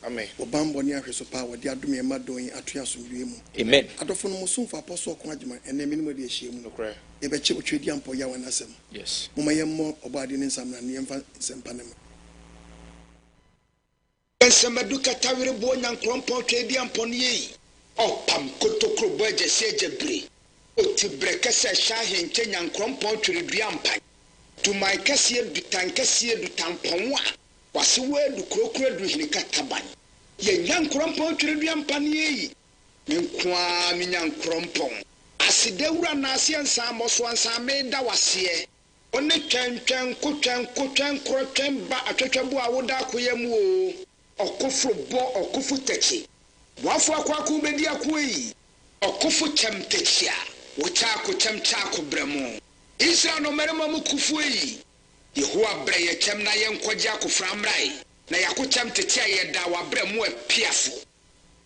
Amen. Obambo ni ahwe so pa wo de adom ema don atoya somdwe mu. Amen. Adofo no musumfo apostle OKOH ene minimum de ehie mu. Nokra. E be che otwedi ampo ya wanasem. Yes. Moma yemmo obaade ne nsamna ne yemfa sempa ne. Ensemadu katawire bo nyankrompo twedi ampo ne yi. Opam kotokro bo agese ajebre. Otibreke se shahe nche nyankrompo twedi ampa. Tumai kase dutan kase dutanpon wa. Wase wedu krokro du hini kataban. Ye nyankrompo twedi ampa ne yi. Nkwa mi nyankrompo. Asidewura na asiensa amoso ansa me da wase. One twentwen krotwen ba atwetwebo awoda akoyam o. Okofo bo okofo techi. Wafo akwaku bedi akoyi. Okofo chemtechia. Wochako chemchako bremo. Israel no merema mukufu yi. Yehowa bre ye chem na ye nkwaje akoframrai. Na yakochem techia ye da wa bremo epiafo.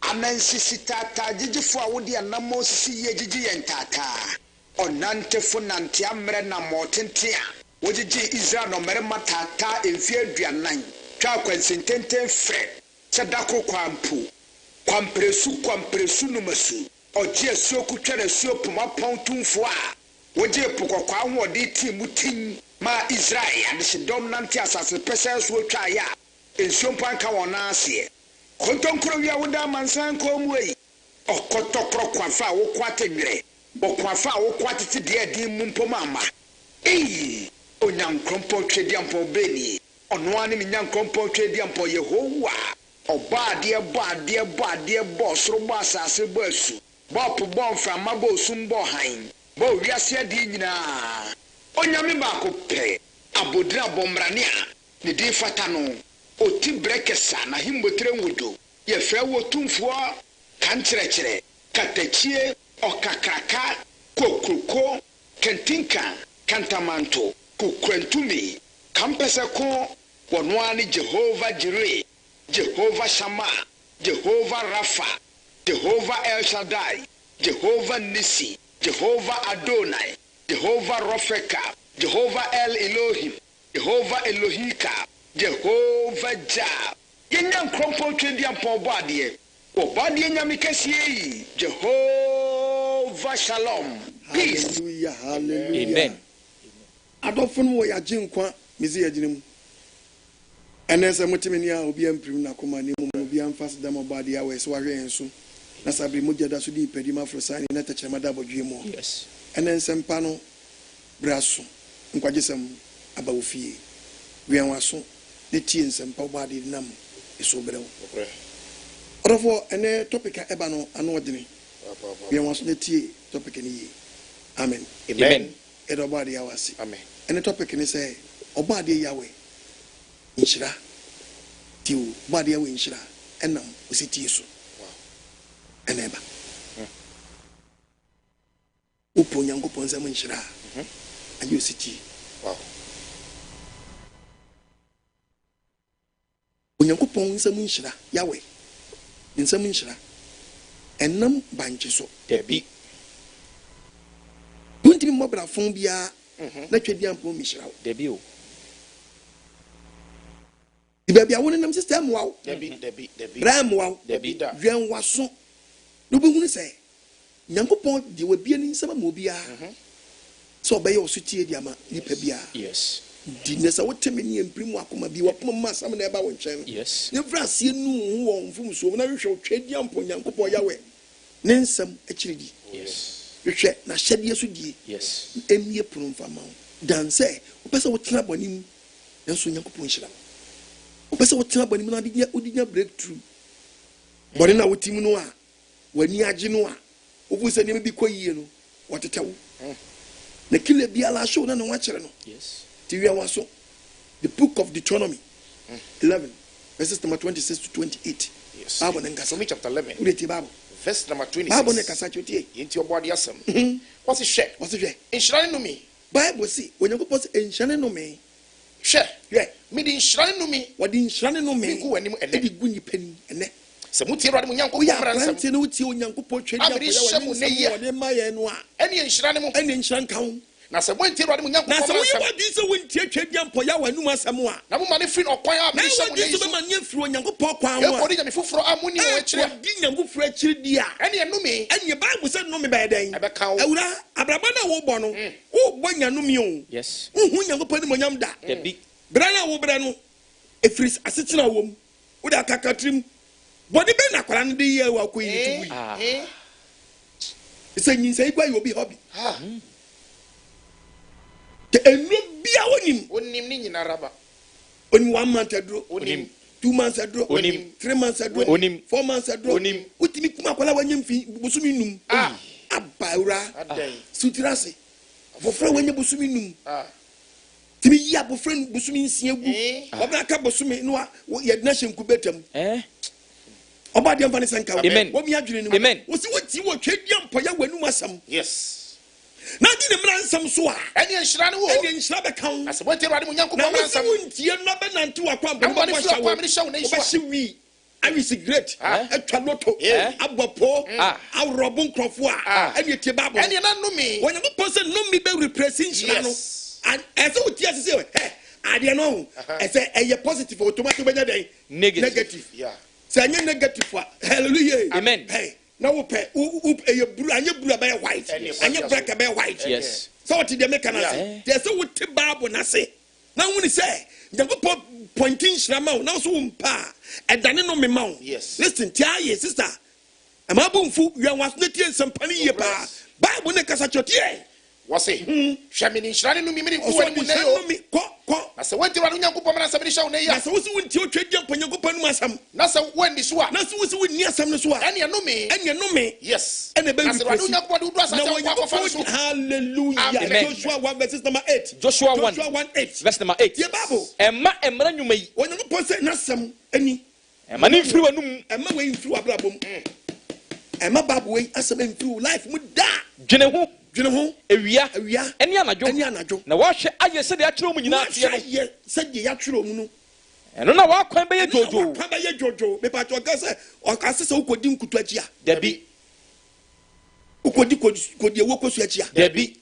Amensisi tata jijifo awodi anamo sisi ye jiji yentata. Onantefo nante amre na motentia. Wojiji Israel no merema tata emfie aduanan. Twa kwansententen fre. Sadako kwampu. Kwampresu numasu. Oje asuo kutwere asuo poma pontumfo a. Woje pokokwa ahode ti mutin ma Israel adishidom nante asase pese so twa ya. Ensuo mpanka wona ase. Kontonkro wi awoda mansan ko muyi. Okotokro kwafa wo kwate nwere. Bokwafa wo kwate ti de adi mumpoma ama. Onyankrompo twedi ampo beni. Ono ani mi nyankrompo twedi ampo Yehowa. Obaade bo soro bo asase bo asu. Bo po mframa bo sum bo han. Bo wiase adi nyina. Onyame ba ko pe. Abodira bomrane a ne di fata no. Oti brekesa na himbotre nwodo. Ye frɛ wo tumfo kankyerɛkyerɛ. Katachie okakraka kokroko kentinka kantamanto kukrantumi kampese ko wonwani Jehovah Jireh, Jehovah Shammah, Jehovah Rapha, Jehovah El Shaddai, Jehovah Nisi, Jehovah Adonai, Jehovah Rofeka, Jehovah El Elohim, Jehovah Elohika, Jehovah Jah. Yenyan krompo twendi ampo boade. Obaade nyame kese Jehovah Shalom. Peace. Hallelujah. Amen. Adofo no ya ginkwa mizi ya ginim. Enese mutimeni a obi amprim na koma ne mu obi amfas dam obaade ya we so ahwe enso. Na sabri mujada so di pedi mafrosani na techema da bodwe mu. Yes. Enese mpa no braso. Nkwagesem abawofie. Wianwaso ne tie nsempa obaade nam eso brew. Orofo ene topic eba no ano odene. Wianwaso ne tie topic ni yi. Amen. Amen. Edo obaade ya wasi. Amen. Ene topic ni say obaade Yahweh. Nhyira. Tiu obaade Yahweh nhyira. Enam Osetie so. Wow. Eneba. Upo Nyankopon nsem nhyira. Ayi Osetie. Wow. Nyankopon nsem nhyira Yahweh. Nsem nhyira. Enam banche so. Debi. Untimi mobra fon bia na twedi ampo mihira. Debi o. Ibabia woni nam system wow. Debi. Ram wow. Debi da. Dwen waso. No be hunu say. Nyankopon de wabia ni nsema ma obia. So obeye Osetie di ama nipa bia. Yes. Di nesa woteme ni emprimu akoma bi wapoma masam na eba wo nchen. Yes. Ne vrase nu wo mfum so na hwehwe twedi ampo Nyankopon Yahweh. Ne nsem akiridi. Yes. Hwehwe na hyede so die. Yes. Emie promfama. Dan say, opese wotena bonim. Nanso Nyankopon hyira. Opese wotena bonim na odinya breakthrough. Bone na wotim no a, wani age no a, obu se ne bi koyie no, wotetewo. Na kile bia la show na no wakere no. Yes. Tiwia waso. The book of Deuteronomy 11 verses number 26 to 28. Yes. Bible nkasa. So me chapter 11. Ureti Bible. Verse number 26. Bible ne kasa chotie. Yenti OBOADE3. What's it share? What's it? Inhyira no me. Bible say, when you go post enhyira no me. Share. Yeah. Me di inhyira no me. What the enhyira no me. Ku anim ene. Di gu nipa ene. Se mutie Awurade mu Nyankopon Oya bransam. brante no tie Onyankopon twedi Amiri hyɛ mu ne ye. ne ma ye no a. Ene inhyira ne mu. Ene enhyira nka ho. na se wontie Awurade mo na Nyankopɔn sɛ woyɛ asɛm wadwen sɛ wontie twɛdia mpɔ yɛ w'anum asɛm a na mo ma ne firi ɔkwan a na me hyɛ mo wadwen ne sɛ so bɛma ne afiri onyankopɔn kwan ho a ekodi nyame foforo a moni wo akyire di nyankopɔn akyiri di a ɛne enumi ɛnyɛ Bible sɛ nnome bɛyɛ dɛn ɛbɛka wo awura abrabɔ no a wobɔ no wobɔ nyanome o Yes. wohu nyankopɔn nimonyam da Debi. berɛ no a wobrɛ no ɛfiri asetena wɔ mu wode akaka tirim bɔde bɛ na akwara no de yɛ wɔ akɔ yi to yi sɛ nyinsɛyi gwa yɛ obi hɔbi te enu bia wonim onim ni nyina raba onim 1 month aduro onim 2 months aduro Onim. 3 months aduro Onim. 4 months aduro Onim. wotimi kuma akwala wanya mfi busumi num abaura adai sutirase abofra wanya busumi num timi yi abofra busumi nsia gu obra ka busumi no yɛdena hyenku betam oba de mfane sanka Amen. wo mi adwene no Amen. wo si woti wo twadia mpoya w'anum asam yes na di ne mra nsam so a ɛne nhyira ne wo ɛne nhyira bɛka wo na se wontie Awurade mo na Nyankopɔn wo si asɛm wontie no bɛnante wakɔ na mo ma ne abɔ firi ɔkwan a me ne hyɛ wo ne so wobɛhye wi awi cigarette atwa loto abɔpo aworɔbo nkurɔfo a ɛne tie Bible ɛne na numi Onyankopɔn sɛ nomi bɛ represi nhyira no ɛsɛ wotie ase sɛ adeɛ no ɛsɛ ɛyɛ positive automatic bɛnya dɛn negative yeah sɛ ɛnyɛ negative a hallelujah Amen. na wopɛ ɛyɛ buru anyɛ buru a bɛyɛ white anyɛ black a bɛyɛ white Yes. sɛ wote deɛ meka no ase deɛ sɛ wote Bible no ase na wone sɛ Nyankopɔn pɔnti nhyira ma wo na wo so wo mpa a ɛdane no me ma wo Yes. listen tie ayɛ sister ɛma bomfu wianwaso no tie nsɛmpa no yie paa Bible ne kasa kyɛtie wɔse hwɛ me ne nhyira ne numi me ne ɔsɔ kuwa ne mu ne yo mi kɔ na se wontie Awurade mo Nyankopɔn asɛm ne hyɛ wo ne na ya sɛ wo sɛ wontie otwadia mpa Nyankopɔn no mu asɛm na se wonni so a na sɛ wo sɛ wonni asɛm no so a ɛne numi ɛnyɛ nome yes ɛna na se Awurade mo ɛbɛwi Nyankopɔn de wo do asase na a wokɔ akɔfa no so Onyankopɔn hallelujah Amen. Joshua 1 verses number 8 Joshua 1 1:8 verse number 8. tie Bible Emma emra nnwuma yi. Onyankopɔn sɛ n'asɛm ani Emma ne mfiri w'anum. ɛma wei mfiri w'abrabɔ mu ɛma Bible wei asɛm mfiri wo life mu da Dwene ho. dwene ho Ewia. awia Ɛne anadwo. ɛne anadwo Na wɔahwɛ ayɛ sɛ de akyerɛ mu nyinaa teɛ no. yɛ sɛdeɛ yɛatwerɛ mu no Ɛno na wɔakwan bɛyɛ jojo. kwa bɛyɛ dwodwo mepatɔ ɔka sɛ ɔkase sɛ wokɔdi nkutu akyi a Debi. wokɔdi kɔdi ɛwɔ kɔsu akyi a Debi.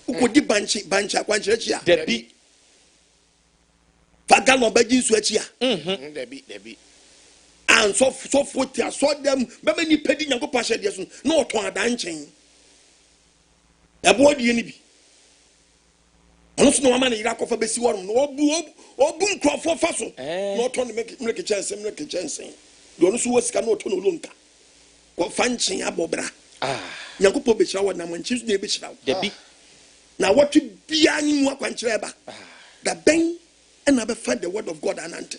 wokɔdi bankye akwankyerɛ akyi a Debi. fa galon bɛgye nsu akyi a dabi ansɔfoɔ te asɔdɛm bɛma nipa di Nyankopɔn ahyɛdeɛ so na ɔtɔn adankyɛn ɛboɔ die no bi ɔno so na wama ne yere akɔfa bɛsi hɔ nom na ɔbu nkurɔfoɔ fa so na ɔtɔn ne mmerɛke kyɛnsɛn deɛ ɔno so wɔ sika na ɔtɔ no olonka kɔfa nkyɛn abɔ bra Nyankopɔn bɛhyira wɔ nam nkyi so na ɛbɛhyira wo Debi. na wɔtwe biara nye mu akwankyerɛ ɛba da bɛn ɛna bɛfa the word of God anante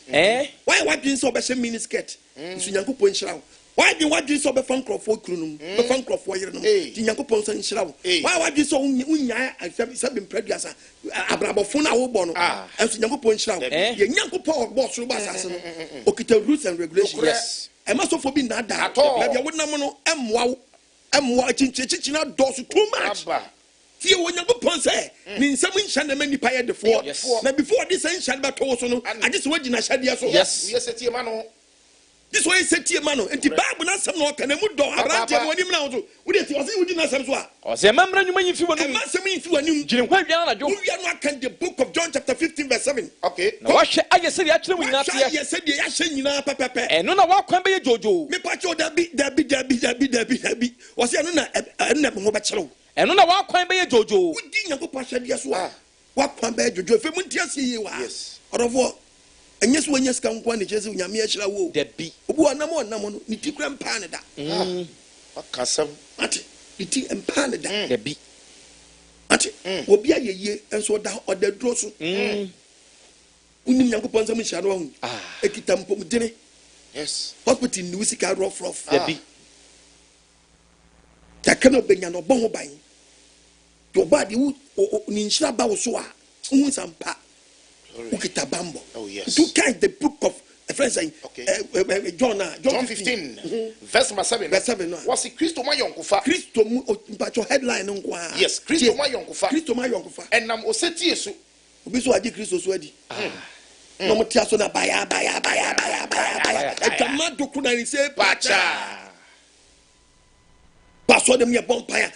why wadwen sɛ ɔbɛhyɛ mini skirt nso Nyankopɔn nhyira wo why wadwen sɛ ɔbɛfa nkurɔfoɔ kuru nom bɛfa nkurɔfoɔ yere nom nti Nyankopɔn nso nhyira wo why wadwen sɛ wonyaa sɛ bemprɛduasa abrabɔfo no a wobɔ no ɛnso Nyankopɔn nhyira wo yɛ Nyankopɔn ɔbɔ soro ba asase no ɔkita rules and regulations Yes. ɛma sɔfoɔ bi nnaadaa baabi a wonam no ɛmmoa akyinkyirikyinkyiri adɔɔso too much tie Onyankopɔn sɛ ne nsɛm nhyɛ na ma nipa yɛ defoɔ na before ɔde sɛ nhyɛ no bɛtɔ wo so no agye sɛ woagyina hyɛdeɛ so Yes. yɛ sɛ tie ma no gye sɛ wɔyɛ sɛ tie ma no nti Bible no asɛm na ɔka na mu dɔ aberanteɛ ma w'anim na wo so wode tie ɔsɛ wogyina asɛm so a Ɔsɛ emma emra nnwuma yi mfiri w'anum. ɛma asɛm yi mfi w'anim Dwene ho awia anadwo. wowia no aka the book of John chapter 15 verse 7 okay Na wɔahwɛ ayɛ sɛ de akyerɛ mu nyinaa wahwɛ teɛ. yɛ sɛdeɛ yɛahyɛ nyinaa pɛpɛpɛ Ɛno na wɔakwan bɛyɛ jojo. mepakyɛ wo dabi ɔsɛ ɛno na me ho bɛkyerɛ wo Ɛno na wɔakwan bɛyɛ jojo. wodi Nyankopɔn ahyɛdeɛ so a woakwan bɛyɛ dwodwo afei mu nte aseɛ yie wa Yes. ɔdɔfoɔ ɛnyɛ sɛ woanya sika nkoa ne kyerɛ sɛ onyame ahyira wo Debi. obi ɔnam no ne ti kora mpaa ne da aka sɛm ate ne ti mpaa ne da Debi. ate obi ayɛ yie nso ɔda duro so wonim Nyankopɔn nsɛm nhyia no wahu ɛkita mpɔmudene yes hospital ne wo sika rɔfrɔf Debi. taka na ɔbɛnya no ɔbɔ ho ban nti ɔba deɛ ne nhyira ba wo so a wohu nsampa wokita bambɔ Oh, yes. nti wokae the book of friends Okay. John 15 verse number 7 Verse 7 no. wɔse Kristo ma yɔnkofa Kristo mu mpatwɔ headline no nko a yes Kristo ma yɔnkofa Kristo ma yɔnkofa ɛnam Osetie so obi so agye Kristo so adi na mo tia so na baya adwama doko na ne sɛ pacha Pastor them ye bonfire.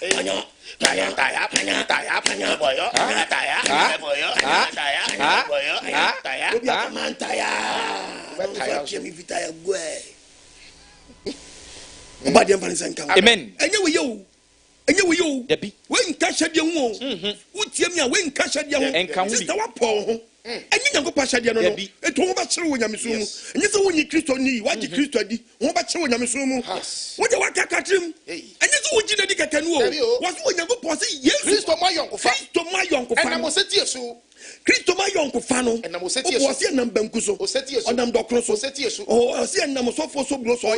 Amen. And you, Debbie. when catch a young one, would you me when catch a young and come sister Paul? And you go pass a young, it won't about true when I'm assuming. And you when you Christo knee, what you Christo did, won't about true when I'm assuming. What you want to catch him? And you what you did, can know. What when you go posse, yes, Christo my uncle, Christo my uncle, and I was a tear so. Christo my uncle Fano, And I was a was here Nambancuso, Osetie on them doctors, Osetie so. oh, I see a number so for so blows or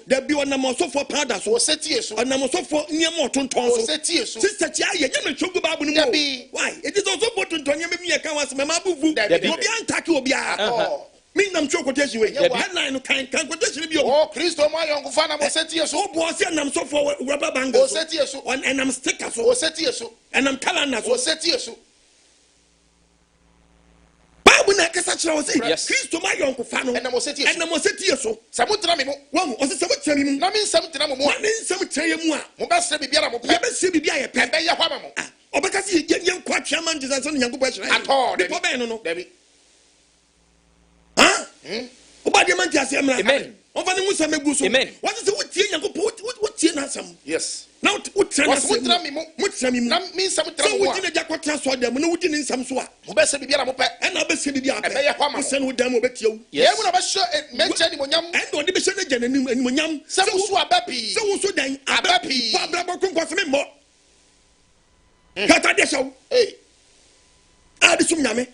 there be one number so for Padas, Osetie so. a number so for near Morton Tonso. Osetie so. Sister Chia, you know, Chogo Babu. Why? It is also important to me. I can't ask my Mabu. You'll be untacky or be out. Me, I'm sure quotation. Headline can't quotation be. Oh, Christo, my uncle, Fana, Osetie so. Was and I'm so for rubber band. Osetie so. And I'm sticker so. Osetie so. And I'm telling us. Osetie so. When I say, yes, Christo, my uncle Fano, and I was Osetie and I'm Osetie so. Samutramo. One was a cemetery. No means something more. One in cemetery. Mobas Bibiamo, Never see me be a pen. Or because you get young quite shaman and some young question at all. No, Debbie. Huh? About your man, just amen. Over the Musa Meguso. Amen. What is the what you put? What you some? Yes. Now, what Mutrami, not means something. So we didn't just transfer them, no, we didn't some swap. Mobas Bibiamo, and I'll be sitting there. I send with them over you. Yeah, when I was sure it mentioned when Yam and on the mission again and when Yam. Some Swabapi. So then, Abapi, Pabla was me more. Kata show. Hey. Ah, the Sunyame.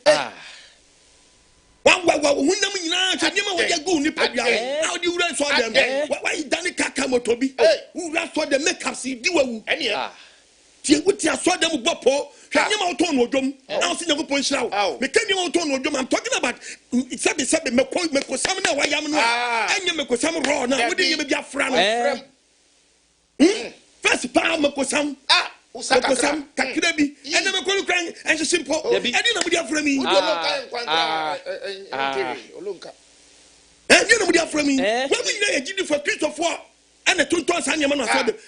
One when you go nipple, how do you run for them? Why Danny Kakamotobi? Who ran for the makeup? See, do any. What I saw them Bopo, can you out on Odom? Now see no point shout. McKenny out on Odom. I'm talking about it's a bit Mekosam, why I'm not, and you Mekosam raw now. What do you be a friend? First power Mekosam. Mekosam, Kakibi, and I'm going to cry and just simple. I didn't know what you're from me. And you know what you're from me. When we did for Christopher and the 2 tons and your man said,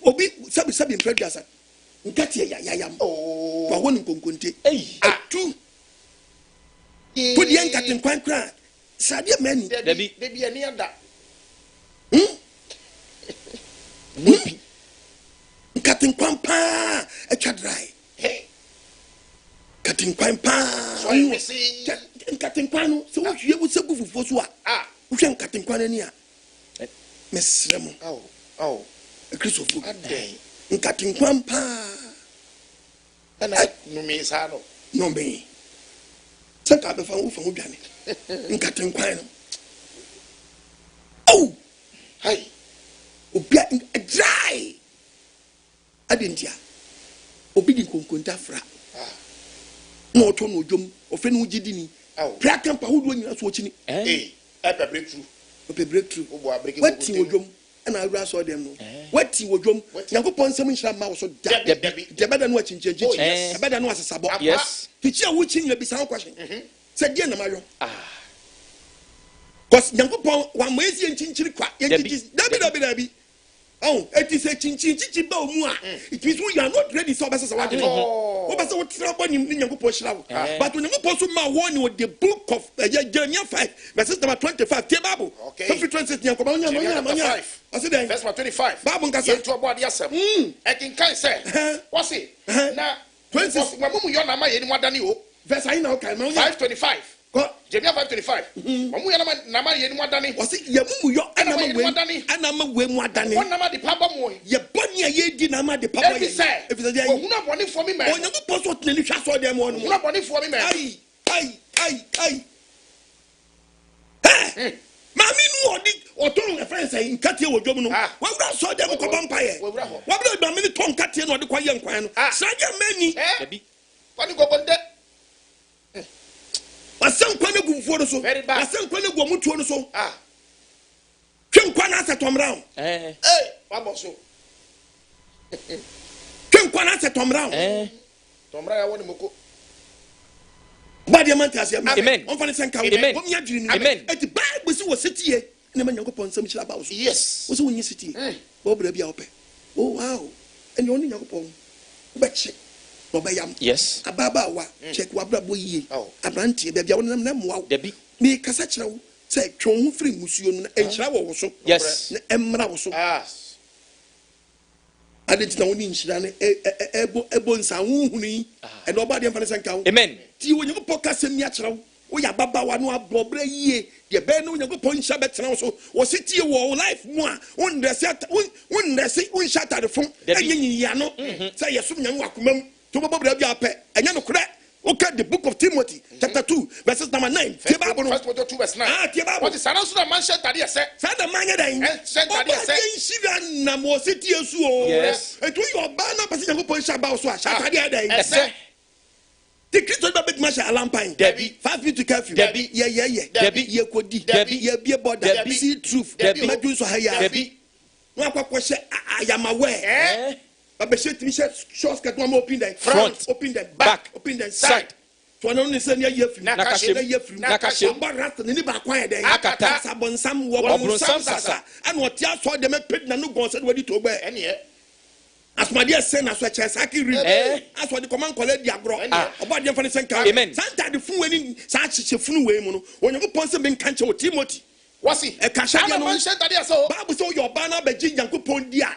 Obi, Sabi, Predas. Get here, Yam. Oh, for 1 Kunkunti. Eh, 2. Put the young Captain Quine cry. Sadia many. There be a near that. Captain Quampa, a chadrai. Hey, Captain Quampa. So you see, Captain Quano. So what you would say for Swa? Who can Captain Quania? Miss Remo. Oh, a Christopher. Captain Quampa. And I no means Hano. No me. Set up a phone from Ugani. In Captain Quino. Oh, hey, a dry. I didn't ya. Obedient Kunkuntafra. No ton no jum, or friend with Jidini. Pratt camp who when you are watching. Eh, at a breakthrough. A breakthrough. What you will jump, and I saw them. What you will jump, Yanko Pon Samin Mouse or the better than watching Judge, a better than was a sabo. Yes. Teacher, which in the Bissau question. Said Diana Mario. Because Yanko Pon, one way in Chinchilla, Debbie. Oh, it is a chinchin bow. It means we are not ready so as I what trouble in push out. But when you post my warning with the book of Jeremiah 5, verses number 25, Bible. Okay, translate Yanko. I said, that's my 25. Bible got to about AGYEMANG. I can say, what's it? Now, 20 your number in what than you. Verse I know, 525. Jeremiah 5:25. Mamu yana nama ye ni wadani. Wasi ye mumu yo anama we wadani. One nama de papa mo. Ye boni ye di nama de papa ye. If it's a huna boni for me man. Onyango poso tneli hwa so dem wonu. Huna boni for me man. Ai. Mami nu odi oton e friend say nkatie wodwom no. Wa wura so dem ko bompa ye. Wa wura do mini ton nkatie no odi kwa ye nkwan no. Saje mani. Debi. Kwani go bonde. Wasan kwane gu mfuo no so. Wasan kwane gu omutuo no so. Twem kwane asetom round. Wabo so. Twem kwane asetom round. Tomra ya woni moko. Ba diamant asia. Amen. On fa ne senka wo. Amen. Amen. Eti Bible si Osetie. ne ma Nyankopon sam chira ba wo so Yes. wo so wonyi city wo bra bia wo pe oh wow ene oni Nyankopon wo be che no be yam Yes. ababa wa check wa bra bo yiye Oh. abrantie bia wo nam na moa Debi. me kasa chira wo say twon ho firi musuo no na enchira wo so Yes. na emra wo so Ah. adentina woni nhyira ne ebo nsa huhunu yi ene oba de mfa ne sanka wo Amen. ti wo Nyankopon kasa mi akyira wo wo ya baba wa no abobra yie de be no Nyankopon nhyira betena wo so wo sitie wo life mu a won ndrese won shata de fon enyi ya no say yesom nyam wakomam to bobra bia pe enya no kore. Okay, the book of Timothy, chapter 2, verses number 9. First Timothy 2 verse 9. What is another so man said that he said? Father man then. Said na mo Osetie su o. Yes. And to your banner person go point shaba so shata there then. Yes. The Christian ba bet masha alampine. Debbie. 5 feet to curfew. Debbie. Yeah. Debbie. Ye kodi. Debbie. Ye be border. Debbie. See truth. Debbie. Medun so haya. Debbie. No akwa she I am aware. But be shit me short cut one open them. Front. Open them. Back. Open them. Side. So no ni say near ye free. Nakashem. Nakashem. But rasta ni ba kwan den. Akata. Sabonsam wo Obonsam sasa. And what ya so dem pet na no go said we to be. Any As my dear son as we chesaki read. As what the command collect the agro. Oba dem fa ne senka. Amen. Santa the fun weni sa chiche funu we mu no. Onyankopon se ben kanche wo Timothy. what's he? E kasha And no. man said that he said. Bible say your banner be Nyankopon dia.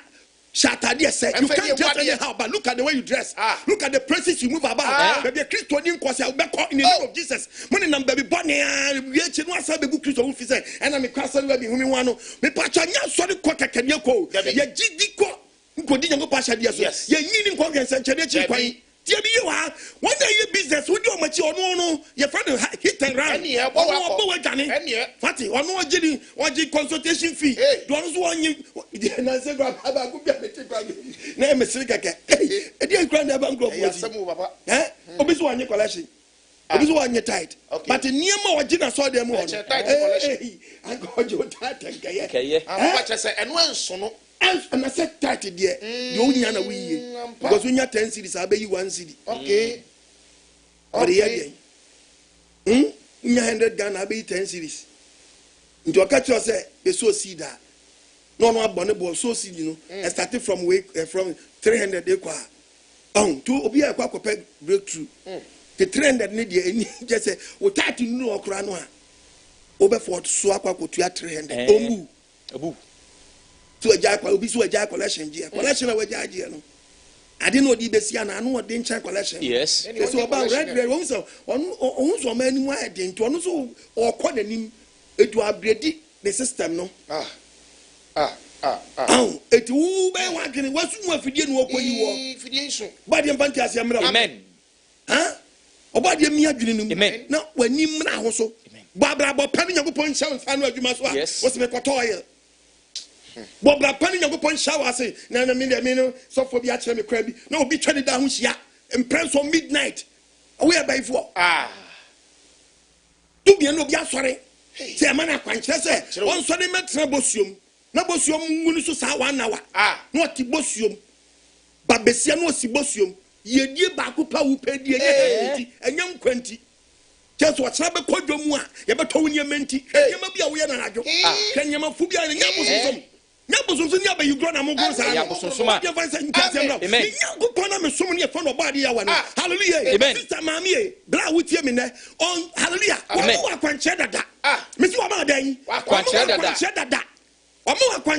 Shatter say you can't just anyhow, but look at the way you dress. Look at the places you move about. Baby Christo ni nkwase in the name of Jesus. Money nam baby bonny we che no asa bebu Christo wu fi say and am kwase we be humi wano. Me pacha nya so de ko kekanye ko. Ye gidi ko nkodi Nyankopon ahade so. Ye nyini nko gense chede chi kwan. Tie bi wa one day your business we do machi ono no your friend hit and run Fati ono oji consultation fee do ono so onyi na say grab aba go bia meti grab na e mesiri keke e dey grab na bank of obi so onyi collection obi so onyi tight but niema oji na so dem ono I go jo tight keye am pa say eno enso no and I said 30 there. The only yana we because when you 10 cities, I bet you 1 city. Okay. Or the year. 100 Ghana, I bet you 10 cities. Into a catch yourself, they so see that. No, abonnable, so see, you know. I started from 300 acre. To be a quack breakthrough. The 300 need just say, what 30 no cranoa. Over for Swaka to 300. Obu. To a jack will be so a jack collection. Collection of a jack. I didn't know the Bessia, I know what didn't check collection. Yes. So about red also on many wide into one so or calling it to upgrade the system. No. It will be working. What's more if you didn't walk when you walk? But the fantasy, amen. Huh? About the mere dream. Amen. Now, when you also Barbara Penny, you point sounds, I know you must want. Yes. What's my cotoil? Bobra Penny, you point shower, say, Nana Mino, so for the actual crabby. No, be traded down here and press on midnight. Away by 4. Do be no be sorry. Say a man, I can't say, one sorry met Nabosium. Nabosium, Munusa 1 hour. Not Tibosium. But Bessiano Sibosium. Ye dear Bakupa who paid the and young 20. Just what Sabba Kodumwa, ever told your menti, you may be aware of you. Can you have Fubia and Yabusum? Yabusum, you grown among us. Amen. Yabupon, so many fun of body. Hallelujah. Amen. Mammy, Bla with him in there. On Hallelujah. I can't share that. Miss Wama, I can't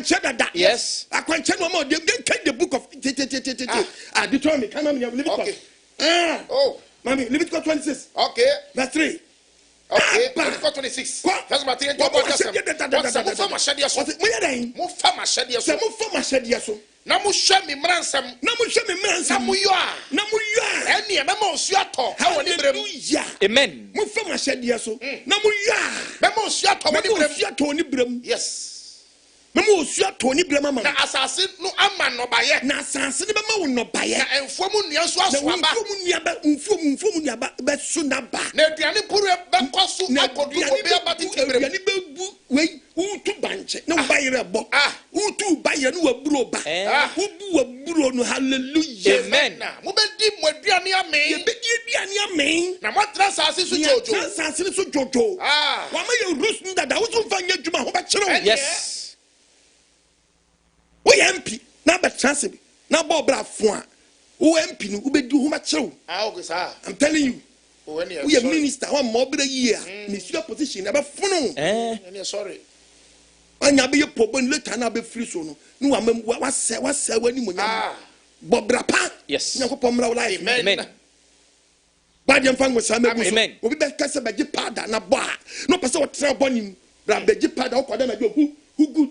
share that. Yes. I can't share no more. They take the book of Deuteronomy. Come on, Leviticus. Oh. Mommy, Leviticus 26. Okay. Verse 3. Okay. Leviticus 26. Verse 3. Namu show me mransam. Namu yo a. Eni e memo osuato. Ha woni brem. Amen. Mu fa ma hyede so. Namu yo a. Memo osuato ni brem. Yes. Memo osuato ni brem ama. Na asase no ama no baye. Na asase ni be ma wo no baye. Na enfomu nua so aso aba. Enfomu nua be so na ba. Na aduane puru be kwaso akodu obi abati tibrem. Aduane be bu we utu banche na wo baye rebo. Utu baye no waburo ba. Ubu waburo no hallelujah. Amen. Mo be di mo aduane amen. Ye be di aduane amen. Na mo tra asase so jojo. Asase so jojo. Wa ma ye rus nda da wo so fa nya djuma ho ba kire no Yes. We MP na be transfer na bo bra fo a wo MP no ubedi ho ma chew. I'm telling you. We are minister one more bra year. Minister position na be fo no. Sorry. Anya be problem later na be free so no. No wa se wani mo nyam. Bobra pa. Yes. Nyakopom ra life. Amen. Bad yam fan wasa mebu so. Amen. Obi be kase be gi pada na bo a. No pese wo tra bonim. Bra be gi pada wo kwada na do who good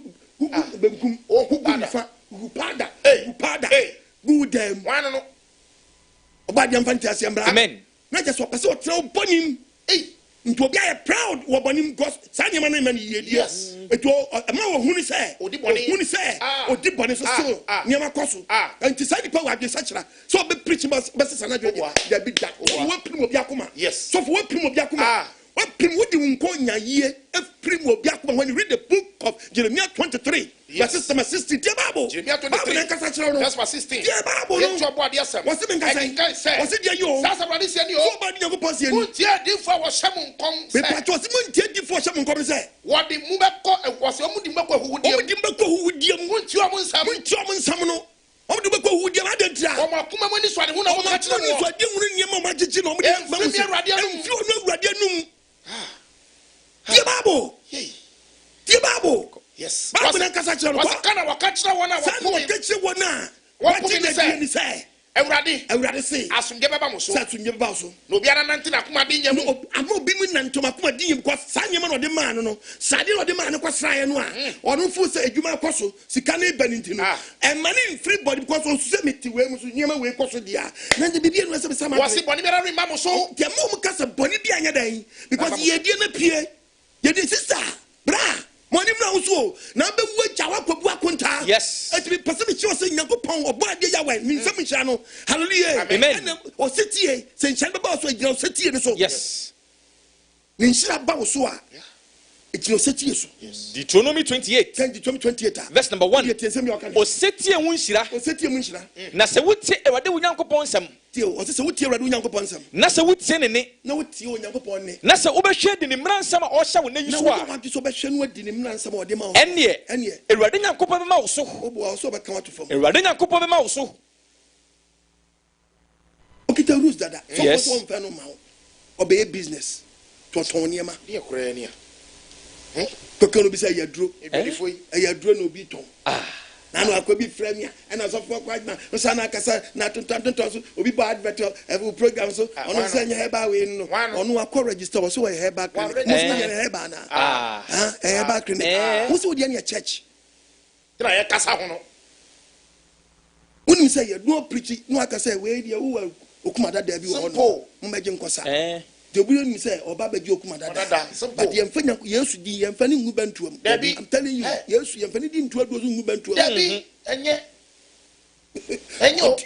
be gum. Oh who pada. Who pada. Who pada. Good dem. One no. Bad yam fan tiase mbra. Amen. Na just wo pese wo tra bonim. Nto obi aye proud wo bonim because sa nyama na man ye dia. Eto ma wo hunu say. Odi boni so so. Nyama koso. Enti sa dipa wa adwesa kira. So be preach best sana dwe. There be that. Wo prim obi akoma. Yes. So for wo prim obi akoma. Wo prim wo di nko nya ye. Prim obi akoma when you read the book of Jeremiah 23. Verse 16. The Bible. Jeremiah 23. That's verse 16. The Bible. Get your body asem. What's the nka say? What's it you? That's what I say you. So bad you go pass here. Untia di for was shamun kom say. Be patcho si mun tie di for shamun kom say. What the move ko was o mu di mbako hu di. O di mbako hu di mu. Untia mun sam. Untia mun sam no. O di mbako hu di ma de tra. O ma kuma mani so de hu na mo ka kire no. So de hu ni ma ma chichi no mo de ma mu. Fi no awurade anum. The Bible. The Bible. Yes. Bible na kasa kire no. What kana wa ka kire wona wa kuma. Wa ka kire wona. What you say? Everybody say. Asumje baba mo so. Asumje baba so. No biara nante na kuma di nyam. No amo bi mu nanto makuma di nyam because sa nyama no de man no. Sa de no de man ko sraye no a. Onu fu se adwuma koso sika na eba ninti no. E mani free body because on se meti we mu so nyama we koso dia. Na de bibia no se sama. Wasi boni biara rimba mo so. Dia mo kasa boni bia anya dan because ye die na pie. Ye di sister. Bra. Money now so now be waja wakobu akonta. Yes. It be person be sure say Nyankopon OBOADE Yahweh min say me no. Hallelujah. Amen. Osetie say nhyira ba so agina Osetie so. Yes. Nhyira ba so a. Agina Osetie so. Yes. Deuteronomy 28. Deuteronomy 28. Verse number 1. Osetie hu nhyira. Osetie mu nhyira. Na se wutie Awurade wo Nyankopon nsem. Tie o se wutie Awurade wo Nyankopon nsem. Na se wutie ne ne. Na wutie o Nyankopon ne. Na se wobehwe de ne mmara nsem a ɔhye wo na yiso a. Na wo so behwe no adi ne mmara nsem a ɔde ma wo. Ɛne Awurade Nyankopon bɛma wo so. Obo so bɛka wato fam. Awurade Nyankopon bɛma wo so. Okita rules dada. Yes. So mfa no ma wo. Obey business. To ton niema. Dey kura ni a. Kokano bi say yaduro. Ebelifoi. Yaduro no bi ton. Na no akwa bi frame ya. Na so for kwajma. No sa na kasa na tonton so obi ba advert every program so. Ono say nya heba we no. Ono akwa register so we heba clinic. Mo say nya heba na. Heba clinic. Mo say odi na church. Tira ya kasa ho no. Woni say yaduro preach no aka say we dia wo okumada da bi wo no. Mo meje nkosa. The willing say or Baba Jokum but the Enfanya, yes, the Enfani Mubantuam. I'm telling you, yes, the Enfani didn't to a dozen Mubantuam. Debbie, and yet, and you,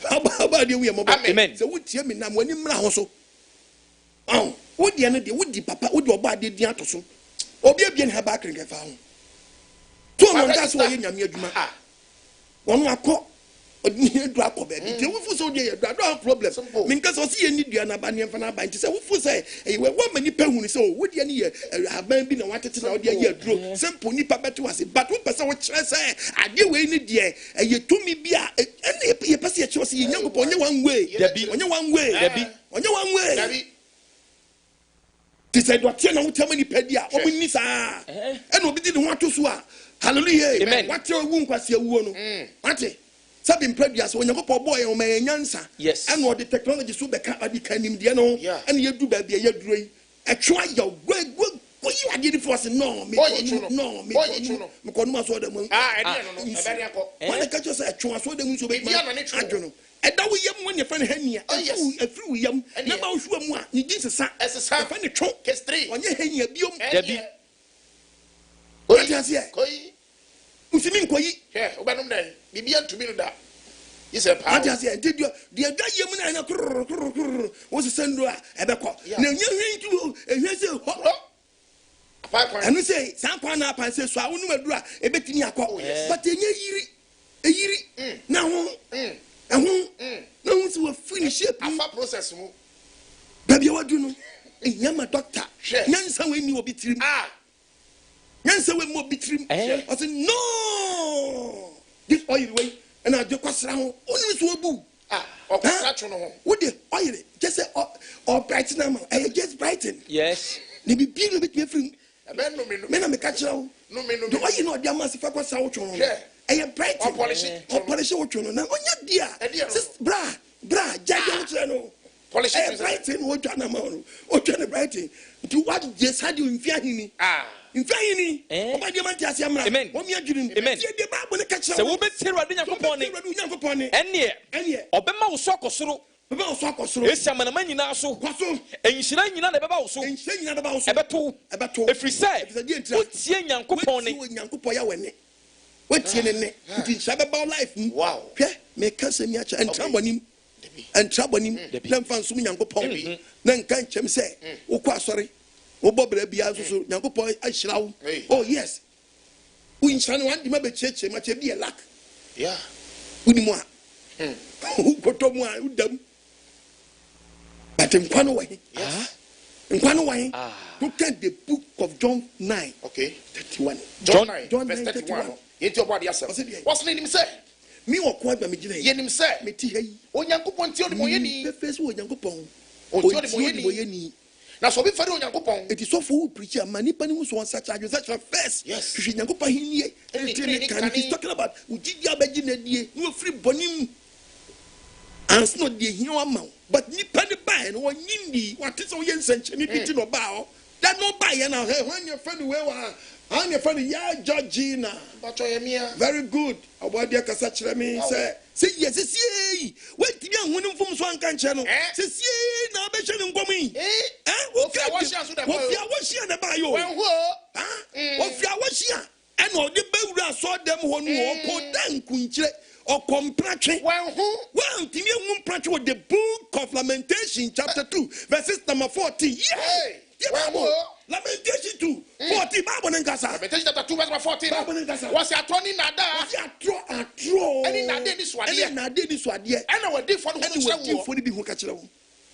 how about you? Amen. So, what you mean? I'm winning my house. Oh, what the end would the papa would your body the Antoso? Or be a bien her back and get found. 2 months, that's why you're near Juma. One more call. Drop of it. If so, dear, no problem. Because I see any dear Nabanian for Nabanti. So, who say, a woman, you pay when so, would you have been a wanted to know dear drew? Simple nipa better was it, but what person would say, I do any dear, and you to me be a passage was young upon your one way. On your one way, on your one way. This said, what you tell me, Pedia, or Nisa, and we didn't want to swear. Hallelujah. Amen. What your womb was your woman? What? Sabin previous when you go for boy or my answer. Yes. And what the technology so the car the can him no. And you do baby a dream. I try your way good. You are getting for us no me no me because so them. When I catch us at Chua so them so be I don't know. And that we yam when you find Henia. A through yam. Never sure more. You did a son as a son. Find a trunk. Case 3. On your Henia biom. Debbie. What is here? Usimin koi. Yeah, Obanum day. Bibian to me that. Is a part. Did you the other year was a sender ebeko. Now you to and we say Sankwan up and say so I won't do a bit in your call. But a yiri now and no one's will finish it. Alpha process. Baby, what do you know? Yama doctor. Nyansa we ni obi tirim. Nyansa we mo obi tirim. I said no. This oil way and I just kwasra ho. Oni so obu. What the oil? Just say or brighten am. I just brighten. Yes. Ni bi bi no bit me free. Me na me catch now. No me no. The oil no dia massive kwasa wo twon. I brighten. Or polish wo twon na onya dia. Bra, jaja wo twon no. Polish brighten wo twon na ma no. O twon brighten. To what just had you in fear hini. Amen. Amen. So we be tell what Nyankopon ene obema wo so akosoro esi amanama nyina so enhyira nyina na beba wo so ebeto efri say otie Nyankopon ya wene watie ne nti shabeba life wow hwe me kase mi acha entrabonim na mfa nsum Nyankopon na nka nchem say wo kwa asori Obobere bia so Nyankopon ahyirawo. Oh yes. Unhyira no ande ma be cheche ma che bia lack. Yeah. Unimu a. Kotomu a udam. But nkwano wahi. Yes. Nkwano wahi. Look at the book of John 9. Okay. 31. John 9 verse 31. Yenti OBOADE3. What's the name say? Me okwa ba me gina yi. Yenim say. Me ti hayi. Onyankopon ti odi moyeni. Face wo Nyankopon. Odi moyeni. Now, so we follow Nyankopon. It is so full preacher. Many people who such a first. Yes. Nyankopon here. He's talking about Ujidia Bejine, no free bonim. And not the human, but Nippani buy and one Yindi. What is all your century? Nipiti no bow. That no buy and I'll have one your friend where I'm your friend, Georgina. But I am very good. About the Casach, me say yes, yes, wait, young woman from Swan Channel. Says, ye, now be showing for me. What you are washing the bio? What you are washing? And all the Bella saw them one more down Kunche or Comprache. Well, Timmy won't practice with the book of Lamentation, chapter 2, verses number 40. Yay! Lamentation 2, 40, Bible and Gasa. Lamentation chapter 2, verse 40. Was your Tony Nada? Was your throw? Any Nade this one, and I did this one, yeah. And I would different for the Bihukachel.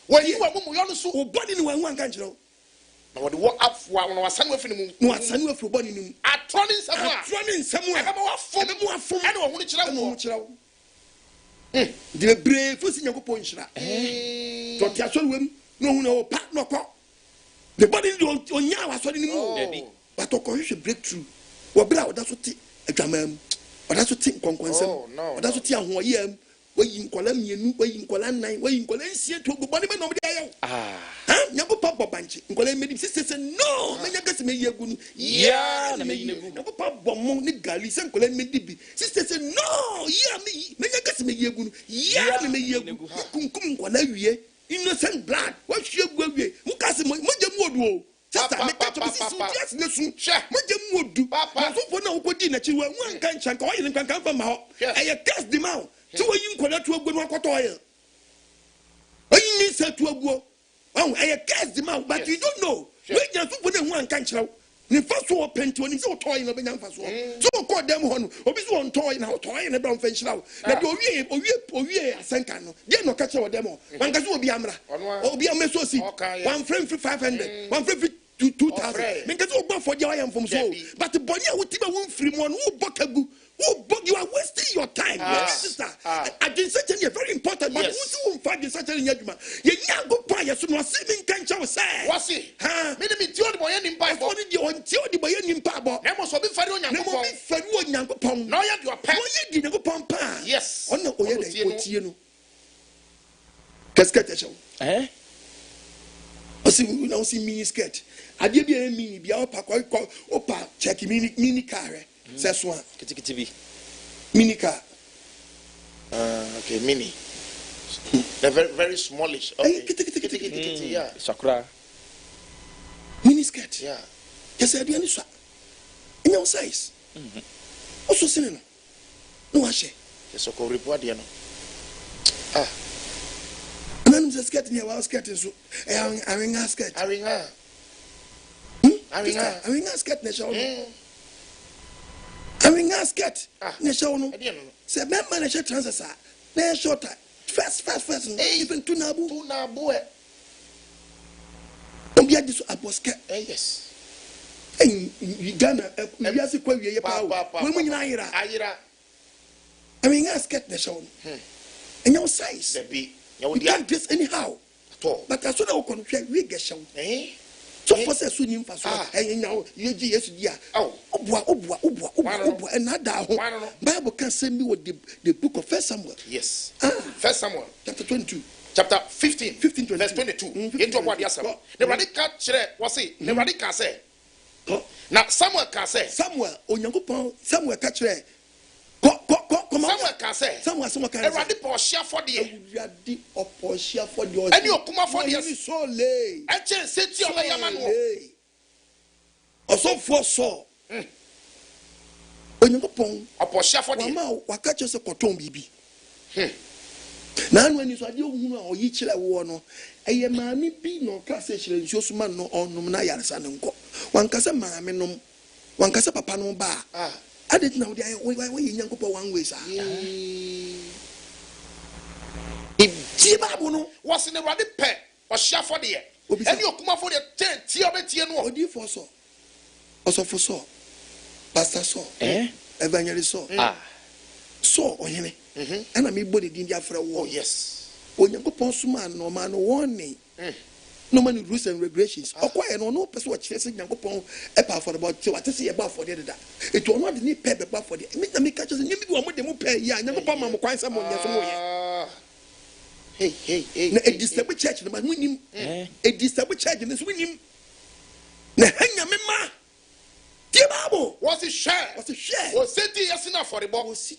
When you are Muyosu, body in one country. I would walk up while I was son with him. No, son with your body. I turning somewhere. I don't want to know. The brave was in your point. Don't you show him? No, pat no cock. The body don't on Yawa anymore. But OKOH breakthrough. Well, that's what a gammon. But that's what think conquest. Oh, no. That's what you are. Where you call them, where you call them, where you call them, see to the body man over there. Never papa bunch. Call made sisters and no, I guess me a good. Yeah, never papa bomb Galis and call me DB. Sisters said, no, yeah, me, I guess me a good. Yeah, me a good. Innocent blood. What should go away? Mukasi Mojamodo. Sister, make that to yes, listen. Mojamodo. Papa, for no good dinner. You one can't chank oil and can come from out. I cast them out. So you call that to a good one oil. I need to a go. Oh, I cast them out, but you don't know. Wait, just put them one can't show. The first one pen to an is so toy in a banana first one. So call them one, or this one toy in our toy in a brown fence now. That you are Sankano. They're not catch our demo. One can be Amra. Or be a mesosi. One frame for 500, one frame for 2,000. Make us all for your I am from so. But the body would give a wound free one who book a good. Oh, but you are wasting your time, sister. I did certainly very important, but who find the certain judgment? You now go buy a small saving cancer. What's it? Made me tell the boy in Bible. What did you until the boy in Pabo? There must be Federal Yankopon. No, you are paying the Pompa. Yes. On the Oyed, Cascata show. Eh? I see, now see mini skirt. I give you a mini, be our Opa, check mini car. That's one. TV. Mini car. Okay, mini. They're very, very smallish. Okay. Yeah. Sakura. Mini skirt. Yeah. Yes, I do. In your size. Also, seen no, I say. Yes, so called report, you know. And then the skirt in your skirt is a ring skirt. A ring skirt, Nation. I mean, ask it. Nation, say, man, manager transfer. Then shorter. Fast. Even to Nabu. Don't India this aboska. Yes. Ghana, we are seeing we are power. When you Nhyira, I mean, I get the show. And your size, you can't dress anyhow. But as soon as we can, we get shown. So for say soon for so, and now you yes, Obwa, and not down. Bible can send me with the book of First Samuel. Yes. First Samuel, chapter 22. Chapter 15, verse 22. Into OBOADE3. The radical chere was it. The radical say. Now Samuel can say. Samuel, Onyankopon, Samuel catch it. Samuel can say. Samuel can say. A radical share for the. Radical share for the. And you come for the. So lay. And change set your Yahweh. Also for so. Onyankopon. Upon share for the. Mama, wakache se koton bibi. Na anu ani so ade ohunu a oyi kire wo no eye maami bi no kase kire nsuo suma no onum na yaresa ne nko wankasa maami nom wankasa papa no ba ade na wo dey we Nyankopɔ one way sa ti babu no was in the radi pe or share for the and you come for the 10 tie no odi for so also for so pastor so evangelist so so ohene and I mean body in the Afra war. Yes. Onyankopon suma no man warning. No man rules and regulations. Okwai no person what chese Nyankopon epa for about what say about for the other. It will not need pay back for the me catches and you be one dem pay ya Nyankopon ma mo kwan sam nya so mo ye. Hey. Na a disturb church no man winim. A disturb church no winim. Na hanya me ma. The Bible was it share? Osetie yes na for the box.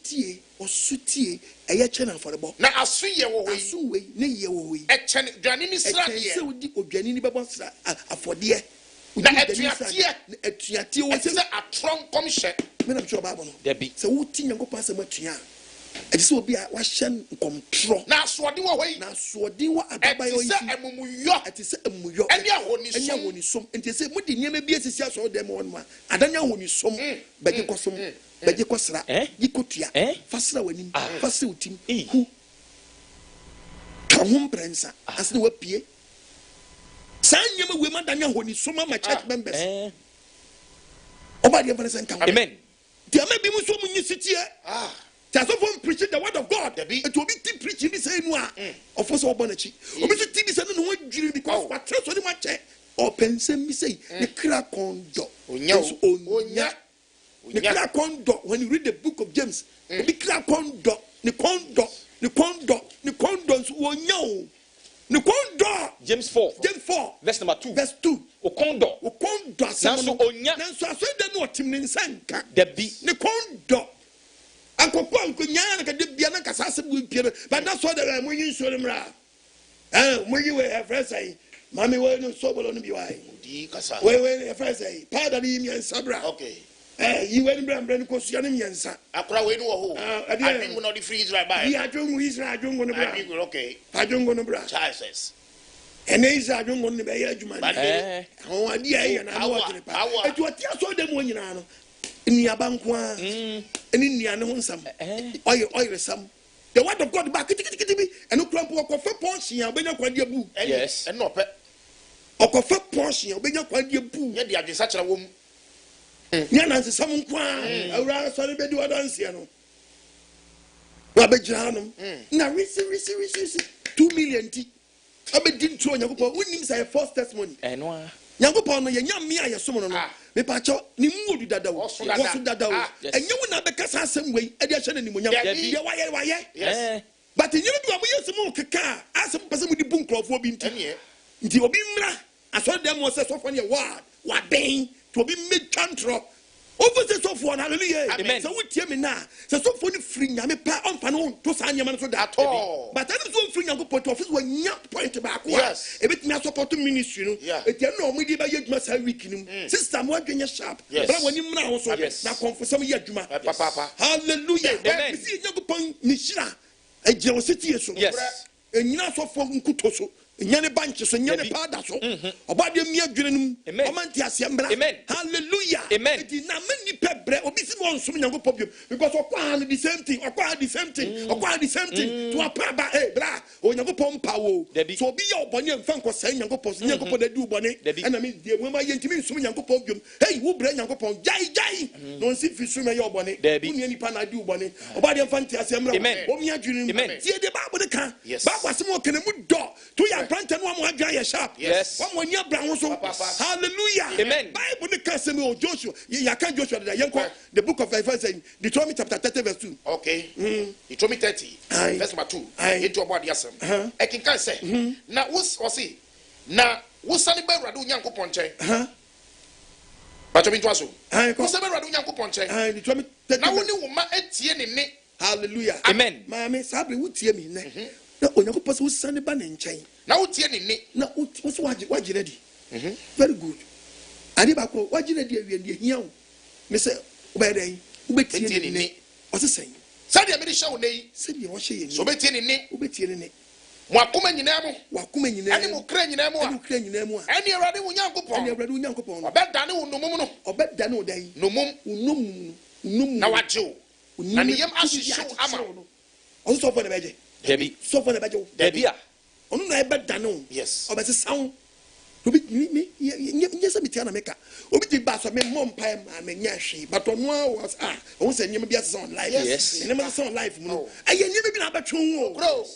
Osetie eye chena for the box. Na asu ye wo we. Asu we na ye wo we. E chen duane ni sra de. Se odi odwane ni bebo sra afode. Na etuatie wo se atron commission. Me na sure Bible no. Debi. Se wo ti Nyankopon asem atua. E se obi a wa hye nkomtro. Na asode wo we. Na asode wo ababa yo yi. Se emumuyo. Ati se emuyo. Eni ahonisom. Enti se mudi niam bi asisi aso dem won ma. Adanya ahonisom. Beje kosom. Beje kosra. Yikotua. Fasra wanim. Fasra utim. Hu. Kahum prensa. Asne wapie. Sanyema we ma danya ahonisom ma church members. Obadi evangelist nkan. Amen. Dia me bi mu so munyi sitie. That's why preaching the word of God. It will be preaching this same way. Of course, all bonachi. Obi to TV say no one dream because what trust on my check. Or pense me say the crack on dot. Onya. The crack on dot. When you read the book of James, the crack on dot. The condo. Onya. The condo. James 4. Verse number 2. Verse 2. Okondo. Nanso onya. Nanso aso de no tim nsanka. Debi. The condo. Uncle Paul could yan can be an assassin with Peter, but that's what I'm when you saw them. When you were a friend say, Mammy, well, no sober on the UI. Where a friend say, pardon him and Sabra. Okay. You went and brand because you're in Yansa. I crowd no. I didn't know the freeze right by. I don't want to be okay. I don't want to brush. Says. And these I don't want to be a human. Oh, dear, and I want to what you saw them when you know. In the Abanqua, and in the unknown some oil some. The word of God back and no crump or coffee portion, when you quite your boo. Yes, and no pet or coffee portion, when you quite your boo. Yet, you are such a woman. Yana, some quan, around sorry, but you are dancing. Robert Janum, now, receive 2 million tea. I bet didn't show you, winning say a false testimony. And one. Nyankopon no yenya me ayesom no me pa cho ni mudu dada wo so dada wo enye wo na be kasa asem wei e dia hye na nimunya de waye yes but enye do am yesum keka asem pese mu di bu nkrofo bi nti obi mra aso dem wo se so fo ne word wa den to obi me chantro over the so for hallelujah amen so we tie me na se so for ni free nyame pa onfa no to sa nyama no so that all but I don't free Nyankopon to office we nya point back yes e bit me support ministry no e tie no mo di ba yeduma sa week nim sister mo adwenya sharp bra woni mra ho so na confess am yeduma papa hallelujah amen see Nyankopon Nhyira e je Osetie so yes enyina so for nkuto so nyane banch so nyane pada so obade mi adwenenum omanti asembra hallelujah eti na mani pebre obi si mo nsom Nyankopon biom because okwa the same thing okwa the same thing to apaba bra o Nyankopon pawo so obi ye obone mfa nko sai Nyankopon so Nyankopon da di ubone na me die mo ma ye ntimi nsom Nyankopon biom hey wo bra Nyankopon jai no nsi fi so me ye obone uni nipa na di ubone obade mfa nti asembra o mi adwenenum tie de Bible de kan Bible asem o kene mu do to ya branta no am adwan sharp one when you brown so hallelujah amen Bible the case me o Joshua you can Joshua the book of Isaiah saying Deuteronomy chapter 30 verse 2 okay Deuteronomy 30 verse number 2 into OBOADE3 e can say na wo see na wo sani ba Awurade Onyankopon nchen ba to bi to aso wo sani ba Awurade Onyankopon nchen Deuteronomy 30 na wo ni wo ma etie ne ne hallelujah amen maame sabre wo tie mi ne na Onyankopon se wo sani ba ne nchen na wo tie ne ne na wo so waji ready very good ani ba ko waji ready awie ne hia wo me se obede ubetie ne ne o se sen sadia me de hye wo nei sadia wo hye ye so betie ne ne ubetie ne ne mo akoma nyina mo ani mo kra nyina mo ani Awurade Onyankopon obedane wo nomum no obedane wo dai nomum na waje na ne yam ahyehyɛ ama o so for the beje Debbie so for the beje Debbie onu na ebedane wo yes obese sawo obi me nyesa mitia na meka obi di ba so me mom pai ma me nya hwe but onu was o se nyem bia se on live yes nyem se on live mu no aye nyem bi na betwe wo bro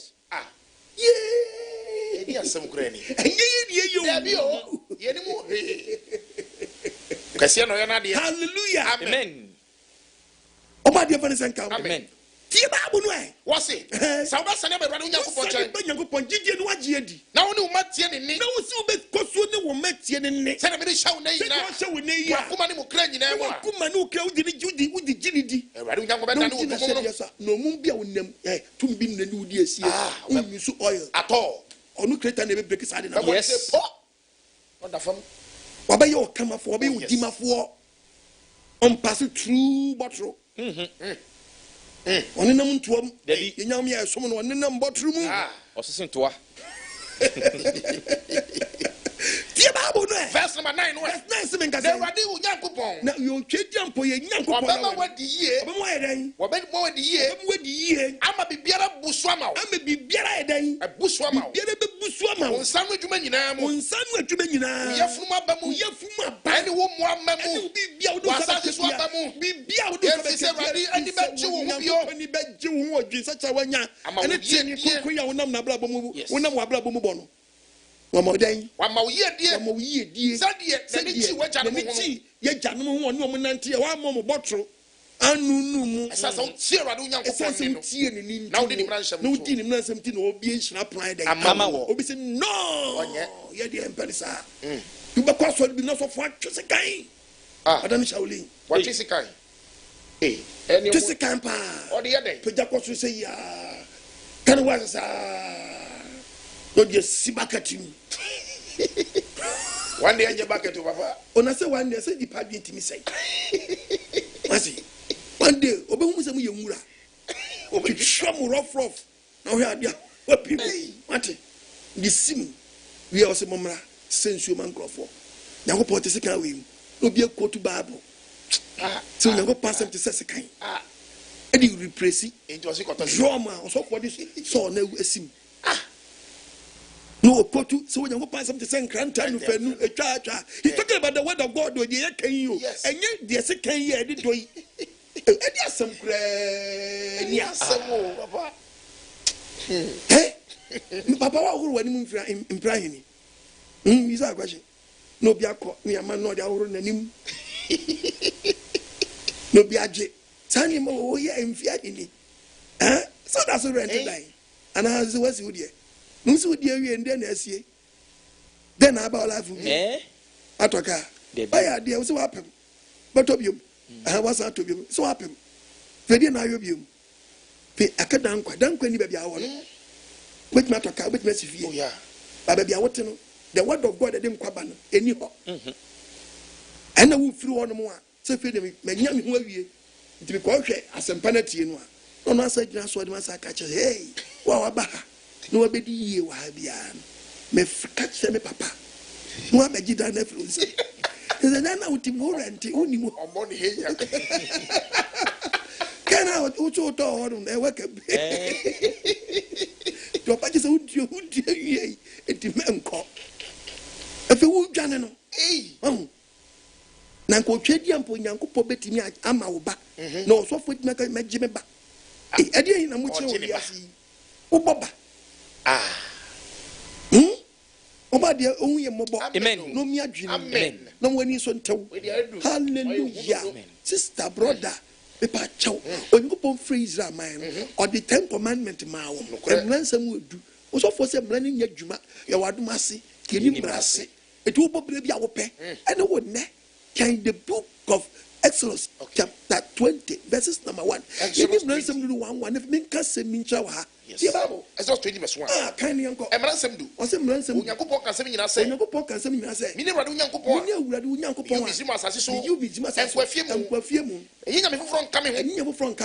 yeah edi asem kurani ye Debbie o ye ni mu kasi no ya na de hallelujah amen OBOADE fa ne senka amen tie Bible no wo se sa wo sane ba Awurade Onyankopon nchen ba Nyankopon gidie no agye adi na wo ni wo matie ne ne na wo si wo be koso ne wo matie ne ne sane me de hye wo nei nyina wo hye wo nei ya akoma ne mo kra nyina mo akoma ne wo kra udi gini di Awurade Onyankopon da ne wo nomum no mum bia wonam tum bi ne ne udi asie unu so oil atọ onu creator na be break side na yes wonder fam wabe yo kamafo wabe yo dimafo on pass through bottle oni nam ntuom yenyam ya som no oni nam bottle mu osese ntoa tie Bible no verse number 9 no verse 9 se menka the Awurade Onyankopon na yo twediampo ye Nyankopon na obama wadi yie obama ye dan obama wadi yie ama bibiara busu ama ama bibiara ye dan busu ama bibiara be busu ama onsanu adwuma nyina mo onsanu adwuma nyina yefunu abamu ani wo mu amamu bibia wo do ka so abamu bibia wo do ka be se Awurade ani beji wo mu bio ani beji wo odwi sacha wanya ani tie ni kokun ya wonam na bla bomu wonam wa bla bomu bono wamodan wamawo die sadie na ni chi waja no ho ye janom ho ne omunante ye wa mo botro anunu mu esasa o tie Awurade Onyankopon no tie ni na wo di ni mransam no di ni mransam ti no obi enhyira plan den amama wo obi say no ye de empelisa you be kwaso bi no so fo atwese kan adam shaulin what is kan eni twese kan pa o de ye den peja kwaso say ya kan wa sa no je sibakati one day je bucket papa ona say one day say di padwe ntimi say masi one day obehu se mu ye nwura obetwam rough na ho ade wa pimu mate di sim we also momra sensuo mankrofo Nyankopon te sekan we obi ekotu Bible so Nyankopon asem te sekan edi represi into osikoto drama osofo di so na asim no kotu so when you pass something say kranta no fanu etwa he talking about the word of God o dey kan you enye dey say kan you dey do yi edi asem kura ni asem o papa papa wa huru wani mu impra hini isa kwaje no bi akọ mi ama no dey huru nanim no bi aje sani mo o ye emfia hini so that's rent die and how is what you there nso die wie ndɛ na asie den na aba life mi atoka oya die so wapem batobium wasa tobium so wapem fedi na ayobium pe akada dankwa ni bia wo no wet ma toka wet ma sifie oya ba bia wote no the word of God dem kwaba no eni ho ana wo firi wo no mo a se fe dem manya me ho awie nti ko hwe asempa na tie no a no asa gina so dem asa ka che hey wa ba no wabedi yie wa bia me catch me papa mo be gida na fruits ze na na uti mo rent uni mo omo ni heya kana uto to hono na we ka to pa se uti ye eti menko efe wo dwane no na nko twedi ampo nyankopɔ betimi ama wo ba na osofo timi ka magye me ba ade yi na mo che wo biasi wo boba oba de ohun ye mobo no mi adwene amen na wani so ntew hallelujah sister brother pepa chaw onyankopɔ free Israel man or the 10 commandment ma wo emransam wedu osofo se mra ni nya dwuma ye wadom ase keni mrase etu wo bobere bia wo pe ene wo ne can the book of Exodus chapter 20 verses number 1 yeni mransam du 1 if min ka se min chaw ha the Bible Exodus 20 verse 1 kan yanko emransam du o se mransam onyankopɔ ka se min nyina se mini wurade onyankopɔ wa bizima asase so you bizima asase enkwafie mu eyinya me foforo nka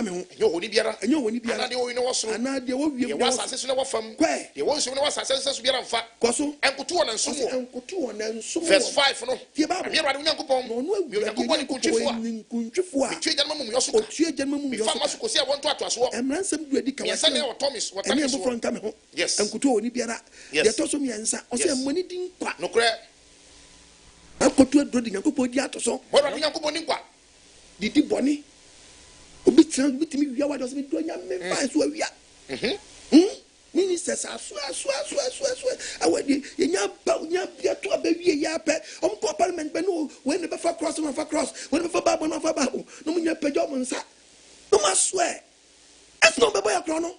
me ho enyo honi biara ana de wo wi ne wo soro ana de wo wi ye wasase so ne wo fam ye wo nso ne wasase so biara mfa kwaso enkoto wona nsomo verse 5 no the Bible me wurade onyankopɔ ni kuntwifo a tue janma mu yoso tue janma mu yoso fa maso kosi a wonto atoaso emransam du adi ka wa ne wo Thomas wa ene foforo nka me ho yes enkoto woni biara ye to so miensa o se moni din kwa no kre akoto do di nyankopɔ di atoso wurade onyankopɔ ni kwa didi boni obi tran obi timi wia wa do se mi do nya me fa so awia nini sesa so awadi nya bia to abawie ya pe omko parliament be no we ne be fa cross we ne be fa babo no nya pejo mo nsa no ma swear as no be boy akro no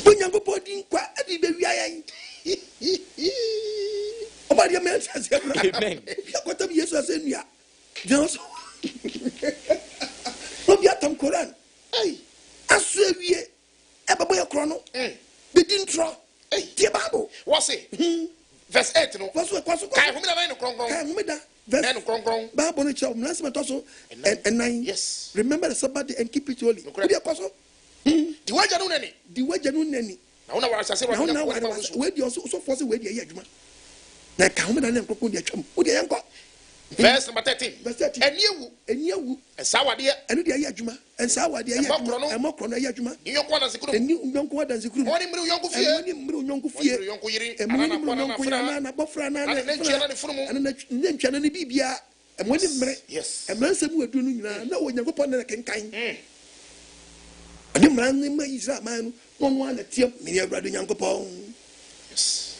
bonyango bodi nkwa adi be wia yan obadi me ase amen yakota bi yesu ase nua just no bi atam Quran aso awie ebe akro no be din tro the Bible what say verse 8 no kwaso kai homida na no kronkron kai homida verse no kronkron Bible no chao mnanse metoso and 9 yes remember the Sabbath day and keep it holy obi kwaso di waja no nani na una wara sase na una wara we di so force we di adwuma na ka homida na nkokon di atwam wo di yanko verse number 13 eniyewu esawade enu di adwuma ensawade emokro na adwuma nyonko na sikuru nyonko da sikuru oni mri nyonko fie nyonko yiri ana na bofra na ne ntwana ne funumu ana ne ntwana ne bibia emoni mre yes emransam wedu no nyina na onyankopɔ na kenkan ade mran ma Israel man no no ana tie me Awurade nyankopɔ yes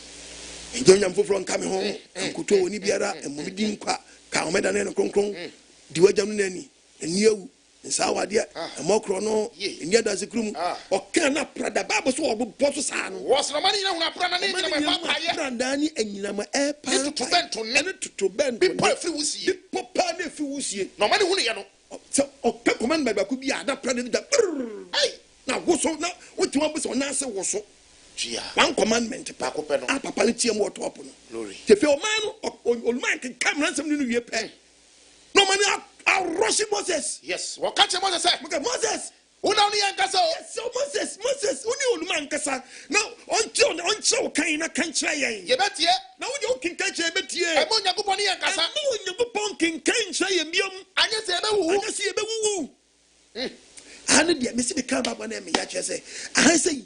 enjonya mfoforo nka me ho nkoto oni biara emom di nkwa ka omeda ne kronkron di wajam nani eniyewu nsawade emokro no enia da sikrum oka na prada Bible so obo so saa no was no mani na hu apra na ne nyina me papa ye prada ni enyina ma e pa tutu bento bi pa free wusie papa na free wusie no mani hu ne ye no so oka command ba ku bi ada prada da na woso na wotima bo so na ase woso one commandment pa ko pe no papa le tie mo top no glory te fe o man oluman kan camera nsem ni wie pe no man a rush Moses yes what catch Moses say Moses una oni yankasa so Moses uni oluman kasa na onche kan na kan kire yen ye betie na wo de o kin kan kire betie e mo nyankopon ni yankasa e mo nyankopon kin kan kire yen biom anya se e be wuwu ane de me se be kan baba na me ya kire say ahan say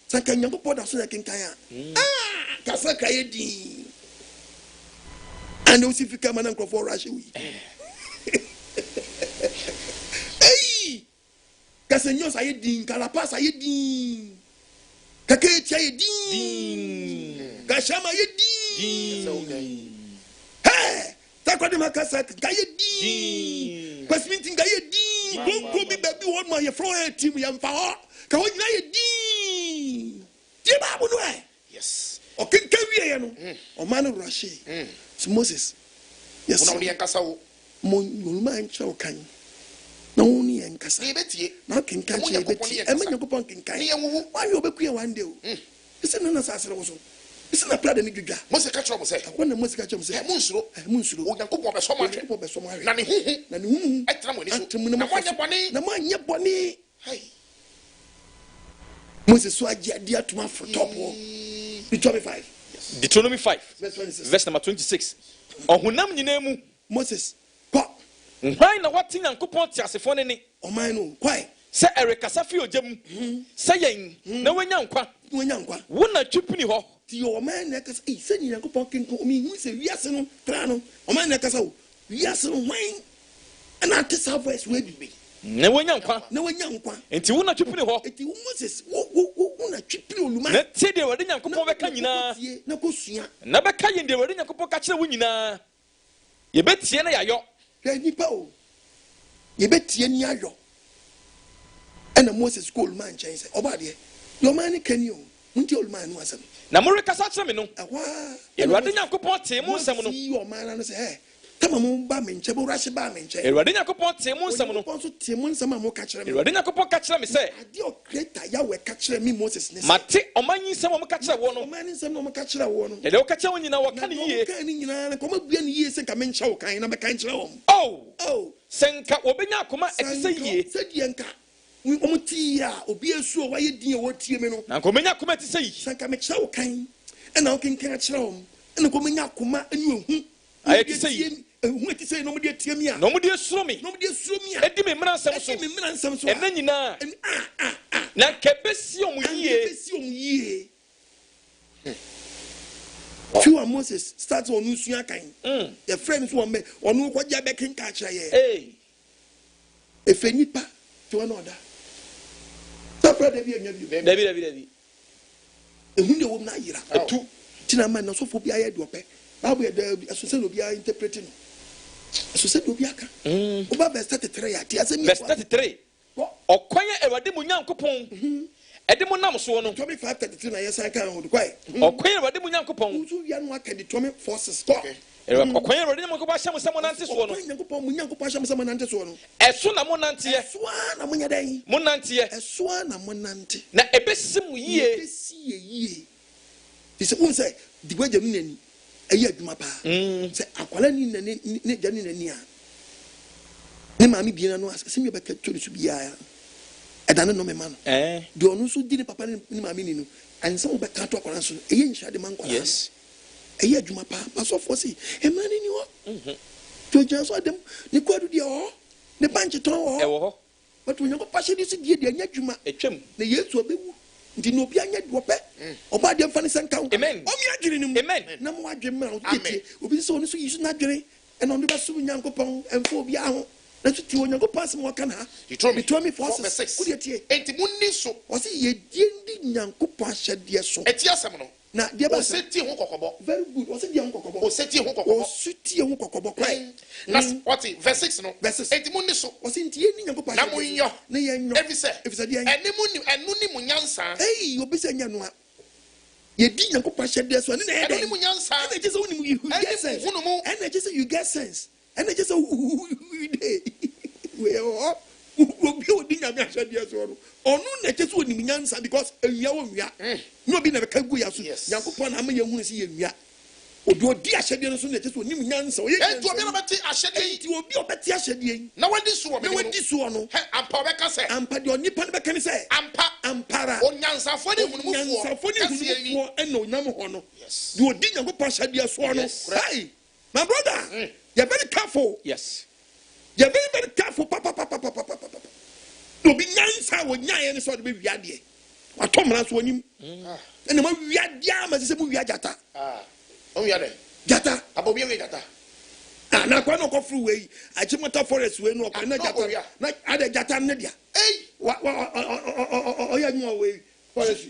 saka nyankopon da so na kin kan kasa kraye din ande usifika mana nkrofo rush wi Kasenyo sa yedin, kalapa sa yedin. Kakecha yedin. Kashama yedin. Hey, takwadi makasa ka yedin. Kwasminti ga yedin. Bonko bi baby one ma ye fro team ya mfa ho. Ka ho nyina yedin. Tie ba bu no e. Yes. O kenka wie ye no. O man rush. Moses. Yes. Una oni yankasa wo. Mo nyuma ncha o kan. Na woni enkasa na kenkan che beti e ma nyakopon kenkan wa yo beku e one day o ise na sasere wo so ise na prada ni dwudwa Mose ka chro mo se akona Mose ka chro mo se mu nsuro o nyakopon be so ma hwe na ne huhu etra mo ni so na mo anya boni Mose so agi ade atuma fotopo Deuteronomy 5. Yes. Deuteronomy 5. Verse 26. Verse number 26. Ohunam nyinemu Moses. Kwa. Why na wati Nyankopon ti asefo ne ne? Oman no. Kwai. Se erekasa fi ojam. Se yen na wanya nkwa. Wanya nkwa. Wo na twipini ho. Ti o man na kasa se Nyankopon kenko o mi hu se wiase no tra no. O man na kasa o. Wiase no hwan. Na atesa voice we bi. Na wanya nkwa. Na wanya nkwa. Enti wo na twipini ho. Enti Moses wo na twipini oluma. Na tie de wade Nyankopon beka nyina. Na kosua. Na beka yen de wade Nyankopon ka kire wo nyina. Ye betie na yayo. Ya nipa o. Ye betie ni ayo. And Moses called man change say obade your man can you unti old man no asem na mo rekasa kire me no awa Ewurade Nyankopon te mo nsem no your man no say hey tama mo ba me nche bo rashi ba me nche Ewurade Nyankopon te mo nsem no so te mo nsem mo ka kire me Ewurade Nyankopon ka kire me say ade o creator Yahweh ka kire me Moses ne mate omanyi nsem mo ka kire wo no omanyi nsem mo ka kire wo no ele o ka kire wo nyina wo ka ne yie ka ni nyina na ko ma bua ne yie se ka me nche wo kan na me kan kire wo oh senka obenya akoma etise yie se die nka omutia obi esu o waye din e wotie me no na nkomenya akoma etise yi sanka me kire wo kan e na o kenkan kire wo e na komenya akoma enu ehu ayetise yi ehu etise no mo de tie mi a no mo de suro mi edi me mmara nsem so ena nyina na kebesi omuyie Few Moses starts on Nusia kind. Your friends who me or no what Yabe can catch a year. Hey, if any pa to another. Separate David. A window of Nhyira. Two Tinaman, so for Bia Dope. Now we are the association of Bia interpreting. Association of Biaka. Oba started 3 at started 3. Or quiet a Radimunian coupon. Edemo nam so no 2533 na yes I can hold quite. Okwan Rade mu Nyankopon. Uzu ya no aka the Tommy forces. Okay. Okwan Rade mu Nyankopon hyam sam nante so no. Nyankopon mu Nyankopon hyam sam nante so no. Eso na mo nante ye. Eso na mo nyadan. Mo nante ye. Eso na mo nante. Na ebesi mu yie. Ebesi yie. Dise won say di gwaja nu nani. Ayi adwuma pa. Say akwala ni nani ne gya ni nani a. Ne maami bi na no asem ye beka tolu su bia. Edane no me man. Do onu so di ne papa ni maami ni no. Ansa wo beka to akwala so eye nhia de man kwala. Yes. Eye adwuma pa so for say e man ni wo. To gya so adem ne kwadu de o. Ne banche ton o. E wo ho. But when you go pass this die de anya adwuma. Etwem. Ne Yesu obewu. Nti no obi anya do pe. Oba de mfa ne sanka wo. Amen. O mi adwene ni mu. Amen. Na mo adwene ma o tete. Obi so oni so yisu na adwene. E no be so Nyankopon emfo obi aho. Na so ti Onyankopon asem waka na. Deuteronomy 4:6. Ku de tie. Enti munni so. O se ye die ndi Nyankopon ahyade so. Eti asem no. Na de ba Osetie ho kokobo. Very good. O se die ho kokobo. Osetie ho kokobo. Osetie ho kokobo kwai. Na what verse 6 no. Enti munni so. O se ntie ni Nyankopon. Na munyo. Na ye nyo. Efise die. Enu ni munyansa. Hey, obi se nya no a. Ye di Nyankopon ahyade so ne na ye. Enu ni munyansa. Na je se woni mu you get sense. And je se you get sense. And je se we are obi odi nyame ahyade so no onu na je se woni mu nyansa because ewia wo nwia. No bi na be ka gu ya so. Nyankopon na ama ye hunu se ye nwia. Obi odi ahyade no so na je se woni mu nyansa. O ye enti obi na beti ahyade enti obi obeti ahyade na wadi so wo me. Na wadi so no. He ampa be ka se. Ampa de onipa ne be ka ne se. Ampara. Onyansafo ne hunu mu fo. Onyansafo ne hunu mu fo eno nyam ho no. De odi Nyankopon ahyade so no. Hey, my brother, you're very careful. Yes. You're very careful. Papa. No be nyansa wo nyaye ne so de be wiade. Atomra so onim. Na ma wiade ama se mu wiade jata. O wiade. Jata. Abobi we jata. Na kwa no kofru we. Achimota forest we no kwa na jata. Na ade jata ne dia. O ya nwa we forest.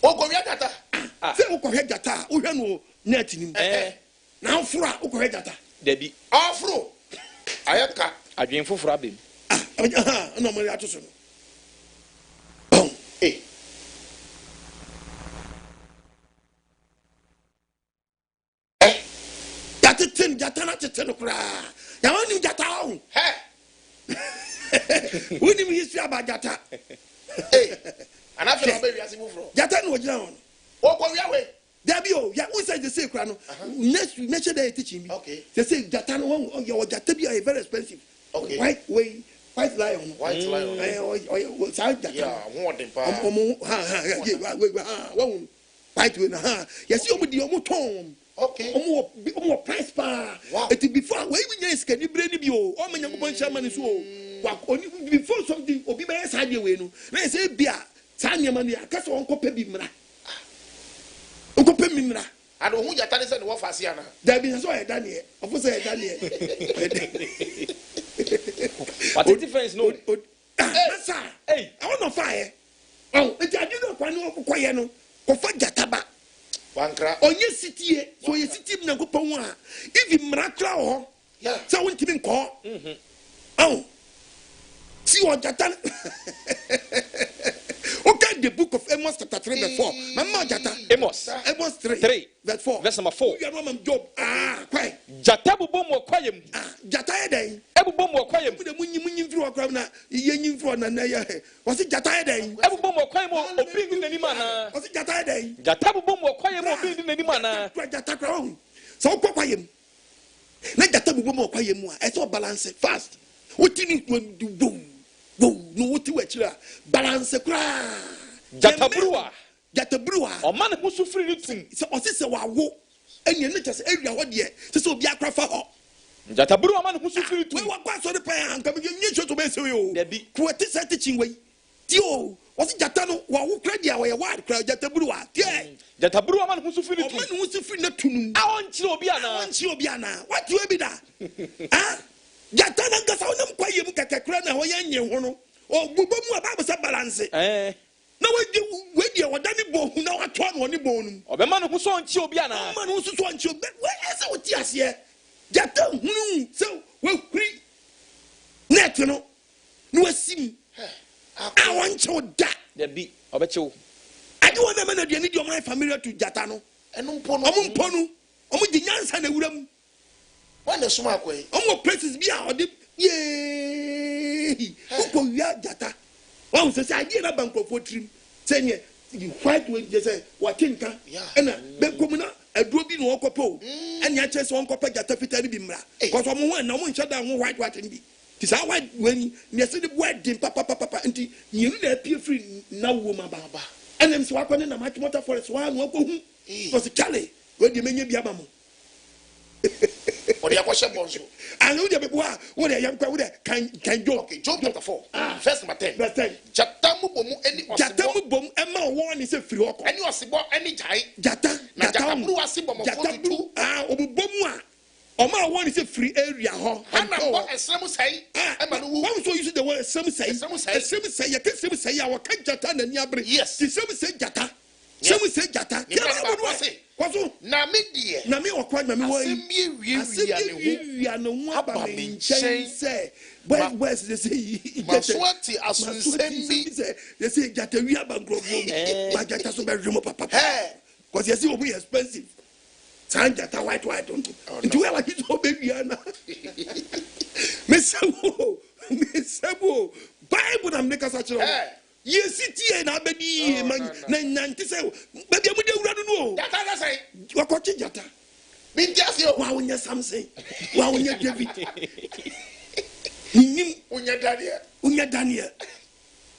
O ko wiade jata. Se o ko he jata. O hwe no net nim. Na afura o ko he jata. Debi. Afro. Ayaka. Adwen foforo abem. No mo ya to so no. Jata na tete no kra. Ya woni jata o. Woni mi history about jata. Ana fe no be wi asimu fro. Jata no ogina won. O ko wi awe. Dabi o, ya won say the say kra no. Nature dey teaching me. Okay. They say jata no won your jata bi are very expensive. Okay. White lion. White lion. Sa jata. Yeah, won dem pa. Won white way na yes you di omo ton okay omo price pa it before we nya iska ni bre ni bi o o manya ko chairman so o before something obi be yes ade we no na say bia sa nyama no aka so onko pa bi mra onko pa mi mra and ohu jata ne say no fa ase ana da bi so e Daniel ofo say e Daniel what the difference no hey I want no fire oh e ja di no kwa no kokoye no ko fa jata ba wankra onye sitie so ye sitie na kopon a if mra kra ho so won timi nko oh see what jata okay the book of Amos chapter 3 verse 4 mama jata Amos 3 verse 4 verse number 4 you are no job kwai jata bubom okwayem jata eden ebubom okwayem de munyi mfiri okra na ye nyimfiri na na ye wasi jata eden ebubom okwayem obi ndi nani mana wasi jata eden jata bubom okwayem obi ndi nani mana jata kra on so okwayem na jata bubom okwayem a e so balance fast wotini boom no woti wachira balance kra jata bruwa o man hu so free tum so osise wawo enya ne chese ewia ho de se obi akra fa ho jata bruwa man hu so free tum we wakwa so de pa anka me nyi shoto be se yo ko ti se ti chinwe ti o wasi jata no wawo kra dia we ward kra jata bruwa ti jata bruwa man hu so free tum man hu so free na tunum a on chire obi ana what you be da jata na ngasa onam kwaye mu kakakra na ho ye nye ho no o gbogbo mu aba se balance na we wadani bo hu na wato no ni bo num obema no hu so nchi obi ana ma no so nchi obi we ese oti ase jata hunu so we kuri net no no asim I want you da there be obechewo ade wona me na de ni de o my familiar to jata no eno mpo no omo di nyansa na wuram when the suma kwai omo places bi a ode ye ko wia jata won se ade na bankofo trim senye you fight with just say watinka ena be komuna aduro bi no okopo enya che se onkopa jata fitari bi mra because omo wan na omo ncha da ho white bi ti sa white when ne se the wedding papa nti nyinu na apie free na wo ma baba enem se wakone na matchwater forest wa no akohu because chale we de menye bi aba mo or ya kwashe bonzo and who the people are what they yankwa with can job okay Job chapter 4 verse number 10 verse 10 jata mu bomu eni osibo jata mu bom ema won ni se free oko eni osibo eni jai jata na jata bru asibo mo jata bru obubomu a oma won ni se free area ho ana bo esrem sai ema no wu won so use the word esrem sai ya kesem sai ya wa kan jata na ni abre yes esrem sai jata semu sai jata kwaso na me die na me okwa na me wo wiya no hu aba me nchen say boys they say maswati asunsembi they say jata wi aba nkrofo ba jata so be remo papa cause you see obi expensive san jata white don't nti we like it so be wiya na me sabo bible na make us actually yes tie na abedi man na nante say baby mu de wura no jata na say wakochi jata bintiasi o wa wonya Samson wa wonya David nim unya Daniel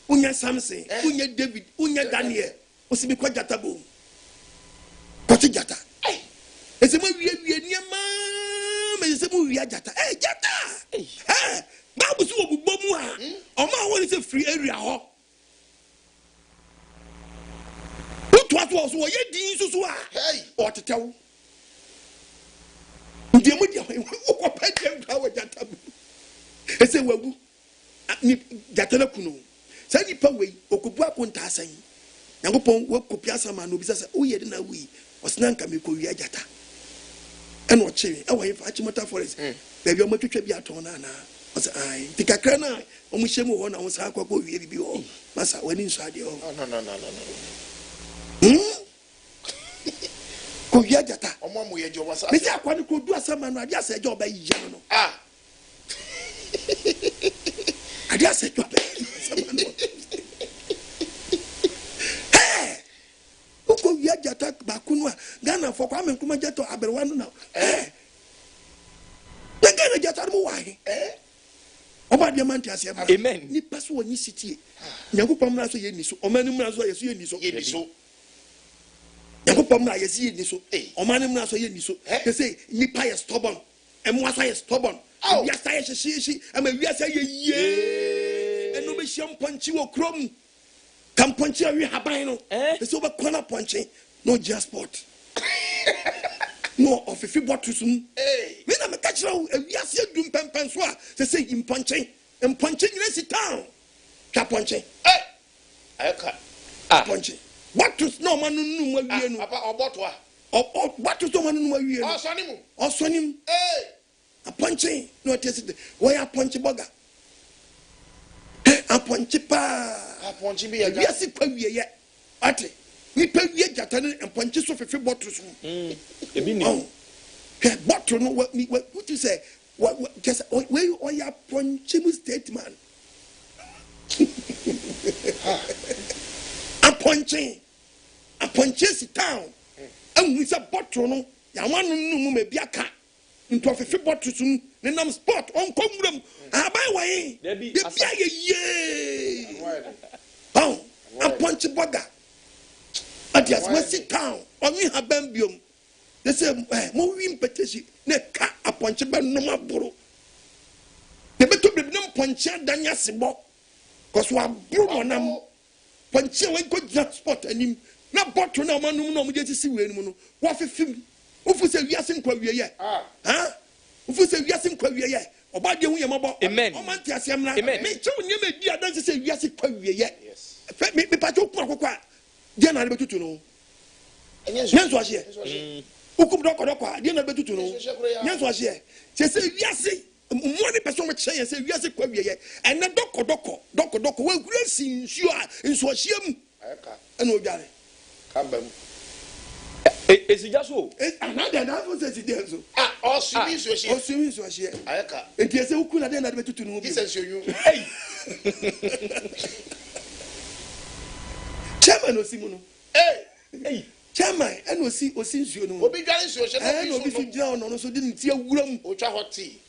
unya Samson unya David unya Daniel osibi kwa jata bo kochi jata ese mo wie niema me ese mo wie jata jata babu so obubomu a o ma won say free area ho what was ye din so a o tetew ndi mu dia ko pedem ka wa jata ese wagu ni jata na kunu sa ni pa wei okubu akonta asan yakopon we kopia sama no bi sa o ye de na wi osina nka me ko wi jata eno chiri e wo ye fa Achimota forest baby o matwetwa bi aton na na o se ai tikakra na o mu hyemu ho na wo sa akwa ko wi bi ho masa wani nso ade ho no ko wi jata omo mo ye jo wasa me se akwa ni ko du asama no ade asa ejo ba yi no ade asa ejo ba asama no ko wi jata ba kunu a Ghana for kwa me kuma jato aberwa no na na Ghana jata mo wa he oba de man tiase amen ni paso woni sitie nyakopam na so ye ni so omani mu na so ye so ye ni so Yakupom na yesi ni so. Omanim na so ye ni so. They say nipa is stubborn. Emwa so is stubborn. We are say she am we are say ye. Eno be hye mponchi wo krom. Kam ponchi awi haban no. They say we corner ponchi no just sport. No of if bottles me na me catch now we are say dum pempen so a they say mponchi nyina si town. Ka ponchi. Ayaka. Ponchi. Bottles no man no awie no. Papa oboto a. Bottles no man no awie no. Osonim. A ponchi no test. Why a ponchi burger? A ponchi pa. A ponchi be ya. Yes, kwa wie ye. Ate. Ni pa wie jata ne ponchi so fefe bottles. Ebi ni. Bottle no what you say? What just where you or ya ponchi mu statement. A ponchi si town. And we say bottle no. Ya man no mu me biaka. Into fefe bottles ne nam sport on komram. Abai wai. Be bia ye. A ponchi burger. Adias we sit town. Oni haban biom. They say mo wi mpetesi ne ka a ponchi ba no maboro. They beto be no ponchi adanya sebo. Cause wa bro monam. Ponchi we go just sport anim. Na bottle na manum no mo je si we anim no. Wa fefim. Ofu se wiase nkwa wie ye. Ofu se wiase nkwa wie ye. Oba de hu ye mabo. Amen. O man ti asem na. Amen. Me che onye me di adan se wiase kwa wie ye. Yes. Me pato ku akokwa. Dia na le betutu no. Nyenso ahye. Ukum doko dia na betutu no. Nyenso ahye. Se wiase mo ni person we che se wiase kwa wie ye. Ene doko we gura sin nsuo a nsuo ahye mu. Ayaka. Ena odware. Kambam. Esija so. Another na for say dey so. Osumi so ahye. Osumi so ahye. Ayaka. Enti ese ukuna dia na betutu no bi. Kisenso yu. Hey. Chairman Osimu no. Hey. Chairman and Osi nsuo no. Obi dware nsuo hye no. No obi fi gira no so di ntia wuram. Otwa hoti.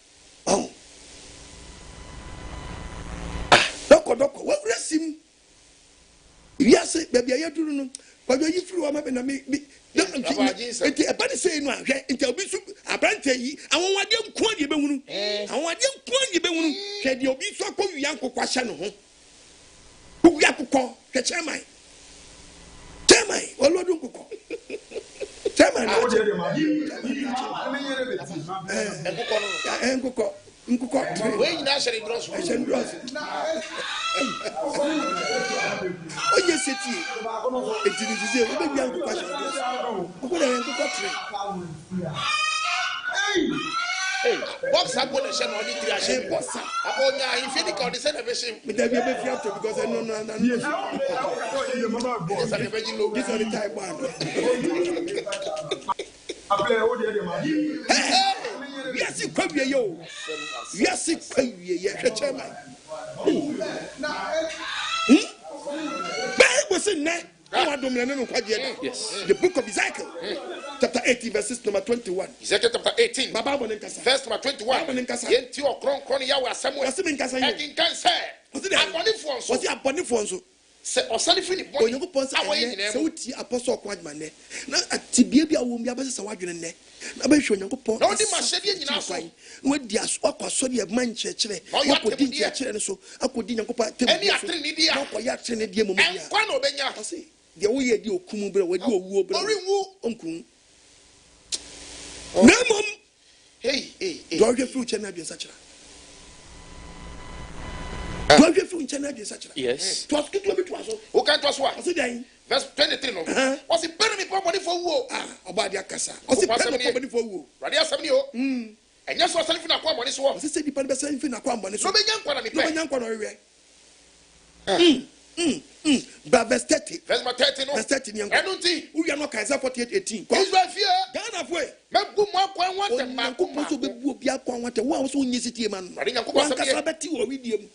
Doko we resim. Wiase bebia yeduru no. Kwajo yi firi wa mabe na me. Enti e bani say no ahwe enti obi su abrante yi awon wade nko de be hunu. Awon wade nko de be hunu. Hwe de obi so akọ wi ankokwa hye no ho. Wi akokọ hwe chairman. Chairman, Olodu nkoko. Chairman. Nkoko. We nyina shere droso. Oye seti. Etinize, we be nkoko shere droso. Nkoko na nkoko tre. Hey, box up on the channel on the 3 ashim box. Abonya infini ka on the same version. Me dey be fiat because I know no. Yes, I be low. This on the type one. Yes, you come here yo. Yes, you come here. Chairman. Bible say na. Yes. The book of Ezekiel, chapter 18, verses number 21. Ezekiel chapter 18, verse number 21. Yenti okron Yahweh Samuel. Ekin kan say. Was it abonifonso? Se osalifini boni. Se uti apostle Kwajmane. Na atibie bia wo bia bese sawadwene ne. Na be hwe Onyankopon. Na odi mahede nyina so. No di aso akwaso de man chekere. Akodi chekere ne so. Akodi Onyankopon tem. Eni atre ni dia. Akoya atre ne die momu dia. Enkwa na obenya. De wo ye di okumu bra wadi owuo bra. Orinwu onkun. Namom. Hey. Do hwe future na bi nsachira. Do hwe future na bi nsachira. Yes. To askitu obi to aso. O kan to aso a. O se dan. Verse 23 no. O se pere mi po body for wo. Obadi akasa. O se pere mi po body for wo. Radi asem ni o. Enya so asalifi na kwa body so. O se di pa be asalifi na kwa body so. No be nyankwa na mi pe. No be nyankwa no we. But verse 30. Verse 30 no. Verse 30 nyanko. Enunti. We are not Isaiah 48:18. Israel fear. Ghana fwe. Mebu mo akwa nwate ma ko so bebu obi akwa nwate wo so onye sitie man. Radi nyankwa so be beti wo widiem.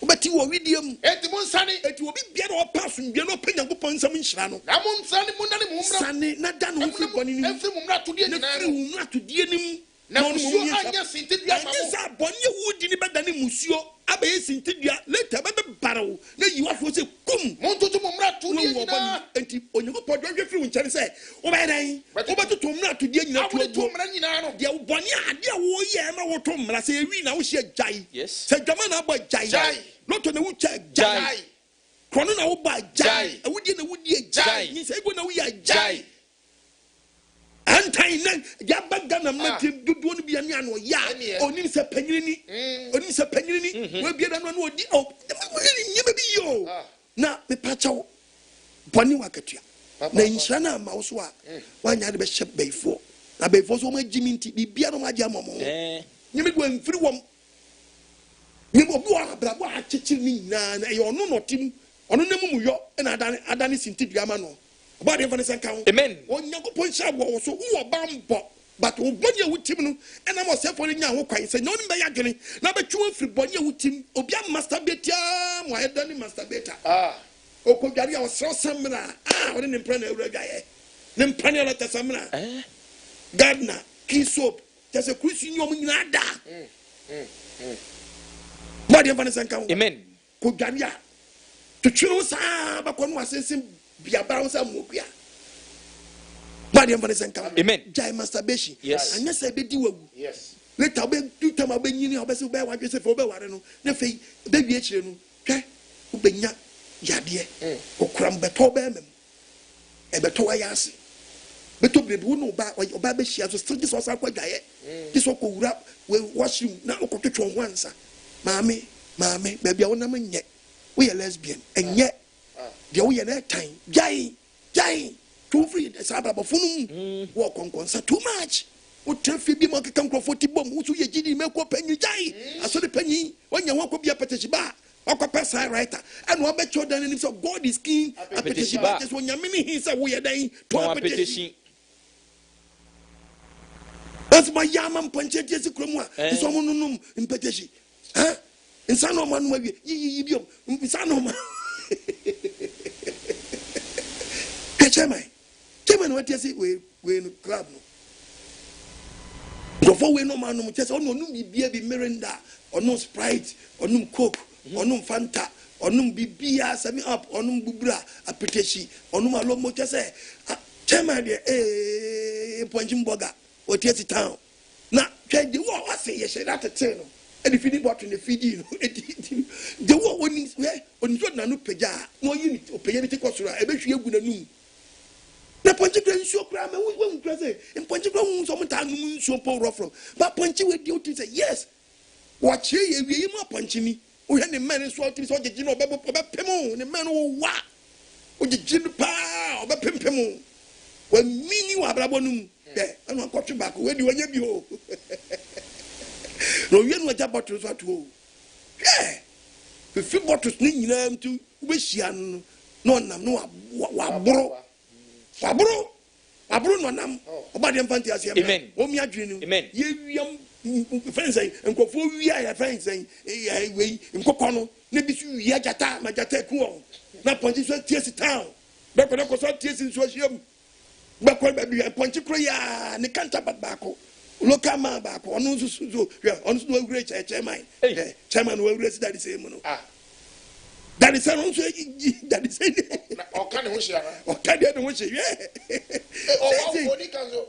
Obeti wo widiem. Enti mo nsane. Eti obi bia na opass mbia na opa nyankopon nsam nhyira no. Na mo nsane mo na ne mo mra. Sane na da no fri boni ni. Efri mo mra to die nyina. Efri mo mra to die nim. Na musuo anya sintidua ma mo. Esa boni wudi ni beda ni musuo. Abaye sintidua later be barawo. Na yiwafo se kum. Mo ntutu mo mra to die nyina. Enti Onyankopon for don't free when say obey obeto to mra to dia nyina to mra nyina no dia boni ade wo ye ma wo to mra say wi na wo hye jai say dwama na bo jai not to na wo cha jai kono na wo ba jai awudi na wodi jai ni say go na wo ya jai antai na ya baga na mati dudu no bia ni ano ya onim se panyini we bia na no odi o nyebe bi yo na me pachawo boni wakatua na nhyira na ma wo so a wanya de be hye beifo na beifo so ma gimi nti bibia no ma gya momo nyebe go mfiri wom nyebe obi wa brabo a chichiri ni na e ono no tim ono na mu yo na adane sinti duama no body of an account. Amen. On Yakupon Shaw, so who are bambo, but who body with him, and I was for young quite say, no, by agony, number 2 free body with him, Obiam masturbate, why done masturbator. Okogaria was so summoner, what an impreneur guy, then plenty letter summoner, gardener, key soap, there's a Christian woman nada. Body of an account. Amen. Kogaria to choose, but one was saying. Bia baronsa mokua body of an account. Amen. Jai masturbation. Yes. And yes, I be do. Yes. Later be do time be nyini obese be wa Joseph obe ware no na fei be wie chire no hwe ubenya yade okram beto be mem e beto wa yase beto brebu no oba be hia so still this was akwadwaye this was kowura we washroom na okotwetwo ho ansa maame be bia wona manye we are lesbian enye the way na time jai too free the sababa funum walk on concert too much o trafi bi mo keka microphone bom wo so ye gidi meko panyi jai aso de panyi wanya wako bia petechi ba wako pesa writer and wo be chodan ni so God is king apetechi ba just wonya mini hin say wo ye dan to apetechi as my yama mpanche tie sikromu a so mo nunum mpetechi ha insano manu ma wi yi biom insano ma Chairman, what is it? We in club. Before we no man, no just no beer be Miranda, or no Sprite, or no Coke, or no Fanta, or no beer, semi up, or no Bubra, a Peteshi, or no Malo say, Chairman, Ponjim Boga, or Tessie Town. Now, try the war, I say, yes, that's a turn. And if you didn't watch in the feed, the war when where on Jordan Peja, no unit or Payati Kosura, I bet you would have known. The Ponchicran show cram, and we won't present, and Ponchicran sometimes so poor from, but Ponchy with duty say, yes. Watch here, you are punching me. We had the man in Swati, so the Gino Babo Pemo, the man who what? With the Gin Pow, but Pimpemo. When me knew Abrabonum, I'm not got you back. Where do you go? No, you know what bottles at all. Yeah, the few bottles need them to wish you no, wabro, no, nam, about the fantasy. Amen. Oh, me a dream. Amen. You fancy and go for we are fancy, way in Cocono, maybe you yajata, my jata cool. Not punches so tears town. But when I was not tears in Swashim, but when baby I punch you cry, and the can't back. Look at my back. On no great chairman. Chairman will raise that is same. That is also that is or can you share? Or can you share? Yeah.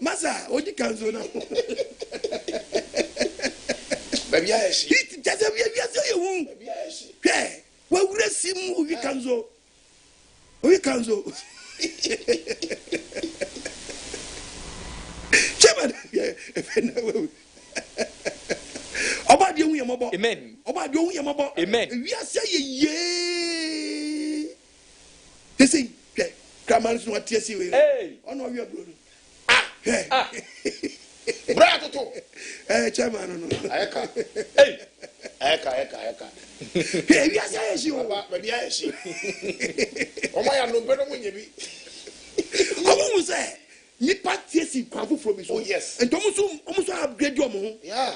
Massa, what you can do now? Baby, I see. Just a baby, I see. Yeah. Well, we see we can do. We can do. About the Yamabo. Amen. About the Yamabo. Amen. We are saying, yea. They say, Cramans not TSC. Hey, on all your brother. Hey, Brother, hey, Chairman. Hey, Eka. Hey, we are saying, you about Mediasi. Oh, my, no better when you be. How was that? Nipa tiesi kwafo from me. Oh yes. And almost upgrade your mo. Yeah.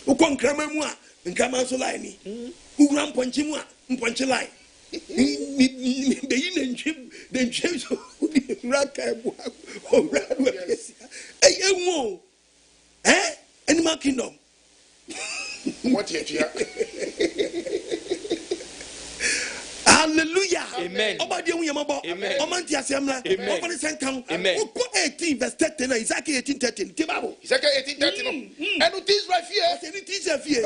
U kon krama mu a, nkama so line ni. U gram ponchi mu a, ponchi line. Be yin ntwem so raka bu. O radu. Eh enwo. Animal kingdom. What here? Hallelujah. Amen. Amen. 18 verse 13. Ezekiel 18:13. Ezekiel 18:13. And it is right here. It is right here.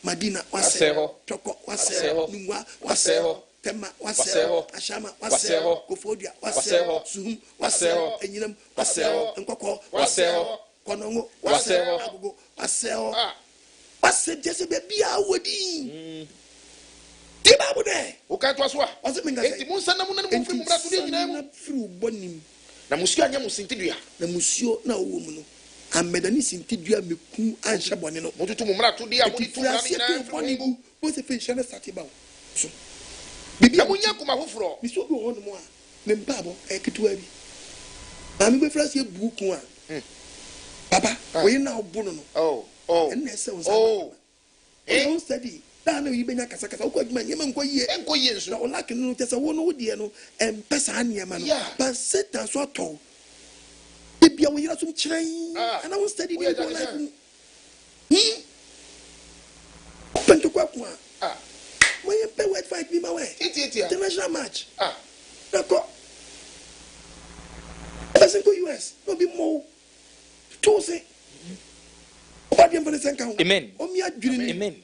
Madina waseho, Toko waseho, Nungwa waseho, Tema waseho, Ashama waseho, Kofodia waseho, Suhum waseho, Enyinam waseho, Nkoko waseho, Konongo waseho, Agogo waseho. Wase jese bebi awodi. Tiba bude. Ukatwaswa. Wase mengase. Enti munsa na munani mufri mumra tudi nyina mu. Fru bonim. Na musio anya musintidua. Na musio na owo mu no. Amedani sintidua meku ansha bone no. Mututu mumra tudi a mudi tumra ni nyina fru. Bo se fe shane satiba. So. Bibi amunya kuma hofro. Mi so go hono mo a. Me mbabo ekituwa bi. Ami be frase buku a. Papa, we na obono no. Oh. And nese on sa. Eh, study. Da na yibenya kasakasa. Ukwa adwuma nyema nkoyie nso. Na olake no tese wo no wodie no empesa anyema no. But Satan so to. Bibia wo yira sum chiran. And I will study the whole life. Open to kwa. When you pay word fight be my way. International match. Nako. Doesn't go US. No be more. To say. Amen. Amen. Amen.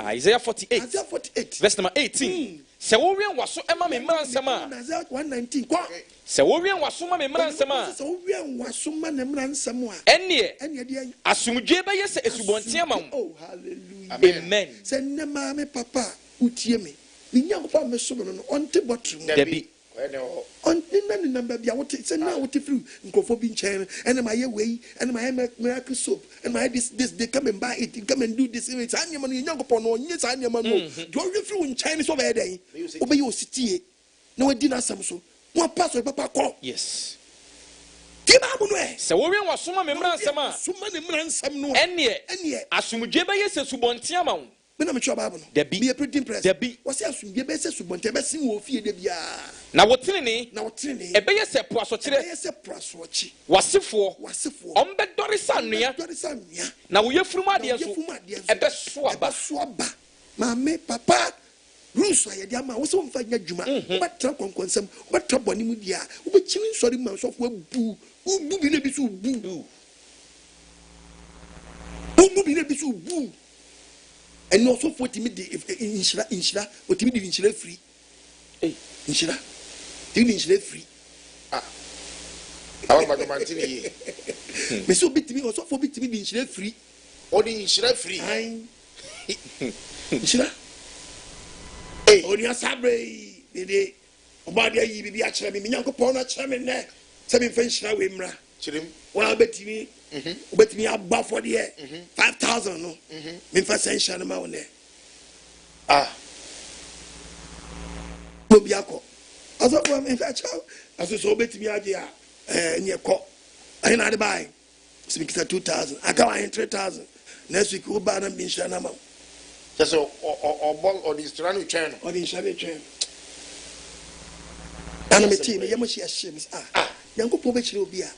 Isaiah 48. Verse number 18. Se worian waso ema me mran sama. Isaiah 119. Se worian waso ma me mran sama. Se worian waso ma ne mran sama. Enie asumdwe be yese esubontia ma wo. Oh hallelujah. Amen. Se ne ma me papa utie me. Ni nyankopɔ me so no onte botrum. Debi. On the number be out it's now what if you go for being chain and my way and my miracle soap and my this they come and buy it, come and do this. It's animal young upon one yes, animal. Do you flew in Chinese over a day? Obey your city. No dinner some so one pass with papa call. Yes. Timabune. So we was summa memran sama. Summa memran some no. Any asumdwe be yes esubontia ma wo. Me na me chwa Bible no. Debi. Be a printing press. Debi. Wasi asumdwe be se subontia be sin wo fie de bia. Na wotini ebe ye se poaso kire ebe ye se poaso chi wasefo ombe dori sanua na wo yefuru ade so ebe so aba mame papa ruso ya dia ma wo se mfa nya djuma wo tra konkonsem wo tra boni mu dia wo be chimi nsori ma so fo bu bi na bi so bu bi na bi so bu and no so for timi di inshira o timi di inshira free inshira timi inshira free awa ba do mantini me so bitimi o so for bitimi di inshira free o di inshira free inshira oni asabre de obade yi bibi a kire me nyankopon na kire me ne se me fa inshira we mra kirem wa betimi obetimi abba for the 5,000 no me fa inshira na ma wona Bobiako. Aso kwa me fa chaw. Aso so betimi age a nye ko. Ayi na de buy. So me kita 2,000. Aka wa 3,000. Next week we buy na bin shana ma. Just o ball or the strand chain. Or the shana chain. Ana me team ye mo shi ahye mis Yankopon be kire obi a.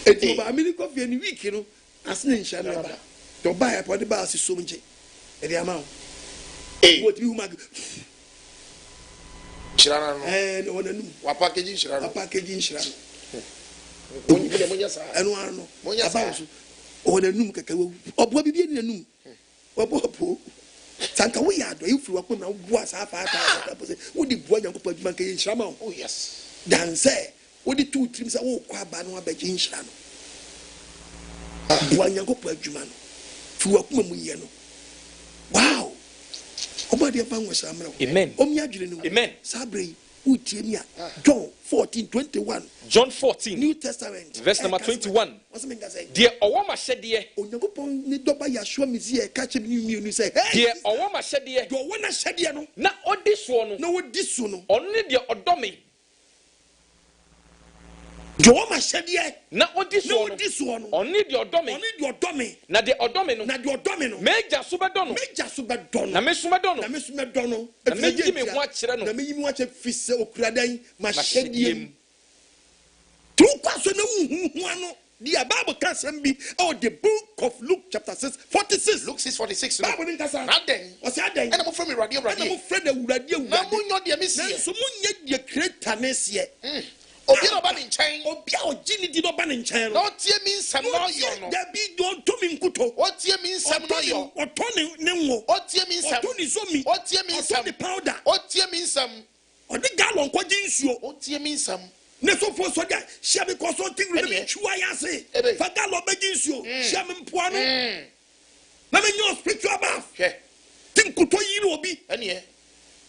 Eti ba mi ni coffee ni week no. Asne nshana ba. To buy a body ba so nje. Edi amount. What you mag Shirana no. No one wa packaging shirana. Wa packaging shirana. Onye mo nyasa. Eno ano. Mo nyasa. O na num kaka wo. Obo bibie ni num. Obo po. Sanka wo ya do ifuru akọ na wo asa afa ata po se wo di bua Nyankopon adwuma nka ye shirama. Oh yes. Dan say wo di two trim say wo kwa ba no abaje shirana. Bua Nyankopon adwuma no. Fu akọ mu ye no. Wow. Amen. Amen. Sabri, John 14:21. John 14. New Testament. Verse number 21. Dear Owama Shedie. Onyagopon ni doba Yahweh mizie catch me ni say. Dear Owama Shedie. Do wona Shedie no. Na odi so no. Na wodi so no. Onne dear Odomi. Joe Mashadie. Na this one. Only the odome. Na the odome no. Major Subadono. Na me Subadono. Na me me watch no. Na me watch a fisse okradan Mashadie. Two question no. The Bible can be the book of Luke chapter 6 46. Luke 6:46. Bible in Kasa. What's that then? And I'm from radio. I'm afraid that radio. Na munyo de mesi. So munye de creator nesie. Obi no ba ni nchen. Obi a ogini di no ba ni nchen. No tie mi nsam no yo no. Da bi do to mi nkuto. O tie mi nsam no yo. Oto ne nwo. O tie mi nsam. Oto ni zomi. O tie mi nsam. Oto the powder. O tie mi nsam. O de gallon kwaji nsuo. O tie mi nsam. Ne so for so dia share me consulting with me chua yase. Fa gallon beji nsuo. Share me mpoano. Na me nyo spiritual bath. Hwe. Tim kuto yiri obi. Ene.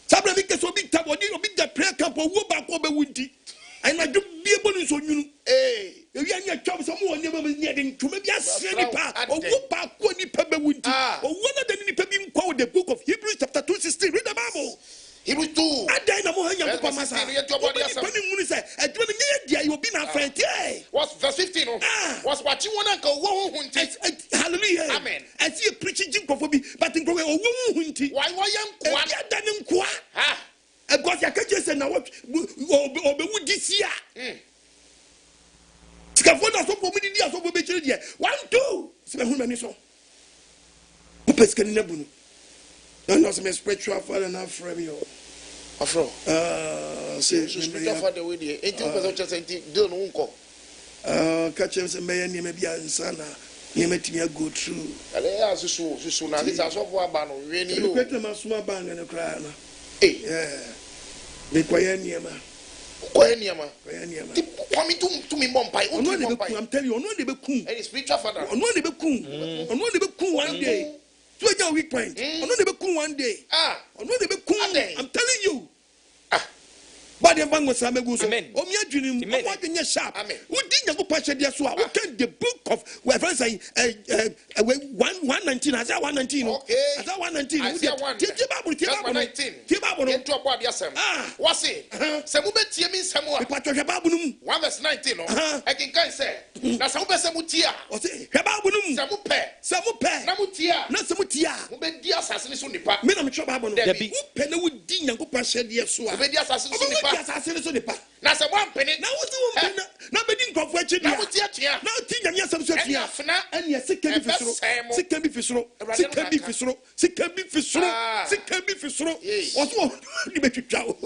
Sabra mi keso obi tabodi obi da prayer camp wo ba ko be wundi. I na do be able to nyunu. Ewi anya twam so mo woni ba ni de ntuma bi asre ni pa. Owo ba ko ni pa be wundi. Owo na de ni pa bi nkwa the book of Hebrews chapter 2:16. Read the Bible. Hebrews 2. Adai na mo hanya ko masa. Pani ngunu se adwuma ni dia you be na friend. What's verse 15? Was watching one uncle wo hunti. Hallelujah. Amen. I see a preaching nkofo bi but nkofo wo hunti. Why yam kwa? Dia dan nkwa. Because you can't just say now what would this year? Scaffold so for me, so for me, 1, 2. Seven minutes. So, Pupes can never know. No, no, some spiritual father and half from you. Afro. Say, spiritual father with you. 18% don't uncle. Catch him some mayor, maybe a sana. You met me a good through. I so now this is what Bano really you. Get them a small bang and a cry. Yeah. The Quayaniama. Coming to me, Mompai. I'm telling you, on one day, any spiritual father. On one day, on one day, one day. 2 week point. On one day, one day. On one day, I'm telling you. But the man was a meguso. Oh, me a dream. What in your shop? Who didn't go patch the so? Who can the book of where friends say 119? As I 119. Okay. As I 119. What's it? Some bet me somewhere. One verse 19. I can say. Now some person would tear. Some pair. Namutia. Not some tear. Who bet the assassin soon depart. Minam Chababon. Who penny would ding and go patch the so. Who bet the assassin soon depart. Now some one penny. Now what's the one penny? Now beginning of what you now think and yes, some sort of and yes, it can be fisro. Sick can be fisro. Sick can be fisro. Sick can be fisro. Sick can be fisro. What's one? You make it out.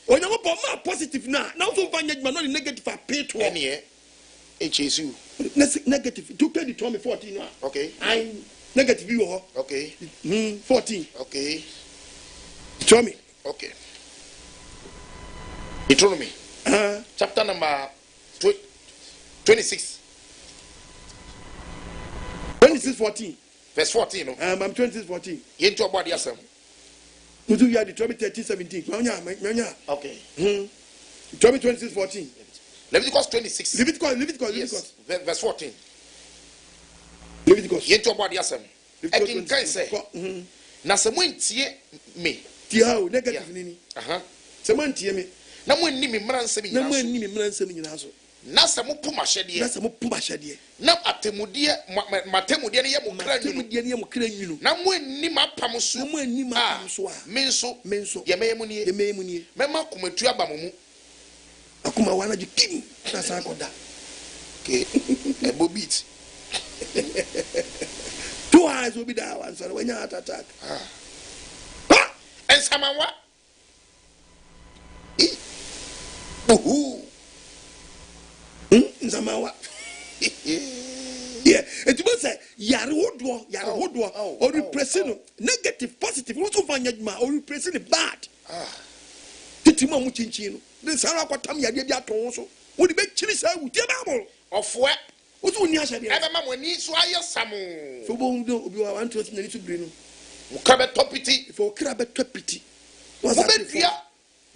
When you're more positive now, so find that not negative. I pay to any HSU. Negative. Took the 2014. Okay. I'm negative. You are okay. 14. Okay. Show me. Okay. Deuteronomy. Chapter number 26. 26:14. Verse 14. I'm 26:14. You into about yourself. You do you Deuteronomy 13:17. Okay. 26:14. Leviticus 26. Leviticus. Verse 14. Leviticus. You into about yourself. I can say. Na someone tie me. Tiao negative nini. Someone tie me. Na mo nni me mran nsem nyina so. Na mo nni me mran nsem nyina so. Na se mo puma hyede. Na se mo puma hyede. Na atemude matemude ne ye mo kra nwunu. Atemude ne ye mo kra nwunu. Na mo nni mapam so. Na mo nni mapam so a. Me nso. Ye meye mu nie. Mema komatu aba mo mu. Akuma wana ju kim. Na sa akoda. Okay. E bobit. 2 eyes will be that one, so when you heart attack. And someone what? Someone what? Yeah, it was say, Yarodwa, or repressing negative, positive, also find Yajma, or repressing bad. Titima Muchinchino. This Haraquatam Yadia Tonso. Would be chilly, sir, with your Bible. Of what? What's on your side? Everyone when needs why you're some. For whom do you want to little green? Crabbe topity for crabbe topity. Was that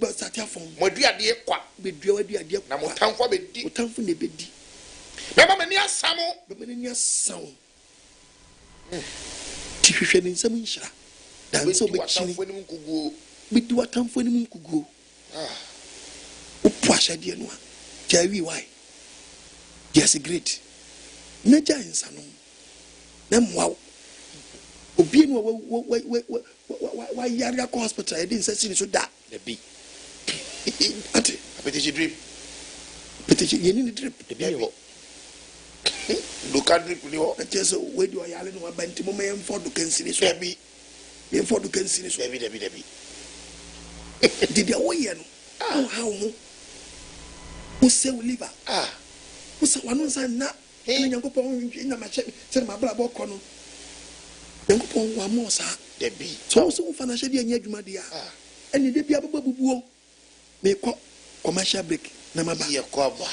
but Satia from what do you dear quack? With your dear Namotan for beddy, town for the beddy. Remember near Samo, but near sound. Tiffany in some insha. That's so much when you could go. We do what time for him could go. Puasha dear no. Jerry, why? Yes, a great. Nature in Sanum. Them wow. Obian, why Yaga hospital? I didn't say so that. The bee. Ate. Petition drip. Petition, you need a drip. The bee. Look at drip. Just where you are yelling about Bentimo for the Kensin. Debbie. For the Kensin. Debbie. Did you wear? How? Who say we live? Who say one was not? And young people in my check, tell my brother Cono. Young people one more, sir. Debbie. So financial year, Madia. And you did be a bubble. May call commercial break. Namaba. Your cover.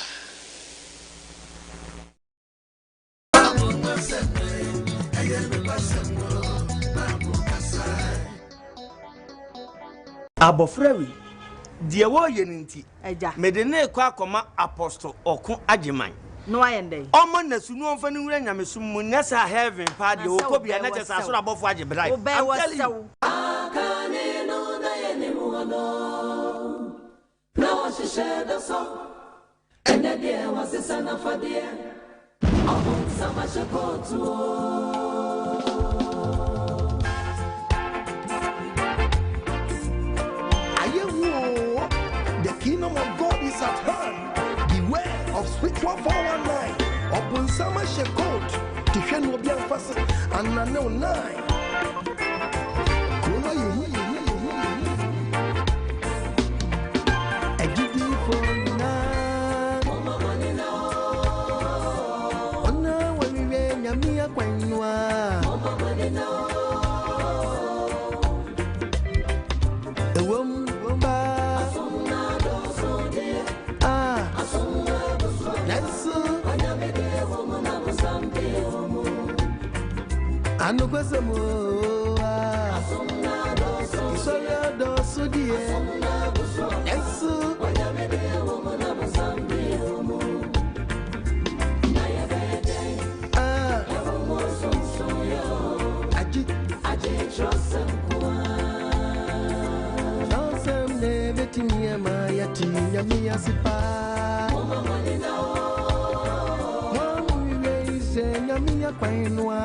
Abofrewi die wo yeninti eja medene kwa akoma apostle okun agyeman no ayende omo nasunu onfa ni wura nyamesum mu nesa heaven pa de okobia na chesa so abofo agyebrai I'm telling you akane no na yenimu ono na washishe da so ene die wasisa na fadie ahun sama shakotu. The kingdom of God is at hand. Beware of spiritual 419. Open summer shekot. Tifan will be a fast and I know 9. I give you for now. Oh, no, when we ran Yamia Quenua. The woman. I know what's a more. Sorry, I don't so dear. Yes, I did trust some never to me, my yatin, me as a pa. One we raise and me a quinoa.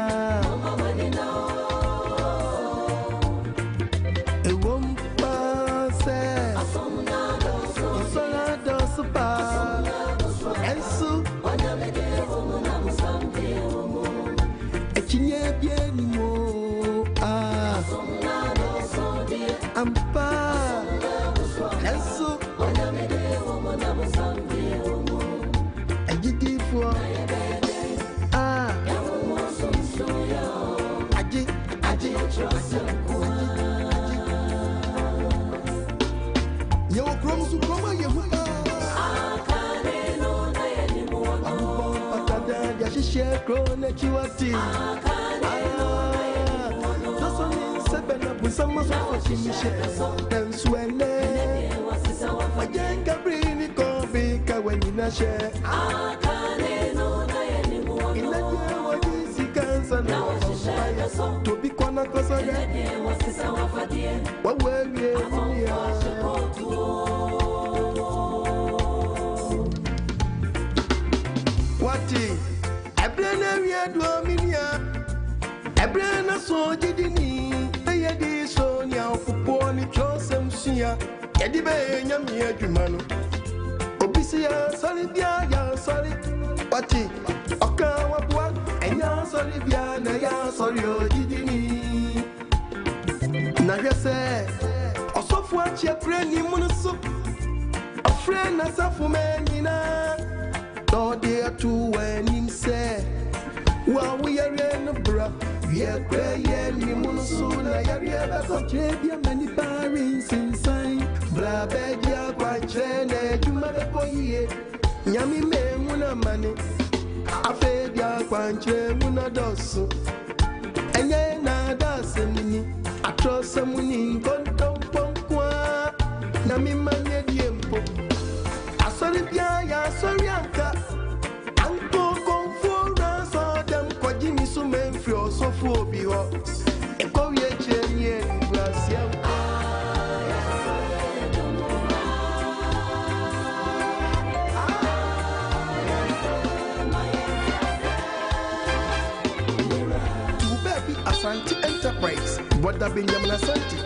Benjamin Asante.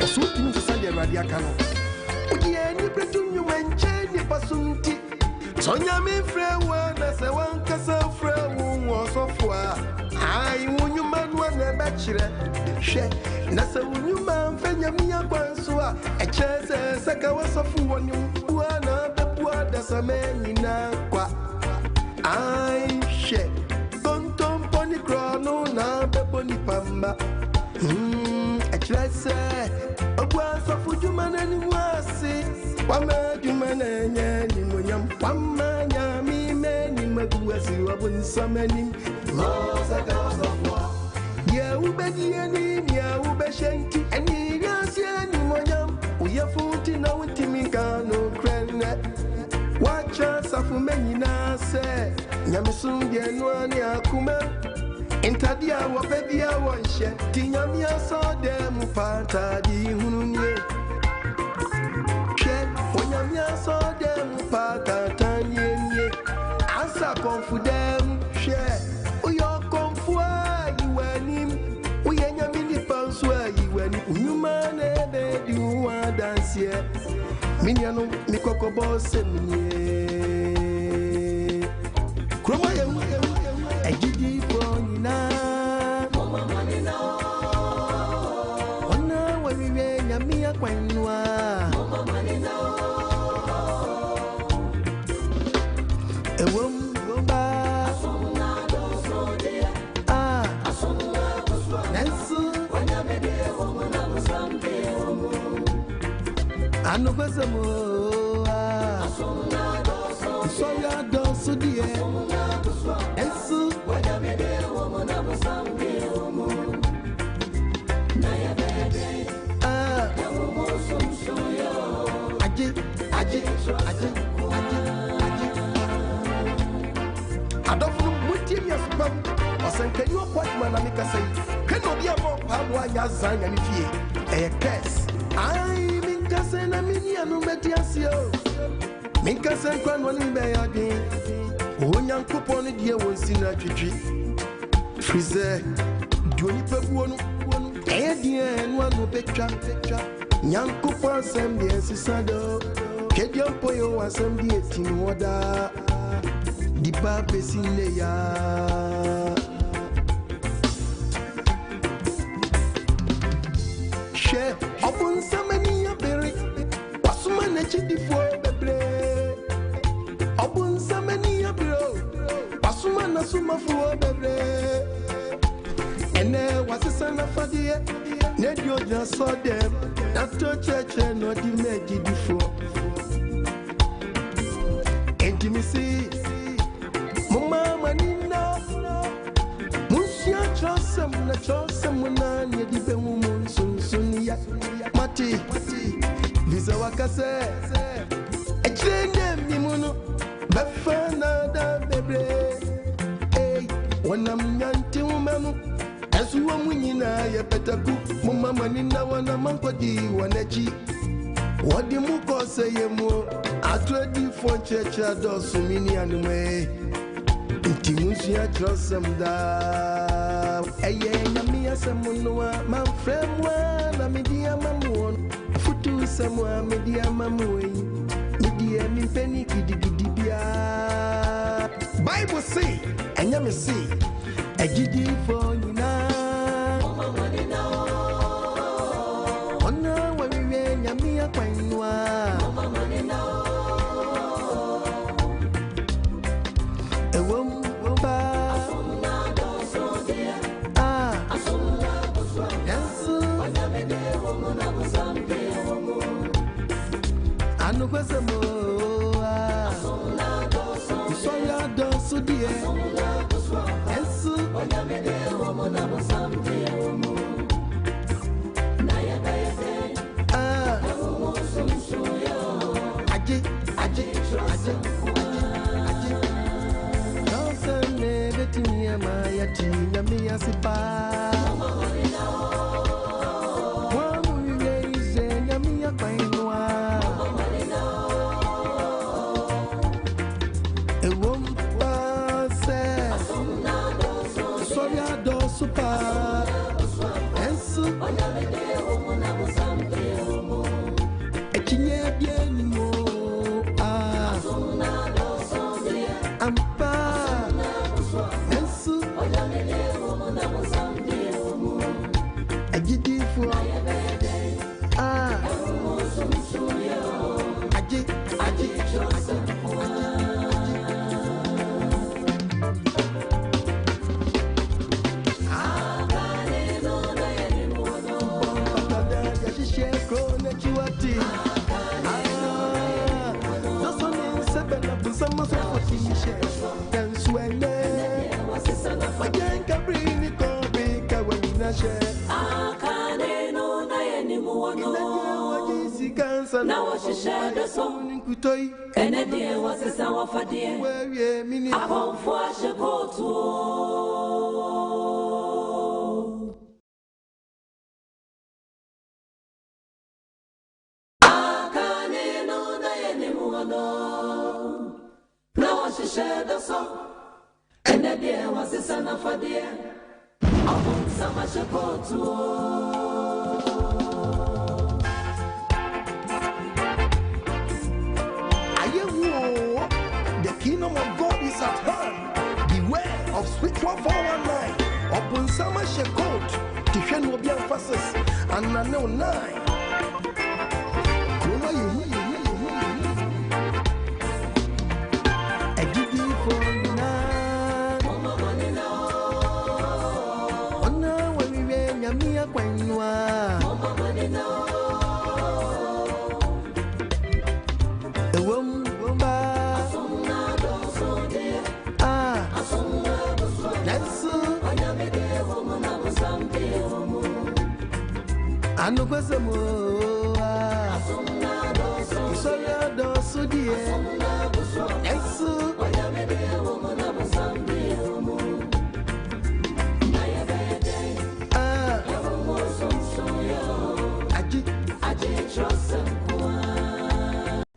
Also, you Sunday Radiacano. Udia ni pretunyu mancheni pasunti. Sonya me frewa na se wankasa frewu osofwa. Ai wunyu manwa na bachire. She na se wunyu manfenya miya kwanswa. Echese saka wasofu woni wana bepwa da sameni na kwa. Ai she tonton poni krono na beponi pamba. Echese ogwa sofu jumana ni wasi. Wama jumana nyani monyam. Wama nyami meni maguwasi wabunsamenim. Saka wasofwa. Ya ubedieni ya ubeshenti. Eni yasi eni monyam. Uyafuti na utimikano krene. Wacha safu menyi nase. Nyamisundye nwani akume. Intadia wapedia wanshe. Tinyamia sode mupata di hununye. She wanyamia sode mupata tanyenye. Asa konfudem. She uyo konfua iwenim. Uye nyamini pansua iwenim. Unyumane bedi uwa dansye. Minyano mikoko bose minye. Kroma ye ejidi ponina. Mama manina. Ona wariwe nyamia kwanwa. Mama manina. Ewom ba. Asona doso de. Asona doso. Nansu. Wanyamede womuna musambe womu. Anu kwesemo. Asona doso. Soya doso die. Ensu. Wanyamede womuna musambe womu. Naya bebe. Yamumo sumsuyo. Aji. Adofunu mutim yasbam. Osenke you appointment na mika say. Keno dia mo pamwa nya zanya ni fie. E curse. Ai minka se na mini anu metiasio. Minka se kwa no ni be yadin. Onyankopon ni die wonsi na twitwi. Frize duoni pebuo no. E die no anu betwa. Nyankopon asem de sisado. Kedio poyo asem de etinoda. Di babe sine ya. She obun samani ya bere. Wasuma na chidifo bebre. Obun samani ya bro. Wasuma na sumafu bebre. Ene wasisa na fadie. Ne dio jan so dem. Na to cheche no di meji difo. Intimacy. Mama manina. Musia chosem na chosem na ne di be mun sun ya. Mati. Visa wakase. Echende mimuno. Befana da bebre. Hey, wanam nyanti umanu. Esuwa munyina ya petaku. Mama manina wana mankodi wanachi. Wadi muko seyemo. Atwedi fonchecha dosu mini anume. Inti musia trosem da. Eye nyamia semunwa. Manfremwa na media mamuon. Futu semwa media mamuon. Media mimpeni gidi bia. Bible say. Enyame say. Ejidi fonina. Mama manina. Ona wariwe nyamia kwanwa. Mama manina. Ewom ba. Asona doso de. Asona doso. Yansu. Wanyamede womuna musambe womu. Anu kwesemo. Asona doso. Soya doso de. Asona doso. Yansu. Wanyamede womuna musambe womu. Naya bebe. Yamumo sumsuyo. Aji. Nonsene betini amayati nyamia sipa. Mama manina. Wamu yeize nyamia kwainwa. Mama manina. Ewom pase. Asona doso. Soya doso pa. Ensu. Wanyamede some of the and swing there. I can't bring it or break a when I share. I can't know anymore. Now she shared the song in Kutoy, and a dear was a sour for dear. I won't wash a coat to. I can't know anymore. Now she shared the song, and a dear was a son of a dear. I won't so much a coat to. The kingdom of God is at hand. Beware of Scriptural 419. Upon summer shekot, Tiffany will be emphasis, and I know 9. I give you for now. Oh, no, when we went, Yamia, when you are. The woman. I know what's a more. Sorry, don't so dear. Yes,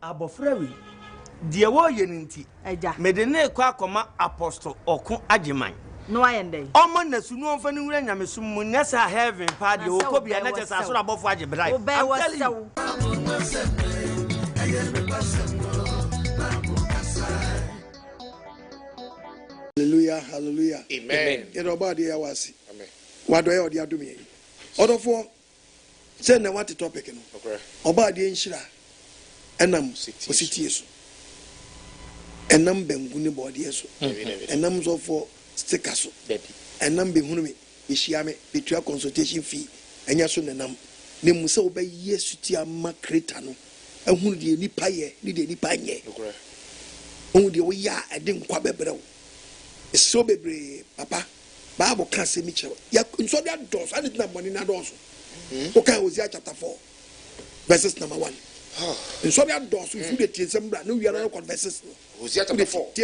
Abofrewi, dear Woyenty, Medene Quakoma Apostle Oko AGYEMANG. No, I end. Oman na sunu onfa ni wura nyame sum munesa heaven party okobia na chesa so abofo agebrai. Hallelujah, hallelujah. Amen. Everybody yawasi. Amen. What do you do adumi? Order for send na what topic no. Okay. Oba de Nhyira enam Osetie so. Enam bengu ni body so. Enam so for sticker so. And number hunu me ishiame between consultation fee enya so nenam ne mu se oba yesu ti ama creator no ehunu de nipa ye ne de nipa nye ohun de wo ya ade nkwa bebre wo so bebre papa bible kan se mi chewa ya nso de dos and na money na dos o kan Hosea chapter 4 verses number 1 nso de dos fu de tie sembra no wiara no verses Hosea chapter 4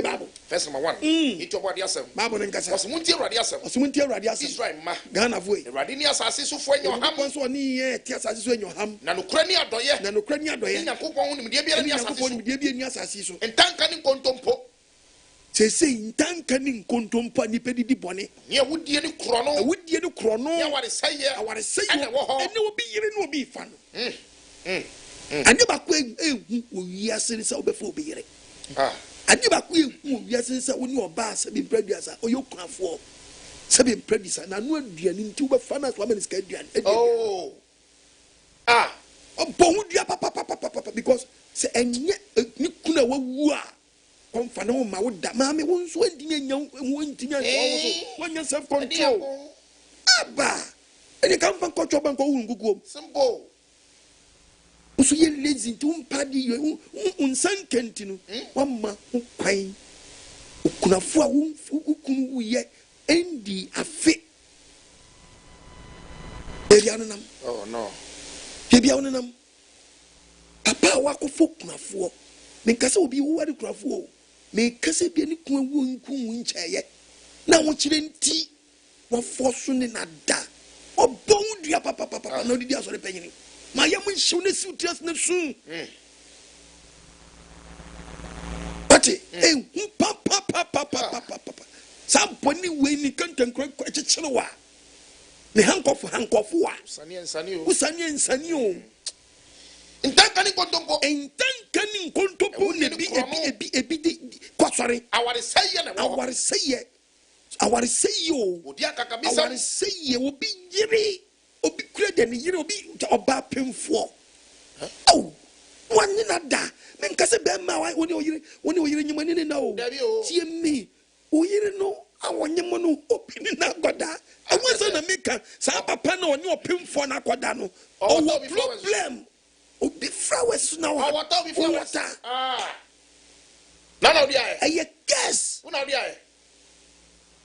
verse number 1 it OBOADE3 bible nkasa Osemuntie Awurade asem Israel ma Ghana voe Awurade ni asase so fo enyo ham so ni ye ti asase so enyo ham na nokra ni adoye Nyankopɔn hu nimde bia ni asase so ntanka ni nkontompo say ntanka ni nkontompo ni pedidi bone ye wudie ni kro no ya ware saye ene wo ho ene obi yire no obi fa no ane ba ko ehu owi asere sa obefo obi yire ade ba ko ehu wiase se woni oba se bi producer oyokunafo se bi producer na no aduane nti wo be finance wa minister aduane obo dua papa because se enye ni kuna wawu a konfa na ma wo da ma me won so andinya nya wo antinya so wonya self control aba ene kan fa ko choba ko wu nguguo simple usu ye lazy to mpadi unsan kentino wamma kwan okunafo a ukunu uye endi afe erianam no ebianam papa wa ko fokunafo me kase obi wo wari kunafo me kase bi ani kun awu nkun ncheye na wo kire nti wo foso ne nada obon dua papa na odidi asore panyini ma yam nhyew na siw tias na sun ati papa samponi we ni kantankro kwechechire wa ne hankofu wa usani o ntanka ni nkontompo ne ebi kwasore aware seye o odi akakabisa aware seye obi yiri obi kure de ne yiri obi oba pemfo wani na da men kase be ma woni oyire nyimani ne na o tie mi oyire no awonyemo no obi ni na goda awasa na meka sa papa na oni opemfo na goda no o problem obi flowers na water Nana dia. Eye guess. Una dia.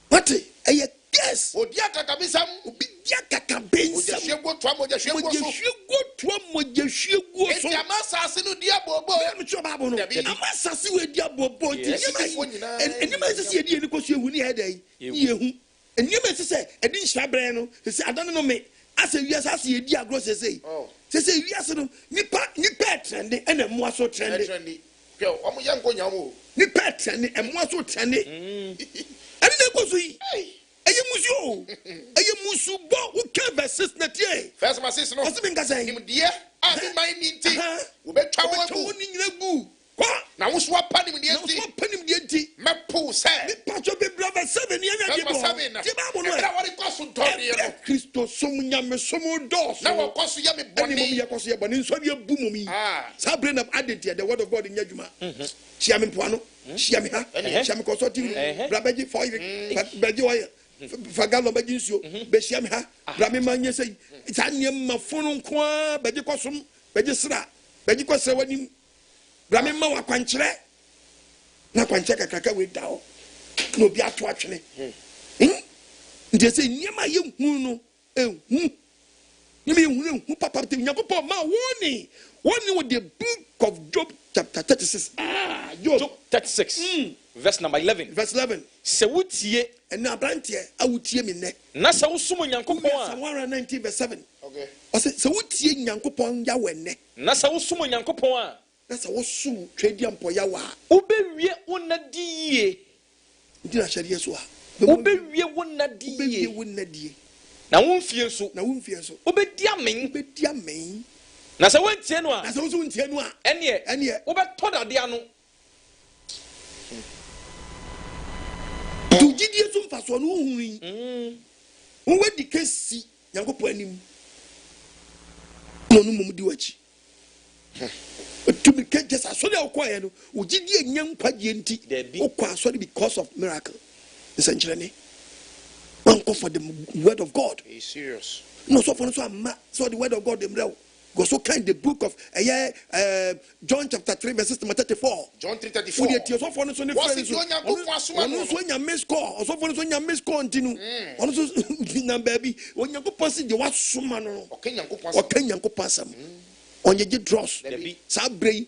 What? Eye guess. Odia kakabisam. Obidia kakabensam. Ojeshego twa mojeshego so. Mojeshego twa mojeshego so. Eti amasase no dia bobo. Me twa babo no. Amasase we dia bobo. Enima sese ye di ni koso ehu ni hedai. Yehu. Enima sese edi nhyabre no. Sese adane no me. Ase wiase ase ye di agro sese. Sese wiase no nipa trend ena mo aso trend. Ke omo yanko nyamo. Nipa trend emo aso trend. Ani na koso yi. Aye musu bo who can verses na tie. First my sister no. Osi nka say. Him die. Abi man ni nti. Wo be twa wo ni nyina gu. Kwa na wo so apa nim die nti. Na so apa nim die nti. Me po say. Me pacho be brother 7 ye na die bo. Ti ba mo no. Era wo koso tori no. Kristo som nyame som dos. Na wo koso ye me boni. Ani mo ye koso ye boni nso ye bu mo mi. Sa brain of identity the word of God in yadwuma. Shia me poano. Shia me ha. Shia me koso ti. Brabeji for you. Beji oye. Fagalo bejinsuo be shiam ha bra me manye sei tanem mafunu kwa beji kosum beji sra beji kosra wanim bra me ma wakwankyere na kwankyere kakaka we dawo no bi ato atwene nde sei niema ye hu no ehu niema ye hu papa te nyakopo ma woni with the book of Job chapter 36 Job 36 verse number 11 se wutie na brantie awutie me ne na se wusum nyankopon Psalm 119 verse 7 okay se wutie nyankopon Yahweh ne na se wusum nyankopon a na se wusu twedi ampo Yahweh obewie wonadie ndina hye so a obewie wonadie na wonfie nso obedi amen na se wontie no a ene obeto dade ano tu gidie so mfaso no huyi won wedi kesi nyankopon anim no mum di wachi to be just aso de okoye no o gidie nyankwagie nti okwa aso de because of miracle essentially one call for the word of God is serious no so for so the word of God dem real go so kind the book of John chapter 3 verse 34 John 3:34 we dey so for no so ne friends ono so nya miss call so for no so nya miss call ntinu ono so na baby onyankopon si de wasoma no okanyankopon sam onyeje dross sabrei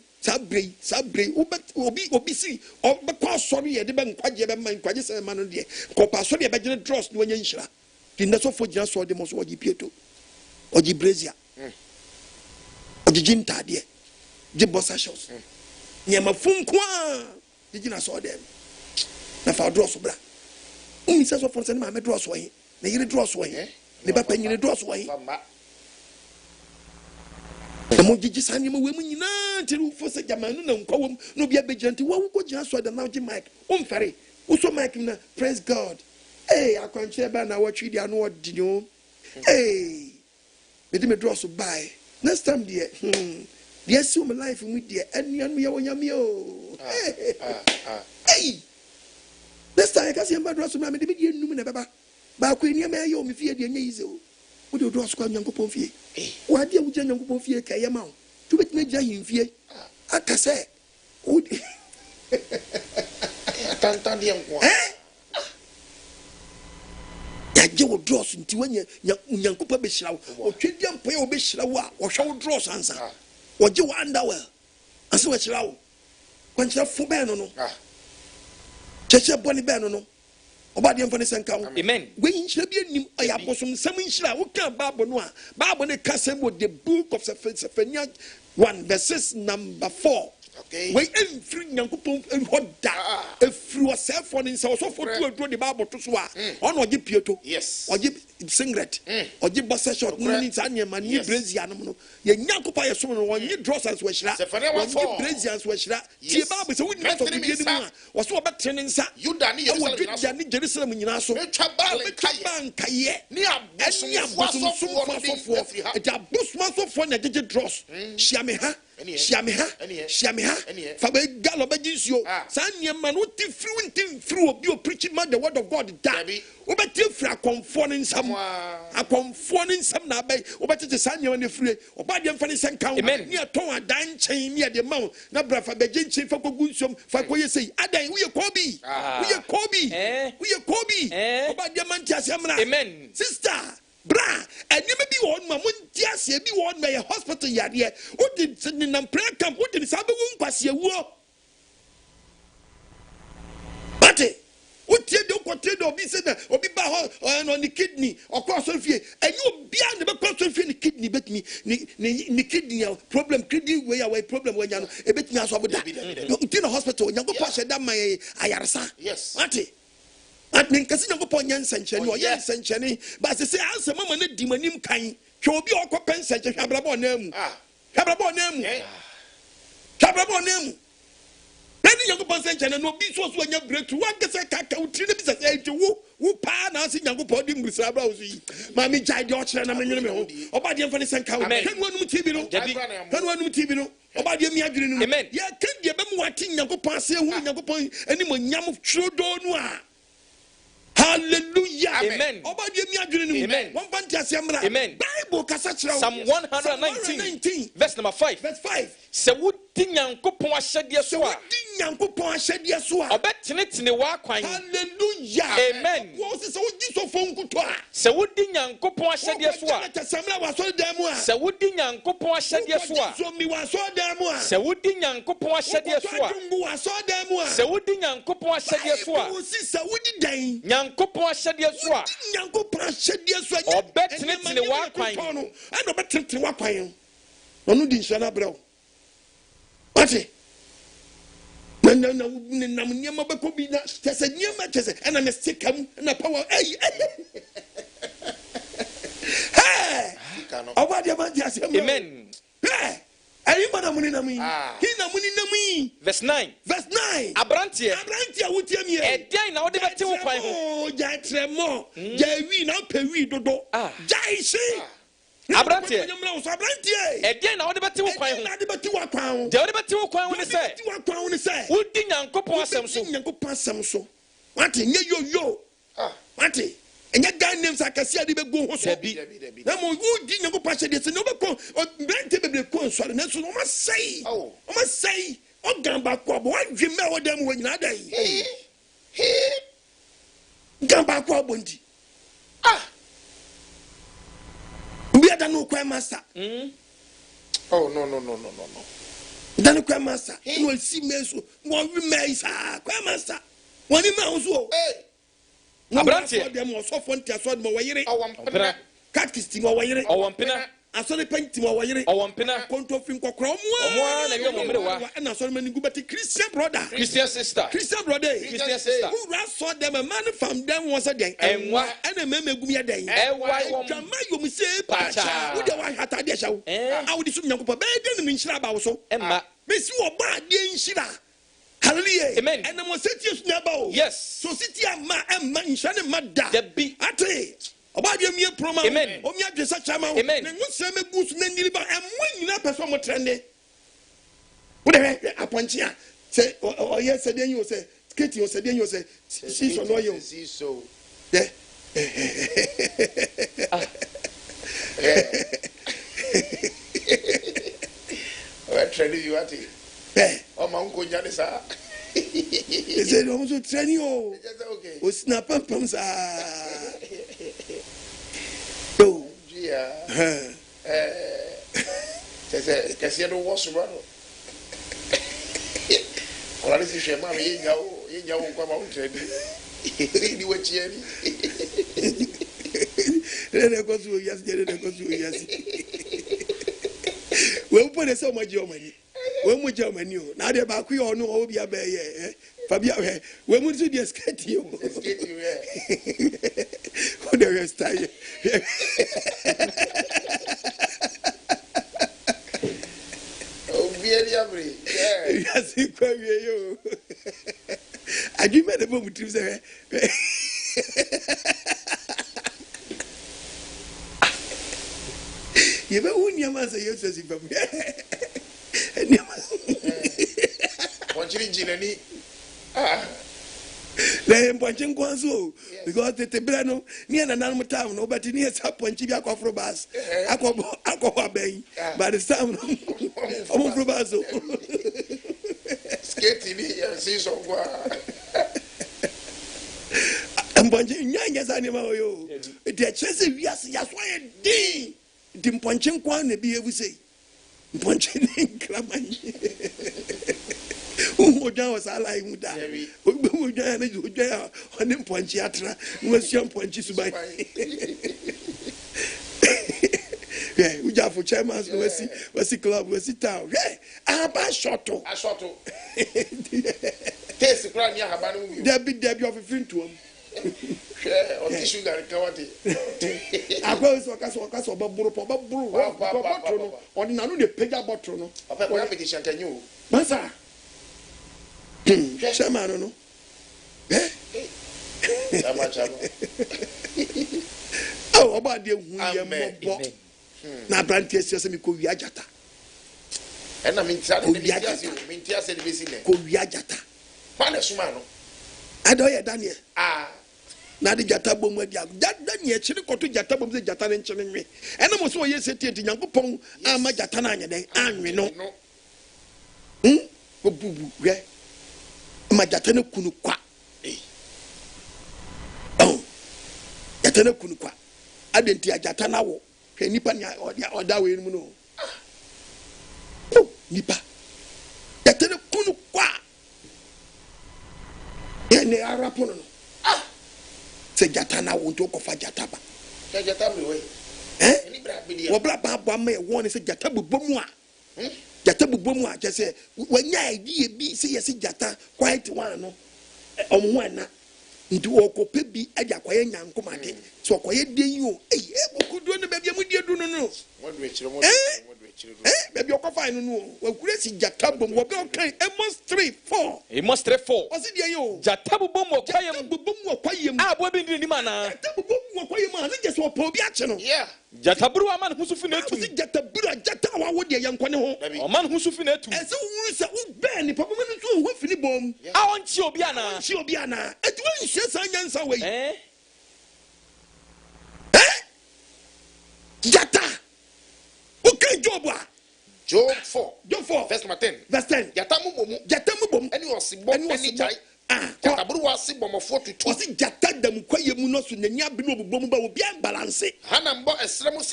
obi si obekwa sori ye de be nkwaje be man nkwaje se man no de ko pa sori ye be gene dross no onye nhira dinna so fo gina so de mo so oji pieto oji brazia ojiji ntade je bossa shows nyama funkwa jigina so dem na fa dross bra umi se so for se na me dross wo hin na yire dross wo hin ne ba pa nyine dross wo hin na mo jiji sanye mo we mu nyina tiru fo se jamanu na nkwawom no bia bejanti wo ko gina so da na ji mic o mfare wo so mic na praise God akwanche ba na wo twi dia no odi no me di me dross buy next time dear dear so my life with dear anu ya wonyame o next time I can see my dross na me di me num na baba ba ko ni ma ya o me fie de nya yize o wo de dross kwa nyankopon fie wo ade wo gya nyankopon fie ka ya ma o tu bet me gya hin fie aka se wo tantan de nko ya je wo dross nti wanya nyankopon be hira wo twedi ampo ya wo be hira wo a wo hwa wo dross ansa wo je wo underwear ansa wo hira wo kwanchira fo be no cheche boni be no obade mfo ne senka wo amen we nhira bi anim aya bosom sam nhira wo kan bible no a bible ne ka sem wo the book of Zephaniah 1 verses number 4 okay we every nyankopon hoda every yourself for in so for to the bible to so a on oje pieto yes oje singlet oje bossa short no ni tanya man ni brazia no ye nyankopon ye so no onye drossers we hira onye brazians we hira tie bible so we need to be ni mu a wo so obetrene nsa yuda ni Jerusalem nyina so kaye ni abosom so for na jeje dross hia me ha Shiamiha, Fabe Gallo Bajisio, Sanya man, what through you preaching man the word of God. Daddy, Obetifra conforming some, a conforming some nabe, Obet the Sanya and the free, Obadian Fanny Sanka, near Tonga, Dan chain near the mount, Nabra Fabajin Chief for Gusum, Fakoye say, Ada, we are Kobe, we are Kobe, Obadian Mantias Yamana, amen, sister. Bra, and you may be one, Mamma, yes, you be one by a hospital yard here. What did the prayer camp? What did the Sabu pass your war? But what you do, what you do, be said, or be on the kidney, or cross of you, and you be on the cross of the kidney, bet me, the kidney problem, kidney way away problem when you're a bit now. So, in a hospital, you go pass it down my Ayarsa. Yes, what? At Ninkasino upon Yansen or Yansen, but they say, answer Mamma Dimanim kind, shall be all compensation, Habrabon. Habrabon. Then you go Sanchen and no be so when you break to one gets a cacao, who pan us in Yango with Sabrosy. Mammy Jai George and I'm in your about the Infinite Sanka, one Mutibino, about the Miagrin. Amen. Yeah, can't give them watching Yango Pass, Yango Point, any more Yam of Trudeau Noir. Hallelujah. Amen. Amen. Amen. Bible Psalm 119 verse number 5. Verse 5. Se wudi Nyankopon ahyɛdeɛ so a ɔbɛtenetene w'akwan. Hallelujah. Amen. Se wudi Nyankopon ahyɛdeɛ so a se wudi Nyankopon ahyɛdeɛ so a se wudi Nyankopon ahyɛdeɛ so a se wudi Nyankopon ahyɛdeɛ so a Nyankopon ahyɛdeɛ so a ɔbɛtenetene w'akwan. Ɔno di nhyɛna brɛ wo. Wate? Na niema bɛkɔ bi na kyɛsɛ niema kyɛsɛ ɛna ne sika mu na power hey. Ɔbade ma di asɛm. Amen. Ayi mana muni na mi. Hina muni na mi. Verse 9. Verse 9. Abrantie wutie mi. Ɛdeɛn na wode bɛte wo kwan ho? Gya tremo. Gya wi na pɛ wi dodo. Gya isi. Abrantie ɛdeɛn na wode bɛte wo kwan ho? Deɛ wode bɛte wo kwan ho ne sɛ wodi Nyankopɔn asɛm so. Wate nye yo. Wate enye guy names akasi ade begu ho so. Na mo wodi Nyankopɔn ahyɛdeɛ sɛ no bɛkɔ brante bebre kɔ nsɔre na so no ma sei. O gamba kɔ bo wadwe me wo dem wo nyina dan. Gamba kɔ bondi. No crime master. Oh no. Then crime master. You will see me so. One remains crime master. One in my house. Abrantie. Them was so fun to assault my wire. Catchisting my wire. I saw the paint my wire. Control film chrome. And I saw many good Christian brother. Christian sister. Who saw them a man from them was a day. And what? And a meme gumia day. You must say, Pacha. Would you want to show? I would assume you could be in Shraba also. Emma. Miss you are bad, Shira. Hallelujah. Amen. And I must set you snabo. Yes. So city and man, Shannon Madda. The be at it. About your mere promo. Amen. O mia de such amount. Amen. And what's some goose men deliver and when you not perform a trendy. Whatever upon here. Say, oh, yes, then you say, Kitty, you said, then you say, she's on you. See so. Yeah. I'm training you at it. Oh, my uncle Janisa. He said, I'm also training you. Okay. O snap and pumps. Oh, yeah. Cassiano was one. Well, this is your mammy. You know, come out. You were cheering. Then I go to yes. We'll put so much your money. When we Germany, now they're back, we all know Obia Bay, Fabia, when we do the skate you. What the rest of you? Oh, very yes, you. I do made a moment to say, you know, when your mother says, chiri jinani. Ah. Le mponche nkwanso because the brano near na nan town no but near sa ponche bi akofro bas. Akwa ben. By the time omo bas. Skate ni see so kwa. Mponche nyanya za ni ma yo. The chese wiase yaso din. The mponche nkwan na bi ebu sei. Mponche ni nkraman. Umoja was alai muda. Umoja na uja oni mponchi atra. Nwasi mponchi subai. Yeah, uja for chairman wasi club wasi town. Yeah, aba shoto. A shoto. Test kra ni ahaba no mu. Debi of fintuom. Yeah, on tissue ga kawati. Akwa so obaburu bottle no. Oni nanu de pega bottle no. Papa ko petition kanyu. Masa. Chairman no. Eh? Chama. Oh, about the hu ye na brantie se mi ko wi ajata. E na mintia se de besi ne. Ko wi ajata. Pa na suma no. Adoye Daniel. Ah. Na de jata bom adi ag. Daniel chiri koto jata bom se jata ne nchene nwe. E na mo so ye seti enti Nyankopon ama jata na anye den anwe no. Ko bubu we. Ma jata ne kunu kwa. Oh. Jata ne kunu kwa. Adenti ajata na wo. Ke nipa ni oda we mu no. Oh, nipa. Jata ne kunu kwa. Ne arapo no. Ah. Se jata na wo nto ko fa jata ba. Se jata mi we. Ni bra bi dia. Wo bra ba bo ma e won se jata bubomu a. Jata bubomu a je se wanya idea bi se yesi jata quite one no. Omo ana. Nti wo ko pe bi aja kwaye nyankomade. So kwaye den yo. Okudo ne ba bia mu die du no no. Modwe chiro. Baby okofa no no. Wa kure si jata bom wo be okan Amos 3:4. Amos 3:4. O se die yo. Jata bom wo kwayem. Bom wo kwayem. Ah, bo bi ndi ni mana. Jata bom wo kwayem ma na je so po bi a che no. Yeah. Jata buru aman husufi na etum. Si jata buru jata wa wo de yankone ho. Oman husufi na etum. Ese wo se wo ben ni papa menu so ho fini bom. A onchi obi ana. Onchi obi ana. Etu wo nhye san nyansa we. Jata. Okay, Job. Job 4. Job 4. Verse 10. Verse 10. Jata mu bom. Jata mu bom. Eni osibo eni jai. Jata buru wasi bomofo tutu. Osi jata dam kwaye mu no so nanya bi no bobom ba obi an balance. Hana mbo esremu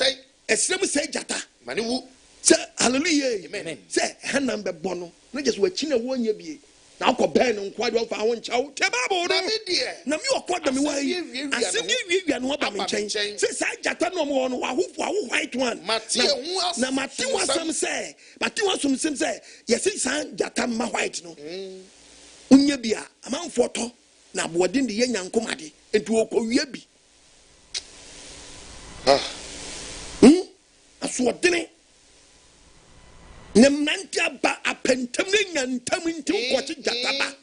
sei jata. Mani wu. Say hallelujah. Amen. Say hana mbe bono. No just we chine wo nya bie. Na akọ ben nkwa de ofa ho ncha wo te babo no. Na mi okọ da mi wa yi. Asem wi no ba mi nchen. Say sa jata no mo no wa ho white one. Na mate wasam say. Mate wasam say. Yes sa jata ma white no. Unya bia amanfo to na boden de ye nyankomade enti okowia bi aso odene nem nantia ba apentam ne nyantam nti nkochi jataba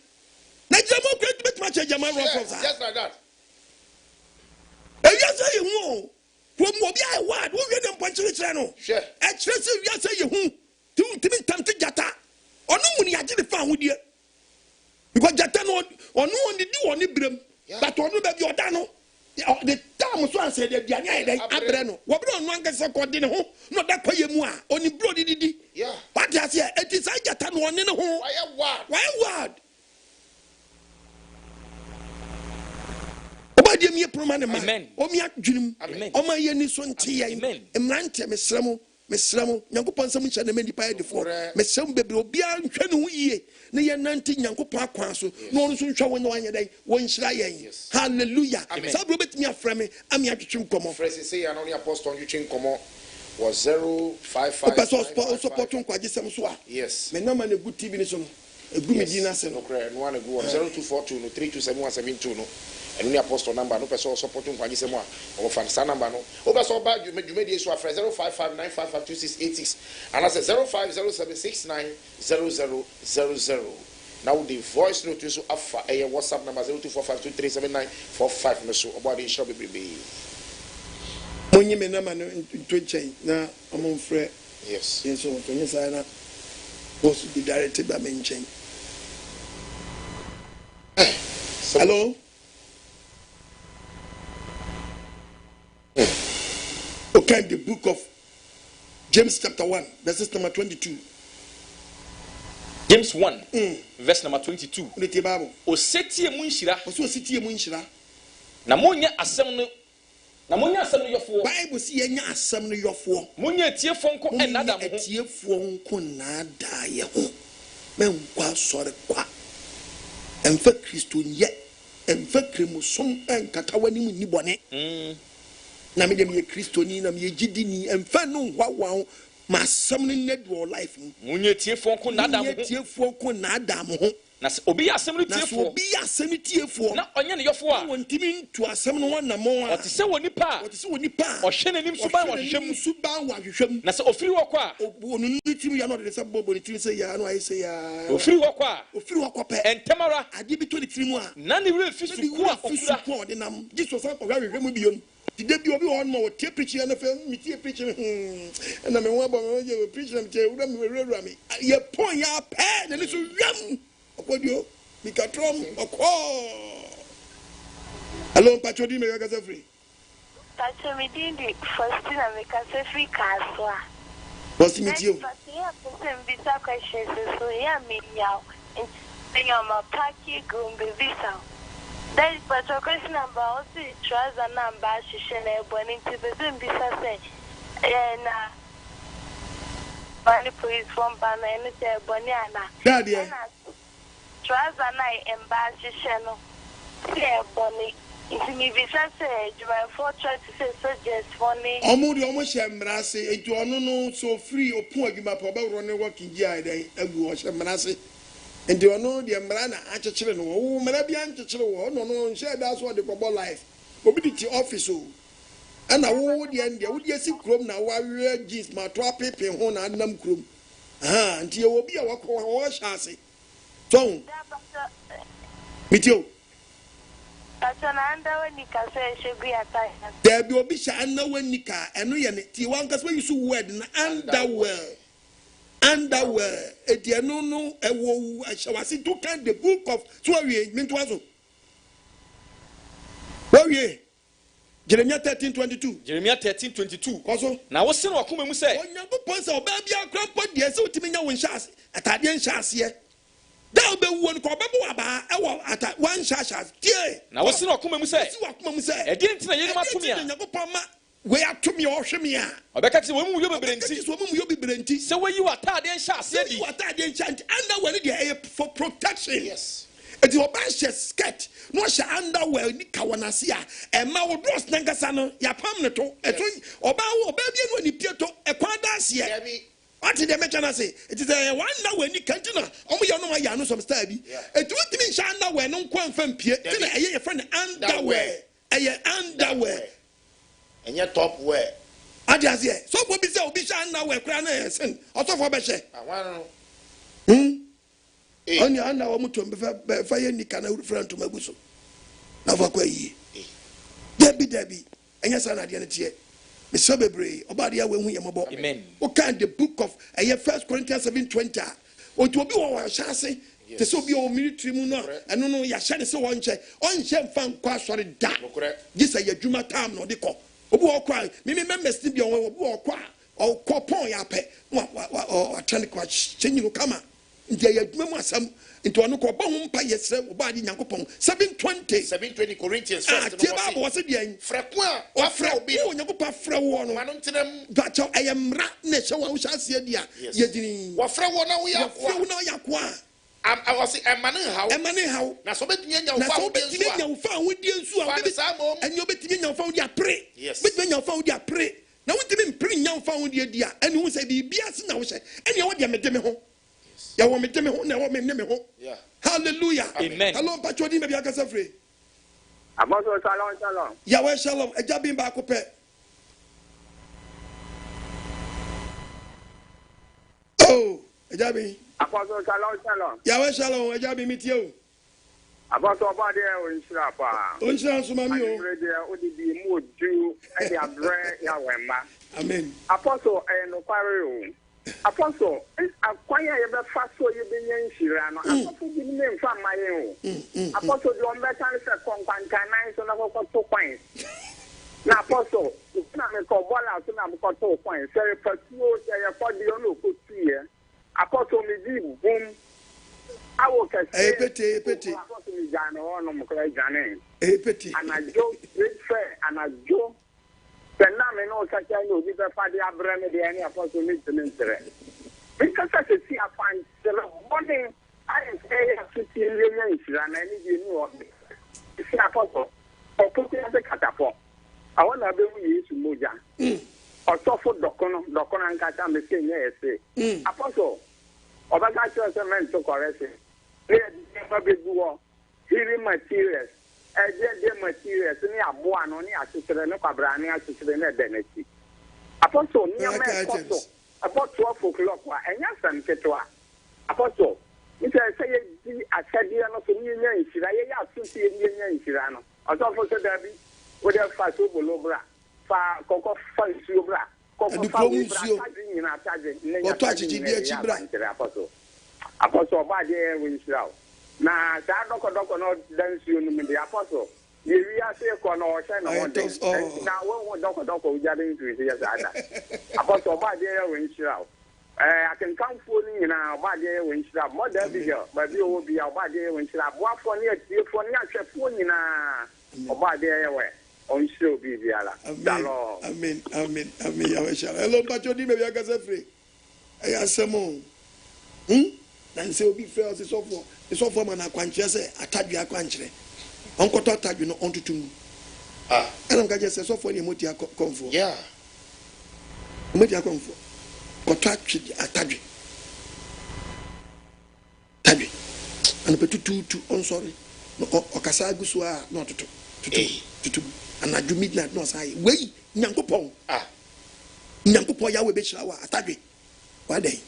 na jama kwet betma che jama rough just like that eya say hu from obi ai word wo we dem ponchire kire no sure e kire say wi say hu ti timi tamte jata onu mu ni agire fa hodie because jata no onu oni di oni brem but onu be bi oda no the time so an say the biane ai dai abre no wo bre onu angese ko di ne ho no da kwaye mu a oni bro di yeah what you say it is jata no oni ne ho why word obadi mi proma ne ma o mi adwunim o ma ye ni so nte ye emrante mesramo Nyankopon sam nche na mani pa edefo mesramo bebre obi a nhwe ne ho yie ne ye nanti Nyankopon akwan so no no so nhwa won wanye dai won hyira yen hallelujah sabro betimi aframe ami atwetwe nkomo phrase say anoni apostle ntwetwe nkomo was 055 o support nkwagesem so a yes me na ma na good tv ni so no egu me di na se no no one go 0242 no 327172 no and apostle number no person support nkwagesem a o fan sa number no o be so ba dwumedi so afre 0559552686 and I say 0507690000 now the voice note so afa WhatsApp number 0245237945 no so about the show be monye me na ma no ntwenchen na omomfre yes so tonye sa na was be directed by menchen Hello. Okay, the book of James chapter 1, verses number 22. James 1, verse number 22. Osetie mu Nhyira. Osetie mu Nhyira. Na monya asem no yofo. Bible si yenya asem no yofo. Monya etiefo nko enada mo ho. Etiefo nko nada ye ho. Menkwa sore kwa. Emfa Kristo nye. Emfa kremusom enkata wani mu nibone. Na me dem ye Kristo ni na me gidi ni emfa no hwawa ma asem no ned your life. Monya etiefo nko nada mo ho. Etiefo nko nada mo ho. Na obi asem no tiefo. Na obi asem tiefo. Na onye ne yofo a. Wontimi ntu asem no wana mo a. Ote se wonipa. Ote se wonipa. Ohwe nanim suban wa hwehwem. Suban wa hwehwem. Na se ofiri wo kwa. Onu ntimi ya no de se bobo ni timi se ya no ayi se ya. Ofiri wo kwa. Ofiri wo kwa pe. Entemara. Ade bi to ni timi mu a. Na ne wure fisu ku a okura. Ku de nam. Jesus an ko hwehwem biom. Today bi obi on no tie preaching na fe mi tie preaching. Na me wo abo me je preaching na me tie wura me wura me. Ye pon ya pe na ni so wam. Okodio. Mikatrom oko. Hello, Patrodi me kasa free. Pacho me dindi first na me kasa free kaswa. What's meet you? Yeah, person visa questions so yeah me nyao.Enya ma paki gumbe visa. That is Pacho question number also trouser number shishe na eboni person visa say na bani police from bana ene say eboni ana. Daddy. Trouser na embassy channel. Yeah, Bonnie. If me visa say, you are for try to say suggest for me. Omo she mrase etu ono no so free opun agima pa ba ro ne working gi ai den agu o she mrase. Enti ono de mra na achechire no wo mra bia nchechire wo ono no she da so de kobo life. Obi di office o. Ana wo de ende wo de si krom na wa we gis ma to apepe ho na nam krom. Aha, enti wo bia wo ko wo hyase. So, Mitio. There be obisha anna wenika, and we ti one cause when you so word na underwear. Etiano no a wo shawasi to can the book of Sorry, Mintuazo. Where Jeremiah 13:22. Jeremiah 13:22. Also, now what's in Wakuma mu say? On your points of baby grandpa, dear, so to me now when shas at Adian shas here. There be one ko bebo aba e at one shashas tie na wo se no akoma mu se e di ntina ye ma tumi a Yakopama we atumi o hwe me a obeka ti wo mu yo bebrenti so mu yo bebrenti se we yi watade en shase di watade en chant underwear dey for protection. Yes. Eti oba hye skirt no hye underwear ni kawanase a e ma wo dress nankasa no ya pam ne to eto oba bi no ni pieto e kwada ase what did they mention? I say it is a one now when you can't know. Only you know my yano some stabby. It would mean Shana when no one fan pier. A friend underwear. A underwear. And your top wear. I just say so. What be so? Be Shana wear crown and also for Beshe. I want on your under Mutum fire Nikan friend to my bosom. Now for Quay. Debbie. And yes, I didn't hear. Mr. Bebre, about the when we are mobile. Amen. What kind the book of 1 Corinthians 7:20? Or to be our chassis, to so be our military muna, and no, ya shall so on check. On check fan quite sorry that. This is your Juma time, no, they call. Obo cry, me remember still be on Obo cry, or copon yape, or trying to catch, changing come. There are some into an okobon pa yesre obadi nyankopon 7:20 Corinthians first Tiaba was it yen frekwa wa fra obi nyankopon fra wo no manontenem gacho ayemra na hye wa hyase dia yedini wa fra wo na wo ya yakwa I was a man how na so betumi nya wo fa wodi ensu a and you betumi nya wo fa wodi apre betumi nya wo fa wodi apre na wodi mpre nya wo fa wodi dia and who say bibia se na wo hye and ye wodi amede me ho. Yeah. Hallelujah. Amen. Hello, Patrodi, maybe I can say free. Apostle Shalom. Yahweh Shalom. A job in Bakope. Oh, a job in Apostle Shalom. Yahweh Shalom. A job in meet you. Apostle OBOADE3 Nhyira. Nhyira Sumami. Odi mu du e ya bre Yahweh ma. Amen. Apostle no kware o. Apostle, acquire a fast so you been in Nhyira. Apostle didn't name from my own. Apostle, the American is a conquer so now got 2 points. Now, Apostle, it's not a call out to now got 2 points. So, if you say for the only good year, Apostle, me boom. I will catch a petty. Apostle, me Jan or no Janet. A petty. And I joke, great fair, and I joke. The name no such I know, this is for the Abraham, the any apostle needs to enter. Because I see a fine morning, I say to see and I need you know. You see, apostle, or put it as a catapult. I want to be used to Moja. Or so for Docon and Catam, the same yes. Apostle, or the guy was a man to correct it. Never be war, hearing materials. Materials near one only assisted no Cabrani assisted in a benefit. Apostle near Apostle about 12 o'clock and yes, Ketua. Apostle, it say I said, you are not in Nhyira, I have to see in Nhyira. I thought for the Derby, with a fast over far Coco Fansubra, Coco Apostle. Apostle, by the air winds out. Now, that doctor not dance you in the apostle. You say, Conotion or one day. Now, one doctor gathering to his apostle by the air winds out. I can come fooling in our body winds out. More than bigger, but you will be our body winds out. What for near you for near phone in a body airway. On show be the Allah. Amen. Hello, but you didn't make a free. I ask some more. And say, be fair, it's all for. It's all for man. I can't just say, I tell you, I can't say. Uncle Tata, you know, on to me. And I'm going to say, so for the Motia comfort. Yeah. Motia comfort. Or touch it, I tell you. Tell you. And put two, I'm sorry. Or Casagusua, not to. And I do midnight, no, say, wait, Yankopon. Yankopo Yahweh Beshawa, I tell you. One day.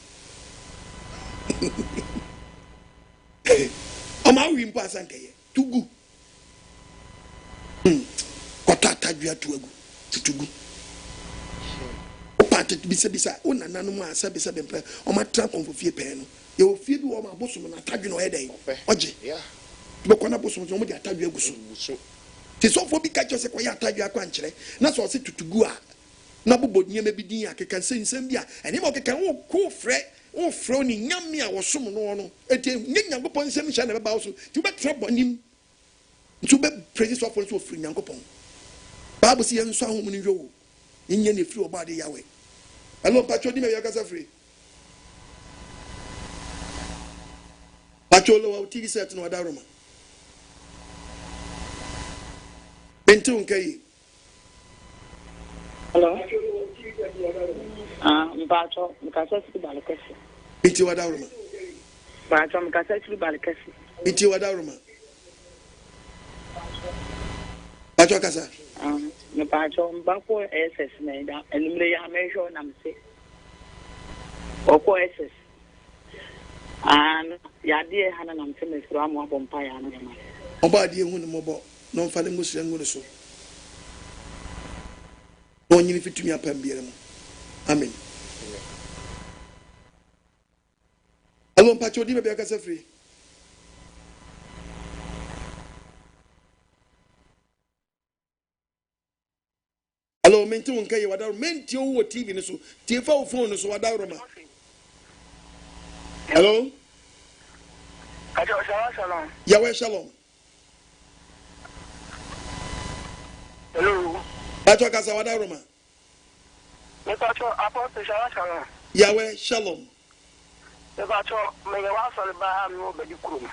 Ama wimpo asanke tugu kota tadua tugu tugu opate bisa ona nanu ma bisa bempe o ma tra konfo fie pe no ye o fie bi o ma bosom na tadwe no eden oje be kona bosom no mo di atadwe aguso ti so fo bi ka chose ko ya atadwe akwa nkyere na so se tutugu a na bobo nyema bi din akeka nsensem bi a ene mo keka wo ko frɛ o froni nyame a wosom no eti nyankopon nsem hya na beba so ti be trabonim ntu be praise of so free nyankopon bible say enso ahom ni wo nya na free obade Yahweh hello pacho di me yakasa free pacho lo TV set no adaroma bento nkai hello Mpacho, mkasa sisi balikasi. Biti wadaruma. Mpacho, mkasa sisi balikasi. Biti wadaruma. Pacho kasa. Mpacho, mbako SS na ida. Elimle ya mejo na mse. OKOH. Yadie hana na mse mesura mu abo mpa ya na. Oba die hu ne mobo. No mfa ne ngusua ngure so. Onyini fitumi apambiere mu. Amen. Hello, Pacho, di me be akasa free. Hello, menti wonka ye wadaru menti o TV ni so. Tie fa o phone so wadaru ma. Hello? Shalom. Yahweh shalom. Hello. Pacho kasa wadaru ma. Pacho, Apostle Shalom. Yahweh shalom. Pacho, me wa so ba no be di kurum.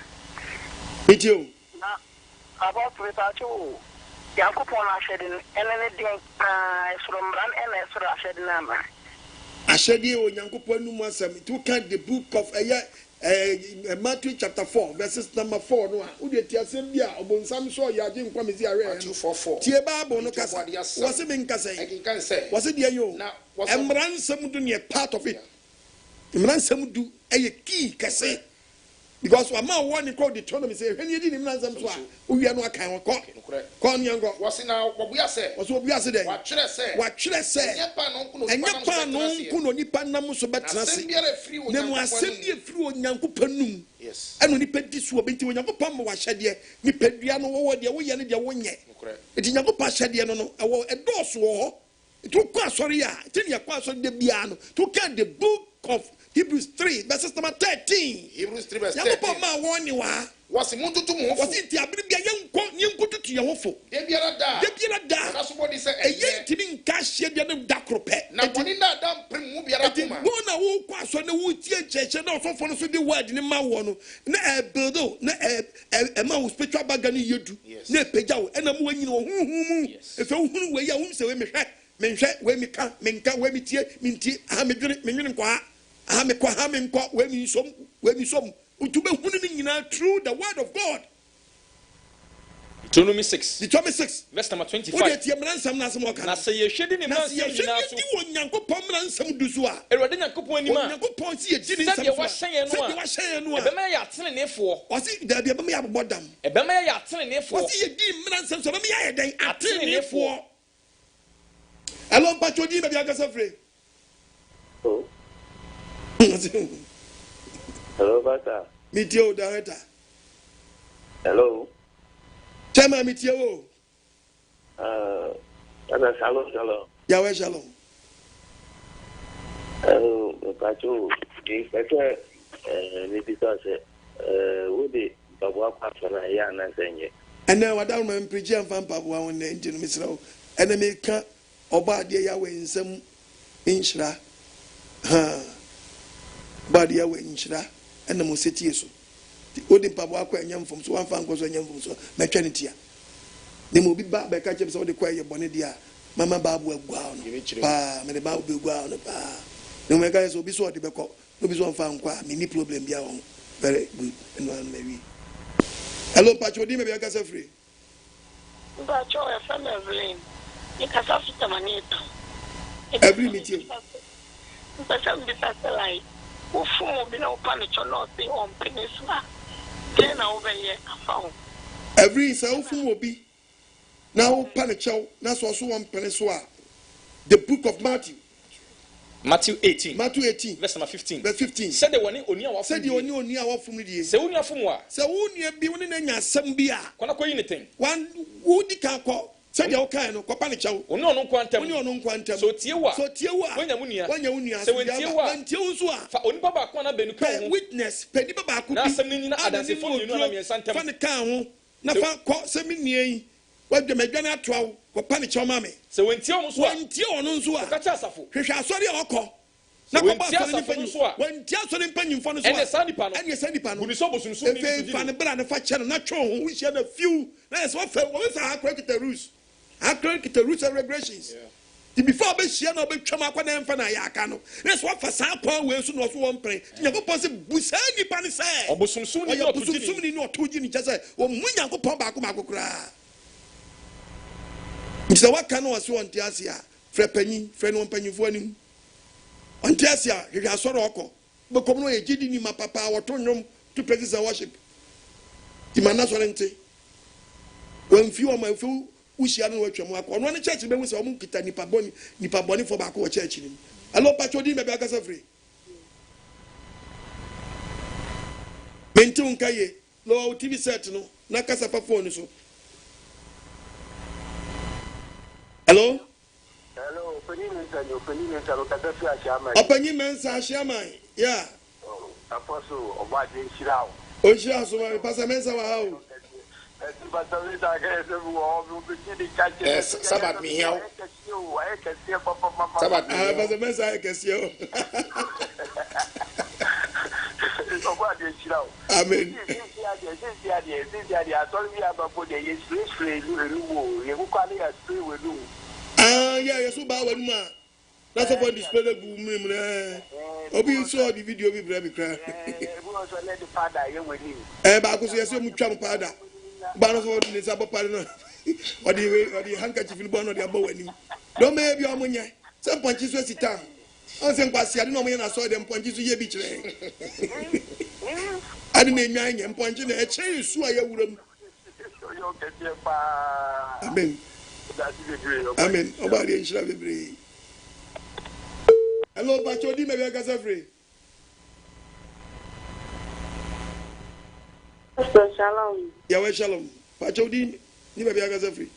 Bitio. Na Apostle Pacho, Yankopon ashedin enene din esromran ene esro ashedin ama. Ashedi o Yankopon nu asem to can the book of Matthew chapter 4 verses number 4 no a udi ti asem bia obonsam so ya je nkwa mezi are Matthew 4:4 tie Bible no kasa wase me nkasa wase de yo emran sam du ne part of it emran sam du eye key kase because wa ma one call Deuteronomy say when you didn't answer so we are no kan ko nyango was na obuya say dey wa kire say enya pa no nku no nipa nam so betena se na mu asem bi efiri onyankopɔn num eno nipa di so obenti onyankopɔn ma wa hyede nipa dua no wo de wo ye ne de wo nye enti nyankopɔn hyede no no ewo edoso ho to kwa sorry ya tini ya kwa sorry de bia no to can the book of Hebrews 3 verses number 13. Hebrews 3 verse 13. Yankopɔn ma woni wa wasi muntutu mu hofu wasi ti abiri bia yenko tutu ye hofo de biara da na so body say eye timi nka hye bia ne da krope na boni na da mprim mu biara kuma wo na wo kwa so na wo tie cheche na osofo no so de word ni ma wo no na build na ma wo spiritual bag ni yedu na pagya wo na mo wanyini wo huhu mu efe hunu we ya wo se we mehwe we mika we mitie mintie ha medwene nkwa ha mekwa ha menkwa we mi som utube hunu ni nyina through the word of God. Deuteronomy 6 verse number 25 na se yehwedi ni mansam nyina so onyankopɔn mransam du so a Awurade nyankopɔn anima onyankopɔn si yedi ni nsam sɛ de wahyɛn no a ɛbɛma yɛ atenenefo ɔsi da bia bɛma yɛ abɔdam ɛbɛma yɛ atenenefo ɔsi yedi mransam so bɛma yɛ den atenenefo hello patodi bɛbi akasa frɛ hello pastor medio director hello Chama mitio ana shalom Yahweh shalom pacho ifeke ni bisase wodi babu akwa na ya na senye ene wadaw ma mpriji amfa mpaboa won na ntino misrawo ene me ka obaade Yahweh nsam Nhyira obaade Yahweh Nhyira ene mo Osetie so odi mpaboa akwa nyamfom so wanfa nkoso nyamfom so metwa ne tia ne mo bi ba be ka chem so odi kwa ye bone dia mama babu agua no pa me de babu agua no pa ne mo ka so bi so odi be ko no bi so wanfa nkwa me ni problem bia won very good no an maybe hello pacho di me be ka sa free pacho e fa me Evelyn e ka sa fita manito every meeting pasa mbi pasa lai ufumo bina upane chonote on peninsula tena ubeye afao every say ufumo bi na upane chow na so one peninsula the book of Matthew 18 verse number 15 said the one oni awafum said the oni awafum die se woni afum wa se woni bi woni na nya asam bi a kona koyi ne ten wan wodi ka ko said the okay no kopa ne chow oni ono kwantam so tie wa wanya munia se wentie wa nso a fa oni baba ko na benu kan ho witness pedi baba ko na asem ni na adanse fo ni na me santem fa ne kan ho na fa ko seminie yi wadwe madwane atoa kopa ne chow mame se wentie ono so wentie ono nso a ka cha asafo hwehwe asori a okọ na kopa asafo nso a wentie asori mpanyimfo nso a ene sanipa no buni so bosunsu ni fa ne bra ne fa che na twa ho hia na few na so fa wo fa akrakita rules and regulations the before be hia na obetwam akwa na mfa na ya aka no na so fa sa kwa we so no so won pre nyankopon se busa nipa ne se obosunsu ni no otoji ni chese o mu nyankopon ba ko makokra misa waka no waso onti asia frɛ panyin frɛ no panyinfo anim onti asia hwehwɛ asɔre ɔkɔ bekom no ye gidi ni ma papa wɔto nwom to practice and worship ti mana sɔre nte wamfi o ma mfi uhyia no watwam akɔ ɔno ne church be hu sɛ ɔmo kita nipa bɔni fo ba ko wɔ church ni allo pacho di me be akasa free menti unkaye lo TV set no na kasa pa phone so hello Opanyi mensa ashiamai yeah apostle OBOADE3 Oshia so my pastor mensa wa how Sabat me here Sabat pastor mensa ekesio Amen yeah, so ba wanu ma. That's what display the boom na. Obi saw the video bi bra bi kra. Ba ko so yes mu twam pada. Ba no so ni sa papa no. Odi handkerchief ni bo no de aba wani. Do me bi o munye. Se ponchi so sita. On se nkwasi ade no munye na so de ponchi so ye bi kire. ade na enwan nye mponche na eche su a yawuram amen amen obade nshira bebre hello pacho di me be gasa free Shalom. Yahweh shalom. Pacho di ni be gasa free.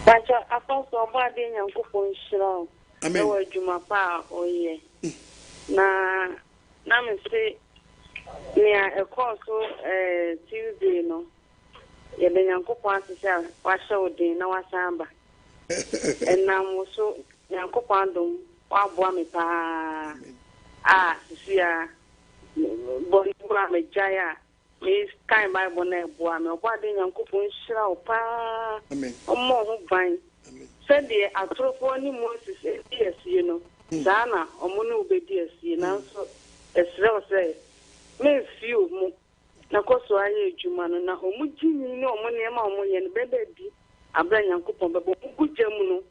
Pacho apostle obade nyankopon shira. Amen. Ewa juma pa oye. Na me say nia e course Tuesday no. Ye be nyankopon asesa wa show din na wa samba. Enam so nyankopon dom wa boa me pa. Ah, sia body me jaya me kind Bible na boa me obade nyankopon shira opa. Amen. Omo ho ban. Amen. Said the atrofo ni Moses yes you know. Sana omo no obedi asie na so esre say me feel mu na koso aye adwuma no na omo gini ni omo ne ma omo ye ne bebe bi abra nyankopon bebo gugyamu no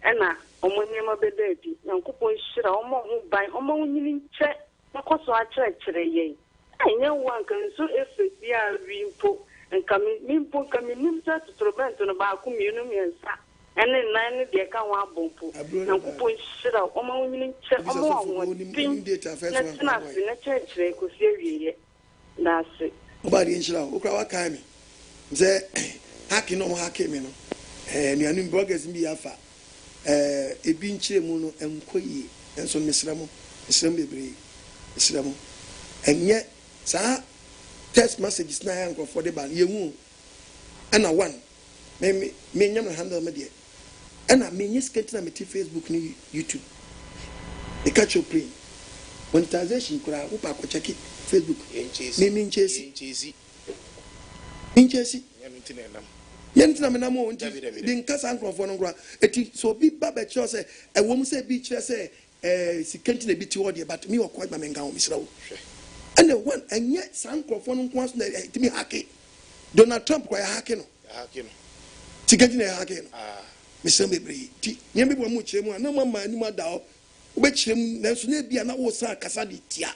ena omo ne ma bebe bi nyankopon shira omo ho ban omo nyini nche na koso a kire ye anya wan kan so efesi a wimpo nka mimpo nka mimsa tutrobento no ba ku mienu miensa ene nan de ka wa bompo nyankopon shira omo nyini nche omo ho tin na kire ko sie wiye na se obade nshira okra wa kai me ze haki no haki me no nuanu bloggers bi afa ebi nchire mu no enkoyi enso mesramo bebre mesramo enye sa text messages na yanko for the ban yemu ana one me nyam na handle me de ana me nyes kentina me ti Facebook ni YouTube e catch your play monetization kura upa ko check Facebook me nchesi yentina me na mo nti de nkasa ankrofo no kura eti so bi ba be cho se ewom se bi kire se sikentina bi ti wo de but me okwa ba me ngan o misra wo and the one and yet some crofon wants to me hacking. Donald Trump quite hacking. To get in a hacking. Mr. Mabry, Yemi Muchemo, no mamma, any mother, which him, there's no be an old Casadi tia.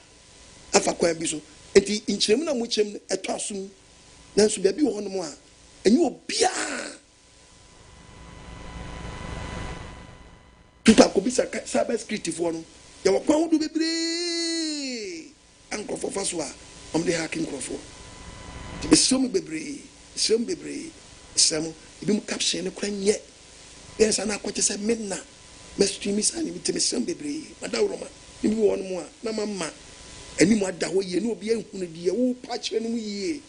Afa Quabiso, and the inchemna which him a tossum, then should be one more. And you will be Tupa could be cyber scriptive one. You were going to be Uncle for Faswa, the hacking crofo. To be some bebre, some you caption a crane yet. Yes, and I quite say midna. Mestreamis and to be some bebre, Madama, you one more, no mamma. Any more that way you know be a dear patch when we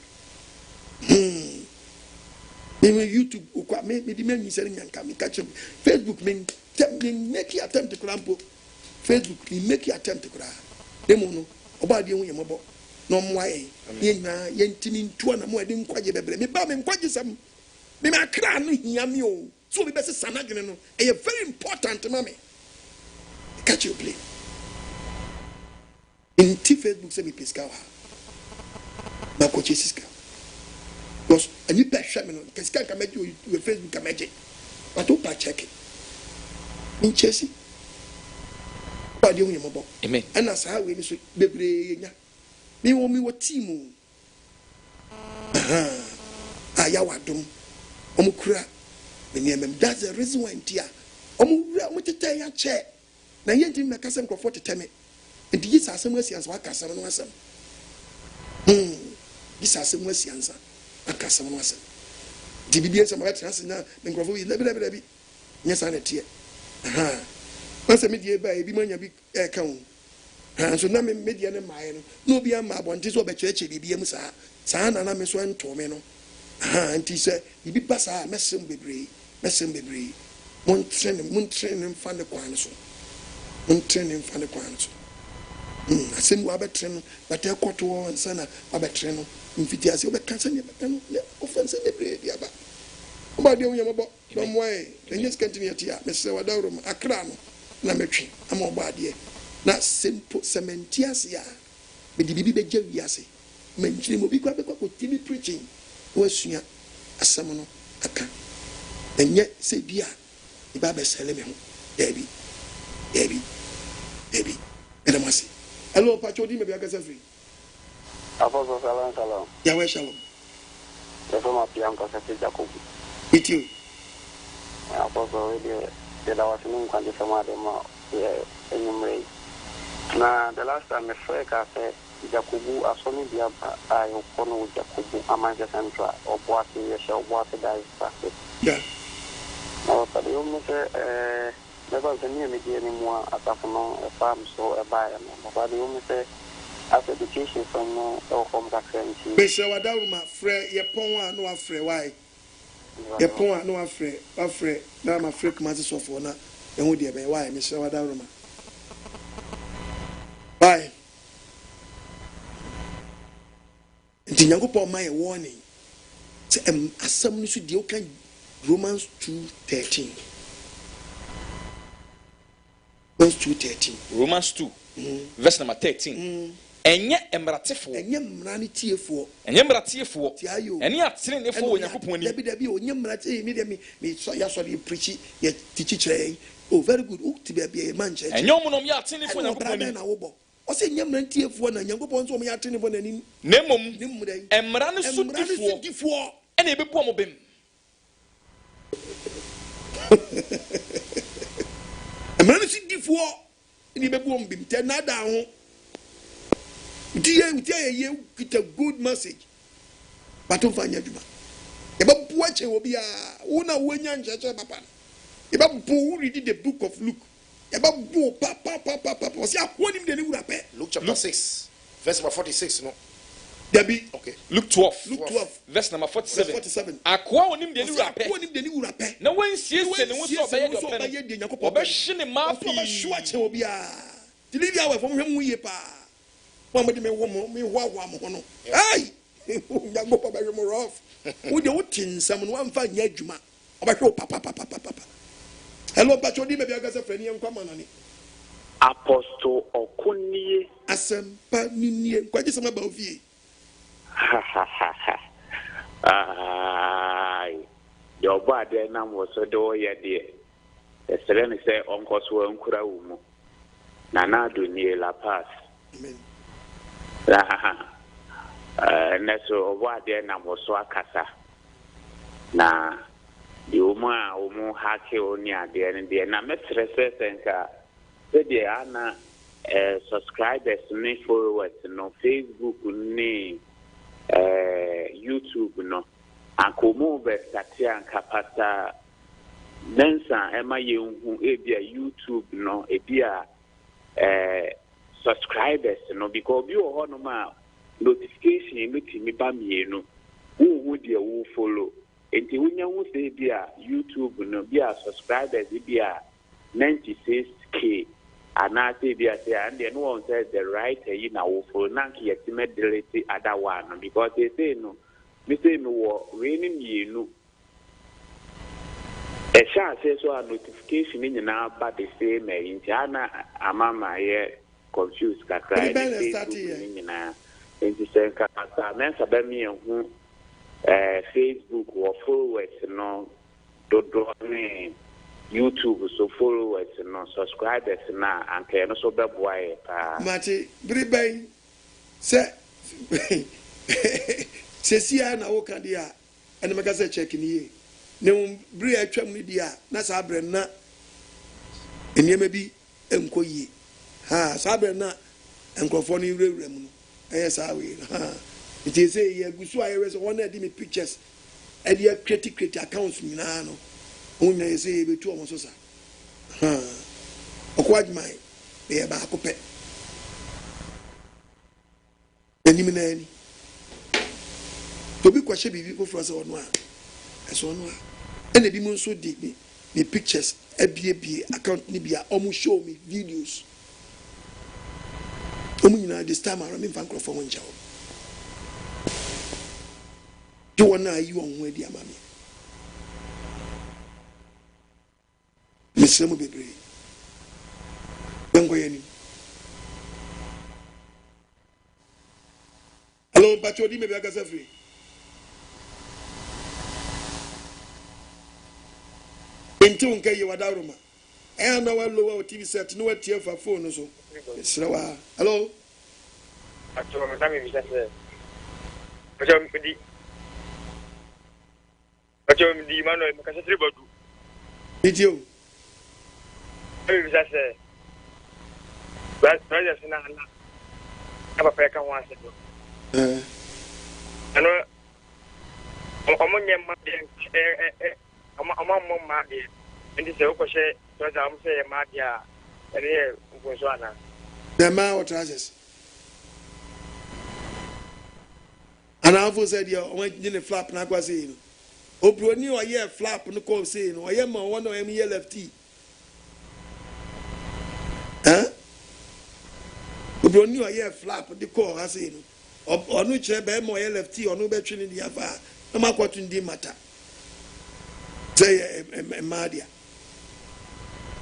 YouTube, maybe the men selling and coming catch him. Facebook make you attempt to crampo. Facebook make you attempt to cry. Demono. Obade hu yembo no mwae yenya yentimi ntu na mo ade nkwaje bebre me ba me nkwaje sam me akra no hia me o so be bese sanadwene no e very important mama catch you play in Facebook say me pesca wa na ko chesiska because ani pe hwa me no pesca ka meje o Facebook ka meje but o pa check in chesi Obade hu yembo amen ana sa we ni so bebre nya me wo team aya wadom omukura me niam that's the reason why ntia omukura omutete ya che na yenti me kasa nkrofo teteme enti yisa asem asiansa wakasa no asem yisa asem asiansa akasa no asem dibibie se ma trans na me nkrofo yi lebi nyesa na tie Once a media by be mania big account. And so now media and mine, no be a mab on this over church, be musa, San and I'm swan tomeno. And he said, he be bassa, messim bebre, Montreal and fan the quanso. Montreal and fan the quanso. I send Wabertren, but they're caught to one son, Wabertreno, Infitias, over cancer, offensive the bread. About the Yamabo, some way, and just continue to Mr. Wadarum, Akrano. Na metwi ama obade na simple cementias ya me di bibi beje wiase mentwi mo bi kwa be kwa timi preaching wasua asem no aka enye se bia e ba be sele me ho debi edamasi hello pacho di me bia kasa free Apostle Salam. Yahweh Shalom. The former PM Osetie Jacob. It you. Apostle, the was no quantity from Adama, anyway. Now, the last time I said, Jacobu, as only the I follow Jacobu, Amanga Central, or OBOADE3, or OBOADE3 practice. Yeah. But the only never the near me anymore at a farm, so a buyer. But the only say, as education from no home vaccine. Bishop Wadawuma, Frey, Yapon, no afraid. Why? Yapon, no afraid. Now I'm afraid, Master of Honor, and would you be why, Mr. Wadawuma? Why? The Yangopo, my warning. As some should do, can Romans 2:13. Romans 2:13. Romans 2, verse number 13. Enye emratifo. Enye mranitiefo. Enye mratiefo. Tiayo. Eni atirefo Onyankopon ni. Dabi enye mrati me so ya so dey preach ye teach chire. Oh very good. O ti bia man church. Enye omunom ya atirefo Onyankopon ni. Na wo bo. O se enye mrantiefo na Onyankopon so o ya atirefo na nim. Nemom. Emra ne sudifo. Ena ebebu omobem. Emra ne sudifo. Ena ebebu omobem. Te na da ho. You get a good message. But don't find your juma. About watch will be a una wenyan chacha papa. About who read the book of Luke. About bo papa. Was ya one him the new rape? Luke chapter 6, verse number 46. No. Debbie. Okay. Luke 12. Luke 12. Verse number 47. 47. Akwa onim de new rape. Akwa onim de new rape. Na wen siesie ne wo so obeye de pen. Obehye ne mapi. Obehye will be a. Deliver away from him we pa. One with me woman, me wow, hey, young papa, very more off. Would you tin someone find Yajuma? About papa. Hello, Patroni, maybe I got a friend and come on. Apostle Okuni Asem Panini, quite some about you. Your body name was so do ya dear. The Serena say, Uncle Swan Kuraumo. Nana do near La Paz. Amen. Neso OBOADE na moswa kasa na di uma umu hake oni ade ne na metrese senka se de ana subscribers ni followers no Facebook ni YouTube no akomo be statia kapata nensa ema yenhu ebia YouTube no ebia subscribers no because you are on my notification me ba mienu who dia who follow enti wonya wo say bia YouTube no bia subscribers bia 96k ana say bia say and no one says the right you na wo follow na ki yetime delete other one because they say no me say no wo we ni mienu e sha say so a notification ni na ba the same enti ana amama ye confused kakra na say kaka men sabe mi hu Facebook or followers no do ne YouTube so followers no subscribers na anke no so beboae pa mate briben se sia na wo kan dia ene meka se check ni ye ne bri atwam ni dia na sa bre na eniema bi enkoyi ha sabe na enkrofo ni wrewrem no esa we ha it is say ye gusu ayewe so one dey me pictures e dey create accounts nyina no onya say be tu omo so sa ha OKOH be ba akopɛ enim na ani to bi kwahye bibi foforo se ono a eso ono a ene bi mu nso di me pictures ebie account ni bia omo show me videos omunyina this time around me fan crofo mo nchawo do wona ayi on ho adi amame mesemu bebre bengo yani hello Patroni maybe I got free enti unka ye wadaruma na wa lowa TV set no watie fa phone so hello Patroni na me bisa se Di Manuel makasa tribadu. Idio. Ayi bisa se. Brother sina na. Aba pa ka wan se do. Ano omo nyema de omo ma de. Ndi se ko she to za am se ma dia. Ene ko so ana. The man what trousers. And I've said you went in the flap na kwa say. Obroni o ye flap no ko say no. O ye ma one o em ye lefty. Obroni o ye flap the ko ha say no. Onu che be mo ye lefty onu be twi ni dia fa. Na makwatu ndi mata. Say madia.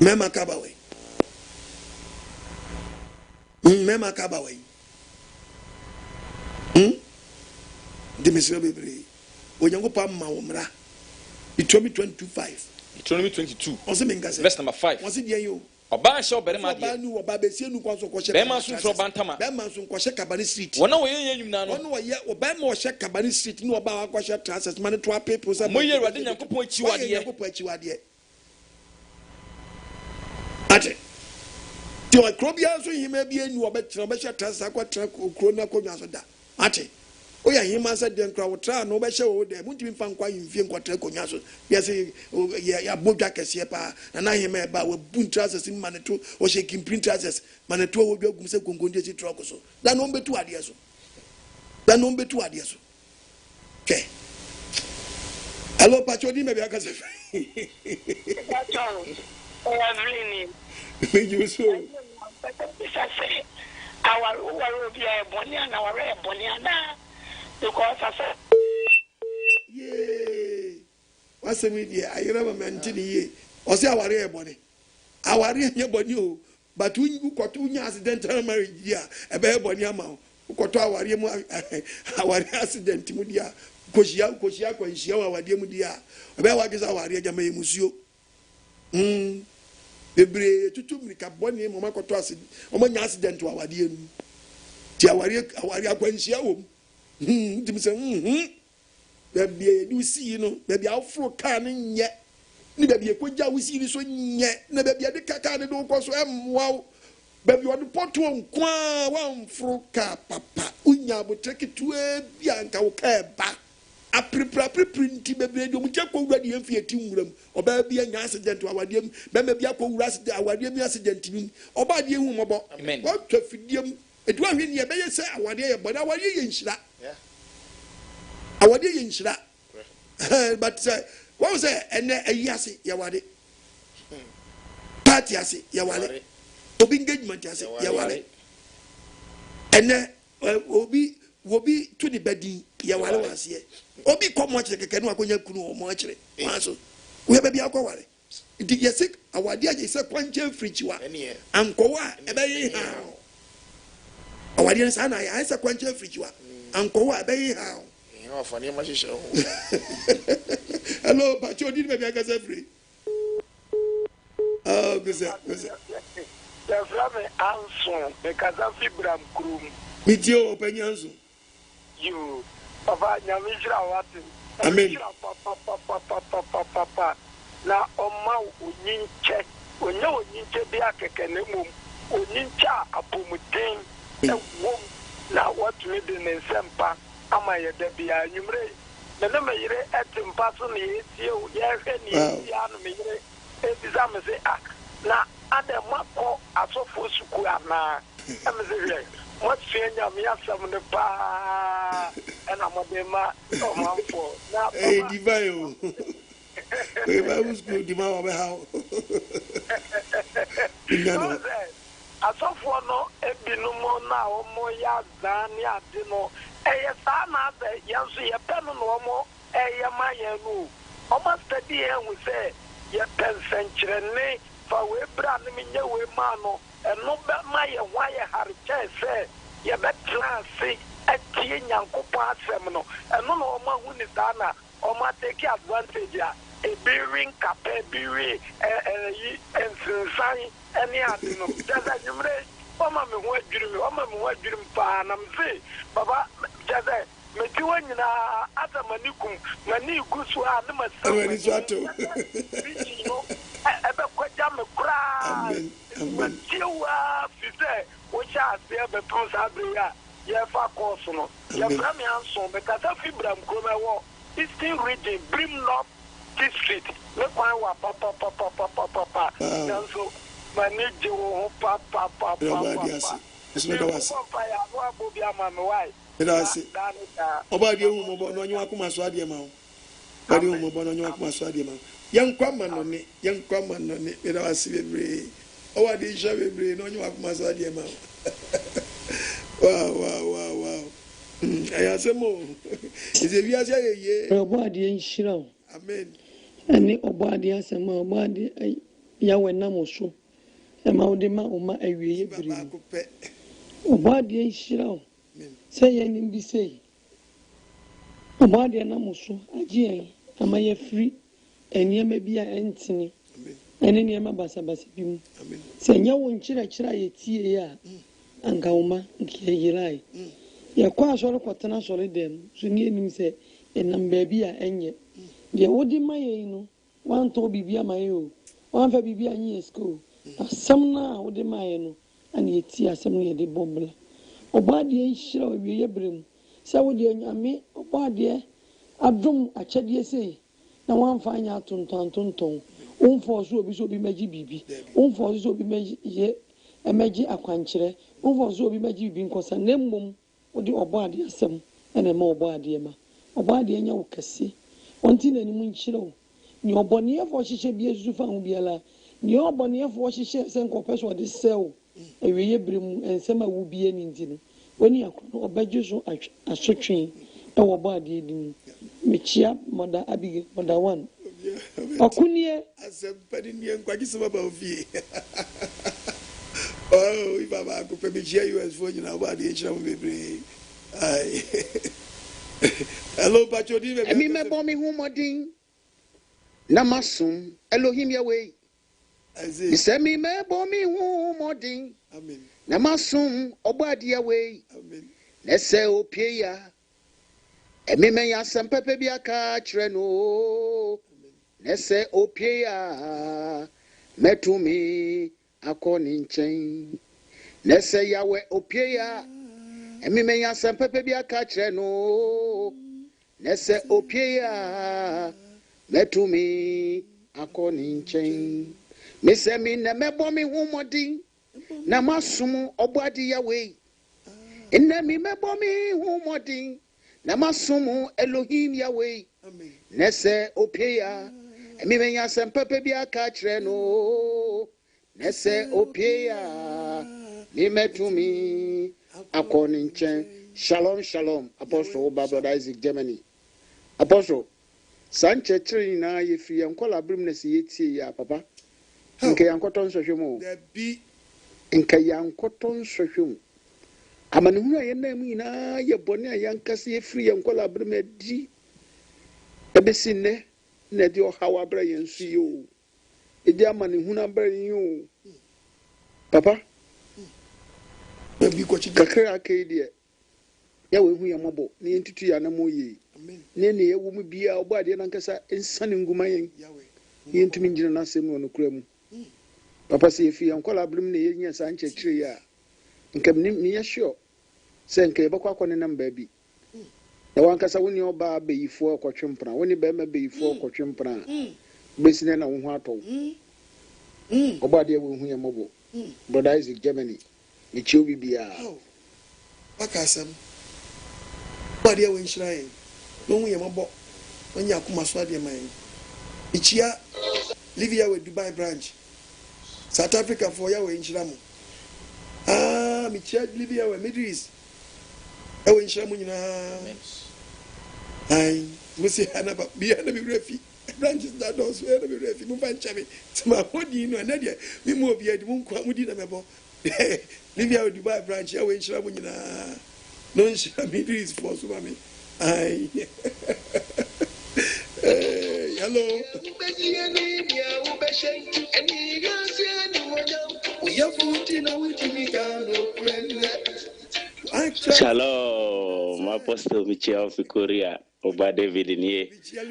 Mema kabawe. Mema kabawe. The Messiah Bebre. Onyango pa ma womra. Deuteronomy 22:5. Deuteronomy 22. Verse number 5. What's it you? Oba sho berema dia. Oba nu oba besie nu kwanso ko she. Berema so fro bantama. Berema so ko she Kabani Street. Wona wo ye nyum na no. Wona wo ye oba ma wo she Kabani Street nu oba wa ko she transfer man to people say. Mo ye Awurade Nyankopon achiwade. Nyankopon achiwade. Ate. Ti o krobia so hima bia nu oba kire oba she transfer ko tra okro na ko nyaso da. Ate. Oya hima said den kra wo tra no be she wo de muntimi fa nkwa yimfie nkotra konya so bia se ya bodwa kese pa na hima e ba we buntrasses maneto o she kimprin trasses maneto wo dwa gum se gongonde chi trok so da no betu ade so okay hello pachodi me bia kase Pacho Evelyn me you so our bia bonia na ware bonia na because I said yeah what's the media I remember mentini ye o say aware e boni aware nye boni o but you koto nya accidental marriage dia e be boni ama o koto aware mu aware accident mu dia koshia ko nhia aware mu dia e be wa gisa aware jama e musuo bebre tutu mrika boni mo makoto accident o ma nya accident aware nu ti aware akwa nhia wo dim say baby do see no baby afro car nye ni baby ekogya wo see ni so nye na baby de kaka ne do ko so emwa baby won poto nkwa wan fro car papa unya boteki tuwe bia nka wo ka ba apripra print baby do mu chekwa wura de mfie ti nwuram oba bia nya accident awadiem baby bia ko wura accident awadiem accident ni oba de hu mobo wa twafidiem edu ahwe ni e be yese awade ye boda awade ye nhyira awade ye nhyira but what was it ene ayase yawade party ase yawale obi engagement ase yawale ene obi to the bedi yawale wase obi komo akire keke no akonya kunu omo akire waso we be bia akowale ndi yesik awade aje se kwanche frichiwa ankowa ebe ye ha awade ne sana ya se kwanche frichiwa ankowa ebe ye ha hello Pacho did maybe I can say free oh good the frame answer because of Fibram Krum with your opinions you papa Nhyira what amen papa na oma onyinche bia keke ne mum onyincha apomuden ewo na what me de nsempa ama ye de bia nyumre na me yire etimpa so ne yetie o ye hwe ne ya no me yire ebisa me se na ademako asofo suku ana am se hwe mo twenya me asam ne pa na modema o manfo na eh divine we Bible school di ma we how asofo no ebinumo na o mo ya zani ade no eye sa na be yanso ye penu no mo eye mayenu o ma study e hu se ye pensenkyerene fa we bra ne menye we ma no eno be maye hwa ye harche se ye betra se atie nyankopon asem no eno no o ma hu ni sa na o ma take advantage ya e bearing kape biwi yi ensinsan eni ade no jaza nyumre o ma me ho adwiri me o ma me ho adwiri pa na mfe baba jaza meti na ata manikum mani gusu a na masa mani swato no ebe kwaja me kra amen amen tiwa fite wo cha ase ebe to sabria ye fa course no ye fra me anso be kasa fibram kroma wo Eastern region brim north district me kwa wa pa so mani je wo pa Obadi omo bo no nyu akuma so ade ma o. Obadi omo bo no nyu akuma so ade ma. Yankwa ma no ne ira wasi bebre. Obadi isha bebre no nyu akuma so ade ma o. Wow. Ayasemo. Ize wi ase yeye. Obadi nhyira o. Amen. Ani obadi asema obadi Yahweh namoso. Ema odema oma awiye biri. Obadi nhyira o. Say any be say. Obadi namoso agye ama ye free enie ma bia entini. Ene ne ma basa bi mu. Say nya wo nkyira ye tie ya anka oma nke yirai. Ye kwa asore kwotena asore dem so ni enim say enam ba bia enye. Ye wodi ma ye no wan to bibia ma ye o. Wan fa bibia nyi school. Asam na wodi ma ye no ani ye tie asam ne de bombla. Obadi nhyira owie brem sa wodi anyame obadi adum akyede sei na wanfa anya atonton umfo so obi magi bibi umfo so obi magi ye emagi akwankyere umfo so obi magi bibi nkosa na mmom wodi obadi asem ene ma obadi anya wokase onti na nimu nhyira o ni oboni efo hihye bi esusu fa ho biala ni oboni efo hihye se nkopɛ so de sell ewie brem ensema wo bie ni ntino oni akono obaje so asotwe ewo baade dim mechia moda abige moda 1 akunie asempani ni NKWAGYESEM ba ofie oh ibaba ko pe mechia US fo nyina baade chira mo bebre ai hello pachodi be emi mebo mi hu modin na masum Elohim Yahweh ise mi mebo mi hu modin amen na masum obadi Yahweh amen nese opie ya emi me ya sempepe bi aka kire no nese opie ya metumi akoni nchen nese Yahweh opie ya emi me ya sempepe bi aka kire no nese opie ya metumi akoni nchen mise mi na mebo mi hu modin na masum obadi Yahweh inna mi mebo mi hu modin na masum Elohim Yahweh amen nese opia emi menya sempepe bi aka kire no nese opia mi metumi akoni nchen shalom apostle brother Isaac Germany apostle sanche chiri na ye fi enkola brim na se yetie ya papa nke yankoton sohwemo da bi nka yankoton sohwem amanehunu aye na mu ina ye bone ayankase ye free yankola brema di ebesinne na di ohawa bra yensu yo edi amanehunu abra yo papa da bi ko chi kakra akede ya we hu ye mobo ne yentutu ya na moye amen ne ye wo mu bia obade na nkasa ensane nguma yen Yahweh yentumi njina na asem no kura mu papa se fi yankola brim ne yenya sanche kire ya nkam ni ye sure se nke be kwakọ ne namba bi na wankasa woni oba beyifo akotwempra woni be ma beyifo akotwempra besine na wo ho atọ obade we hu ye mobo brother Isaac Germany ni chiubi bia wakasam obade we nhyirae no hu ye mobo onye akuma so ade man ichia Livia with Dubai branch South Africa for Yahweh nhyiramo michia Livia with Middle East Yahweh nhyiramo nyina ai musi anaba bi refi branches that does where be refi mu banchame tuma hodi no na dia mi mu obi adi mu nkwa mu di na mebo Livia with Dubai branch Yahweh nhyiramo nyina no nhyira Middle East for so mami ai hello Shalom, Apostle Michel of Korea, Oba David Nye.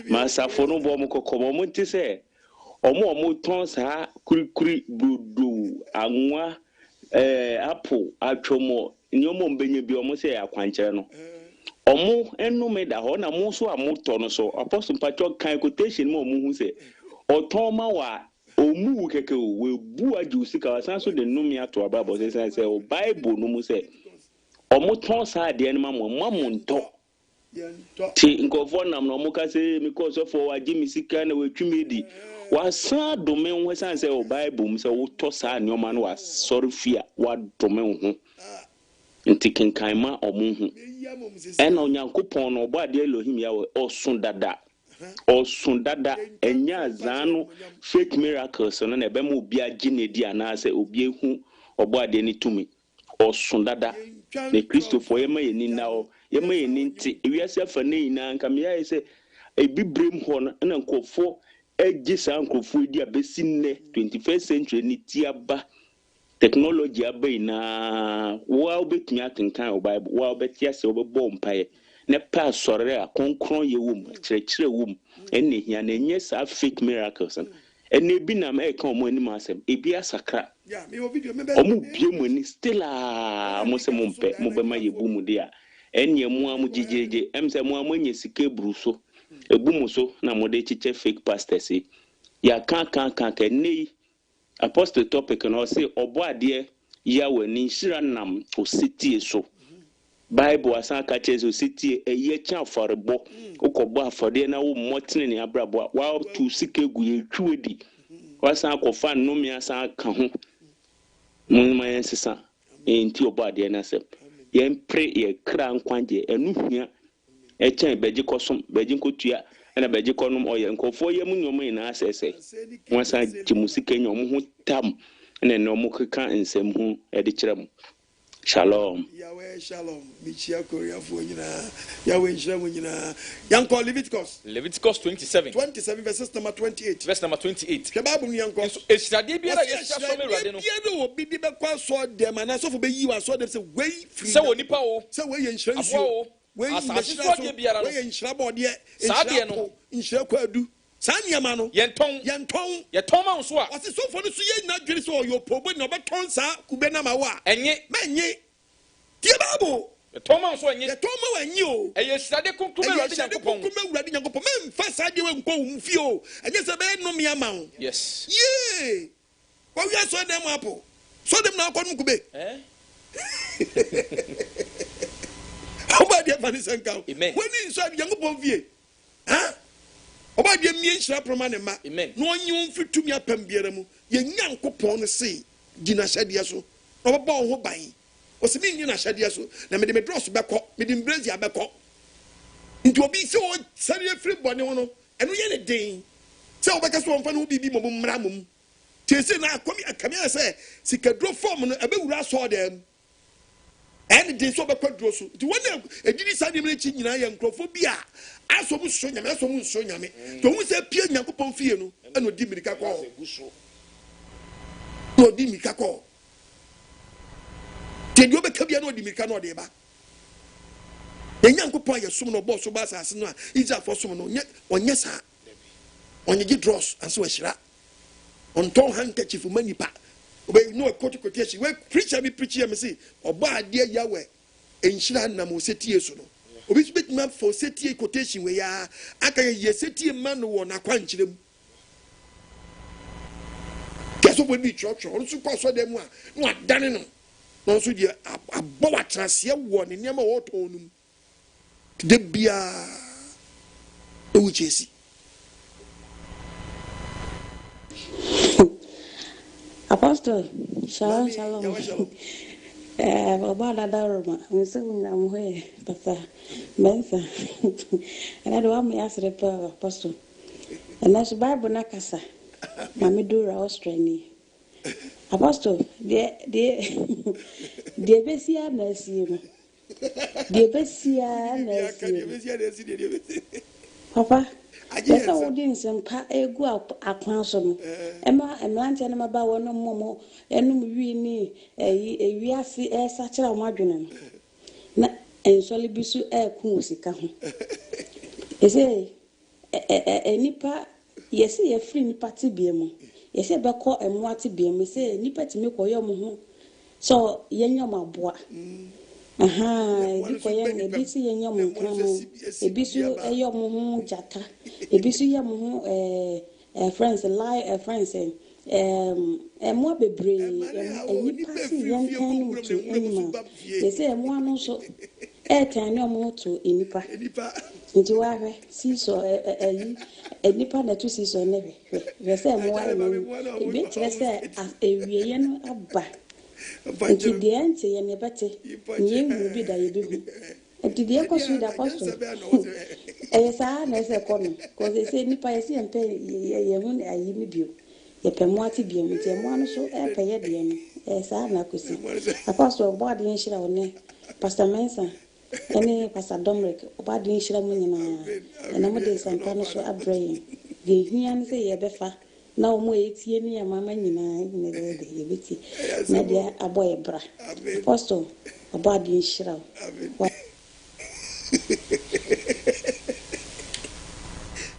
Masafono Bomo Kokomo Montise. Omo tons ha kuri budu anwa apple atwomo nyomo mbenye bi omo se akwankyere no. Omo enome da ho na mo so amoto no so Apostle Pacho kan quotation mo hu se otoma wa omu keke we bu ajusi ka wasan so de numi ato ababo se o Bible no mu se omo ton sa de no mo nto ti nkofo nam no mo ka se because of wagye sika na watwumi di wasan dome ho san se o Bible mu se wo to sa nyoma no wa sorry fia wa dome ho nti kenkanma omo hu ena onyankopon no oboade Elohim Yahweh osun dada enya zanu fake miracles no na ebema obi agi nedi anase obi ehu oboade ni tumi osun dada ne Christopher yema yeni nawo yema yeni nti ewiase afa ne ina nka me ya se ebibrem ho na nkofo agi sa nkofo edi abesi nne 21st century ni tiaba technology abaina wa obetumi atenkan o Bible wa obetia se obebo mpaye ne pa sore a konkron ye wom kyerɛkyerɛ wom enne hia na nye sa fake miracles enne bi na me ka omo anim asem ebi asakra omo bie mu ni still a mo se mo mpe mo be ma ye bu mu dia enne mu amu jijeje emse mu amanye sika bruso ebu mu so na mo de chiche fake pastors ya kan nei Apostle topic no say oboade Yahweh Nhyira nam Osetie so Bible asan ka chezo Osetie eye cha aforebo ukobo afode na wo motene ne abrabo wa tu sikegu ye twedi wasan akofa nnome asan ka ho munma yensesa enti oboade na sep ye mpre ye kra nkwanje enu hia echen beji kosom beji kotua na beji konom oye nkofo ye munyom ina asese wasa jimusike nyom ho tam na no mukeka nsem hu edi kyerem shalom Yahweh shalom michia korea fo nyina Yahweh nhyira mo nyina yanko Leviticus 27 verses number 28 verse number 28 ke babu ni yanko esirade biara yesha so merade no biara wo bibi be kwa so dem ana so fo be yi wa so dem se wey free se woni pa wo se wey nhyira nsuo wey nhyira so biara no wey nhyira bode saade no nhyira kwadu Sanyama no yenton ma so a wase so for no so ye na dwere so yo pobo na obeton sa kube na ma wa enye menye tie babo yeton ma so enye yeton ma wanyi o eye sade kunkume urade nyankopon me mfa sade we nko wu fi o enye se be no me ama o yes ye wa wi so dem apo so dem na akon kube obade vanisa nka woni so nyankopon vie ha Oba de mie nhyira proma ne ma no onyi mfitumi apam biara mu ye nyankopon ne se gina hyade so no baba ho ban o se mi ni na hyade so na me de medross beko me de mbrazi abeko nti obi se o sare free bone ho no eno ye ne den se obeka so onfa no bibi mom mra mom tie se na akomi akamia se sikadro form no abewura so dem and de so beko dro so nti wona ejidi sade me chi nyina ye nkrofo bia aso mu so nyame aso mu so nyame to hu se pie nyankopon fie no eno di mirika ko to di mirika ko te dio be kabia no di mirika no de ba nyankopon ye som no bo so ba asase no a Israel for som no onye sa onye gi dross anso ahira on ton handkerchief manipa obe no kotikoti we preacher me say oboade Yahweh enhyira na Osetie so no obi bet for Osetie quotation we ya aka ye Osetie man wo na kwankyerem keso bo bi church on so kwaso dem a no adane no no so die abo watrase wo ne niam wo tonum de bia o chesi Apostle, shalom. About Daruma, I'm saying I'm here, Papa, Mensa, and I don't me ask the Apostle. And that's Bible Nakasa, Mamidura Australian. Apostle, dear Bessia, Nessie, dear Bessia, Papa. Yes, I wouldn't some go up a council. Emma, a man, and about one more, and we need a such a margin. ensole bi so ku sika ho ese nipa yesi ye free nipa ti bia mu yesi be ko emu ati bia mu se nipa ti me koyo mo ho so yenya maboa ebi koyo ebi si yenya mo nkramo ebi so eyo mo ho jata ebi so ye mo ho friends lie friends emo bebre nipa si yenkan no to enima yesi emo anu so tani omo to enipa nti wahwe siso enipa na to siso ne hwe se emo wa no bi kire se ewieye no aba nti de ante ye ne bete nye hu bi da ye bi hu nti de koso da koso sa na se kono ko se nipa ye se empe ye hu ayi mi bio ye pe mo ati bio nti emo anu so pe ye de no sa na kosi apostle OBOADE Nhyira one Pastor Mensa ene Pastor Dominic OBOADE Nhyira mu nyina na mo de sanka no so abrayin de hia ne se ye befa na o mo etie ne ya mama nyina ne de ye beti na de aboye bra Apostle OBOADE Nhyira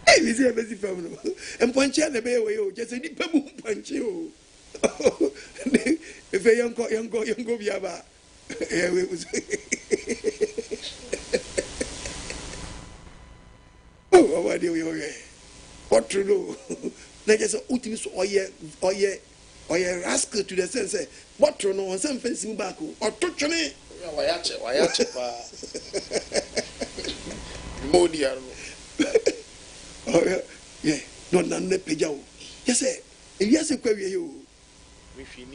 Hey, we see a busy family. And Poncha the bay way, just a deep punch you. If a young go Yaba. Oh, what do you what to do? Like as a ultimate or ye rascal to the sense, what to know, some fencing back or touching it. Why, Modia. Oh, yeah, no, none the pejao. Yes, yes, a query you.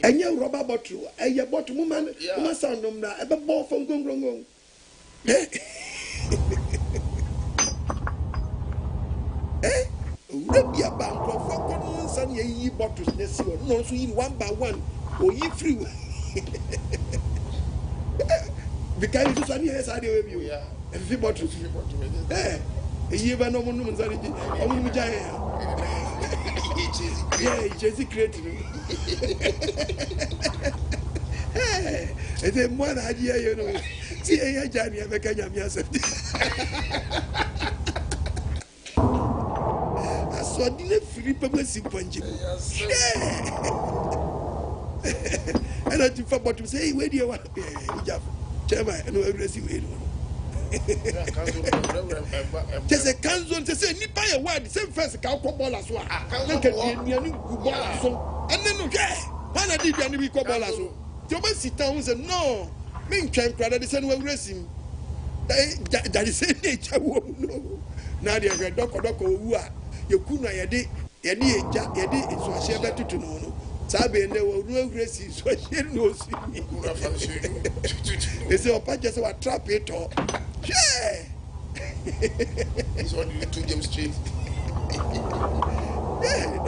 And your rubber bottle, and your bottle woman, my son, no, ever bought from Gong. Eh? Would be a bank of 4 son, ye bottles, no, so you 1 by 1, or ye free. Because you sunny has idea of you, and 3 bottles. Eh? You have no woman's energy. Yeah, just creating. And then one idea, you know. See, I Johnny, I make a yourself. I saw the free public punch. And I think about to say, where do you want? Chairman, and we're receiving. Just a council to say, Nipa a word, same first cow ball as well. Look at the and then, okay, one I did any week ball as well. You must sit down and say, no, men can't cry the same way racing. That is a nature. No, now they are doctor who are you couldn't yadi, it's what she better to know. Sabe and there were no races, so she knows. They say, Opa just a trap it all. Yeah. It's on you 2 James Street. Yeah,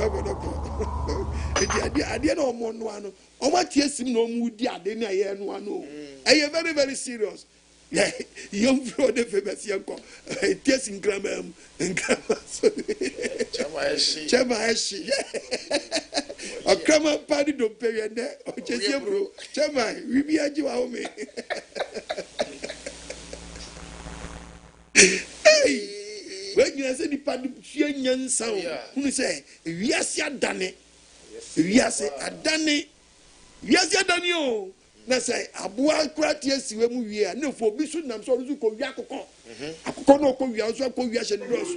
I didn't know one. Oh, my tears no mood, I didn't know one. I am very, very serious. Yeah, young for the famous young tears in grammar and grammar. Chama, a grammar party don't pay a net or just your bro. Chama, we be at you, homie. Hey, when you say the party, young sound, who say, yes, you done it. Yes, I done it. Yes, you done you. Na say aboa kratia siwe mu wie na fo bi so nam so ko wi akoko akoko no ko wi so ko wi ahye ndros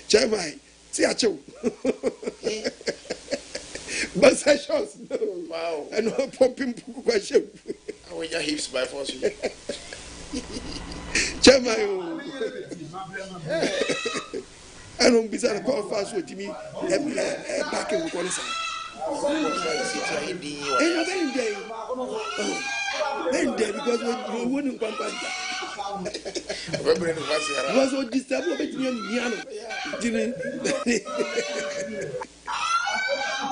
Chairman see achew basa shots wow and no popping kwa shew we your hips by force Chairman I don't be sad call fast with me back in ko nsa then because we wouldn't come back. Was so disturbed about me.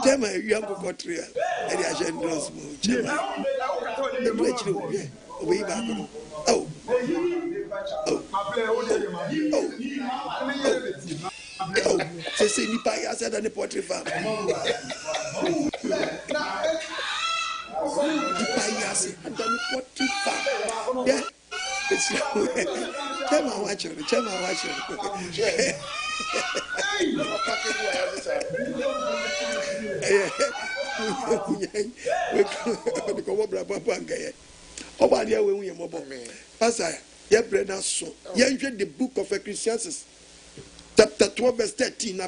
Chema, you have got real. And I shall dress more. Chema, the bridge, way back. Oh, say Nipa, I said, and the pottery farm. Nipa, and the pottery farm. The book of Ecclesiastes, chapter 12, verse 13.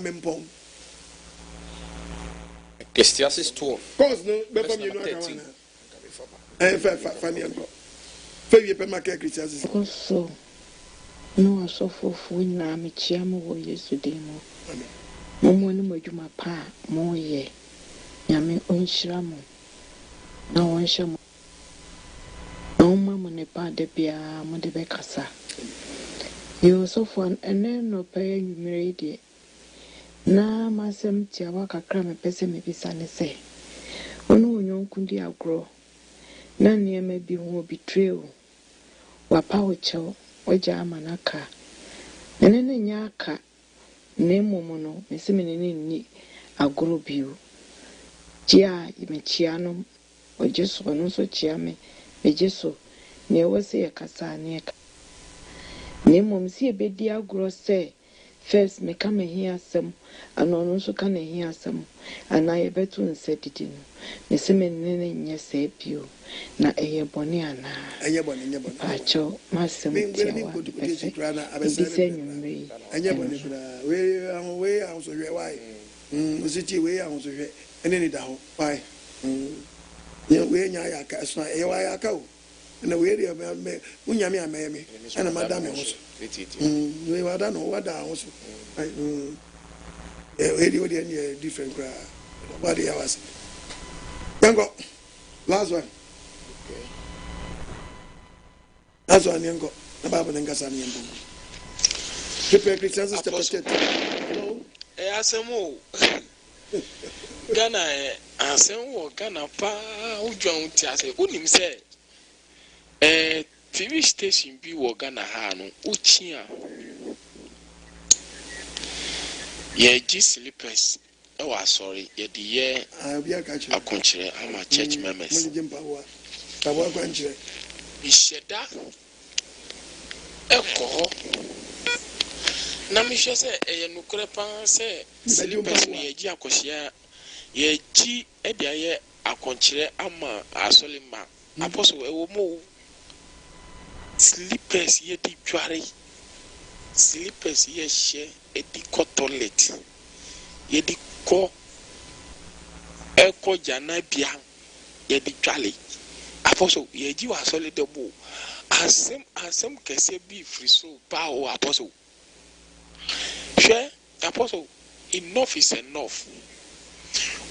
Ecclesiastes 12. Cause no, verse number 13. Also, no, so for Nami Chiamo yesterday. Momo no Majuma Pa, Moye, Yami Unshiramo, no one shamo. No mamma nepa de Pia Modebecasa. You also for an end no pay you married. Na masem tiawa kakra me pese me bisane se. Onu onyon kundi agro. Na niema bi ho betray. Wapa wo chew, waja amanaka. Nene nyaka. Nemo mono, meseme ni agro biu. Chia me chiano, ojeso no so chia me jeso. Ne wose ye kasa ne ka. Nemo msi ebedi agro se. First, me come here some, and also can hear some, and I bet to say it in. Miss Menin, yes, say you. Na a boniana, a bonny, Pacho, Master, me go to Petition Grana, I was saying, me, and Yabon, way I was a why. Osetie way I was a and any down. Why? Way Nyaka, a wayako. And the way about me, Unyamia, Mammy, and a madame also. We were done over down also. Different crowd. What the hours? Yango, last one. Last one, Yango. The Bible and Gassan Yango. Prepare Christians to protect. Hello? Asemo. Ghana, Asemo, Ghana, Pa, Ujon Tiase, Unim said. TV station bi wo Ghana ha no uchia ye gi slippers e wa sorry ye de ye akonchire ama church members isheda eko na mi hwe se ye nukure pan se slippers ni ye gi akohia ye gi e de ye akonchire ama asolima apostle e wo mo slippers ye di tware slippers ye she e di ko toilet ye di ko eko jana bia ye di twale apostle ye ji wa solid bo asem kese bi free so pa o apostle she apostle enough is enough.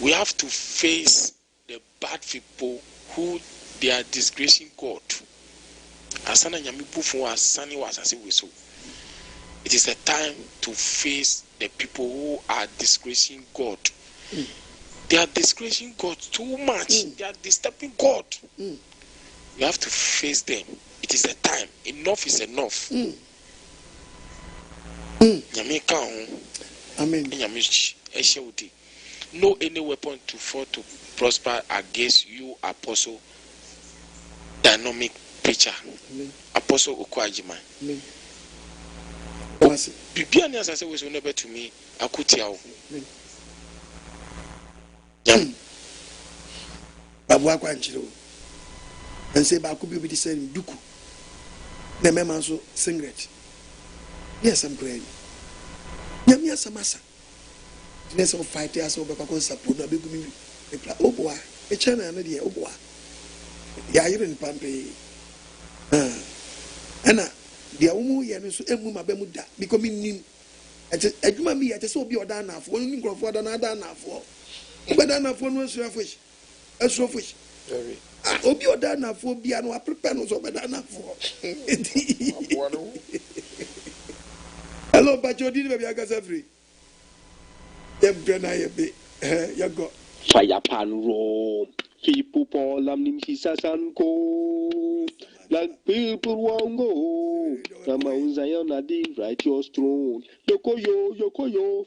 We have to face the bad people who they are disgracing God. Asana nyami bufu asani wasasi weso. It is a time to face the people who are disgracing God. They are disgracing God too much. They are disturbing God. You have to face them. It is a time. Enough is enough. Nyami kan. Amen. Nyami eshewudi. No any weapon to fall to prosper against you, apostle. Dynamic preacher. Amen. Apostle OKOH. Amen. Bibiani as I say was never to me. Akutiao. Babu akwanchiro. And say Baku be the same duku. The memanso singlet. Yes, I'm praying. Yamia samasa. Nessa fight as over support na big me. Oboa. A channel and the Oboa. Ya in Pampe. Anna, the Omu Yanusu Emu Mabemuda, becoming nim. A human being at a so be or done for one for another for. But done for no fish. A so fish. Very. Obi or done for Biano, prepare no so better for. Hello, but you didn't have your free. Fire pan roam. People Paul Nhyira and go. Like people won't go. The Mount Zion are the righteous throne. Yoko,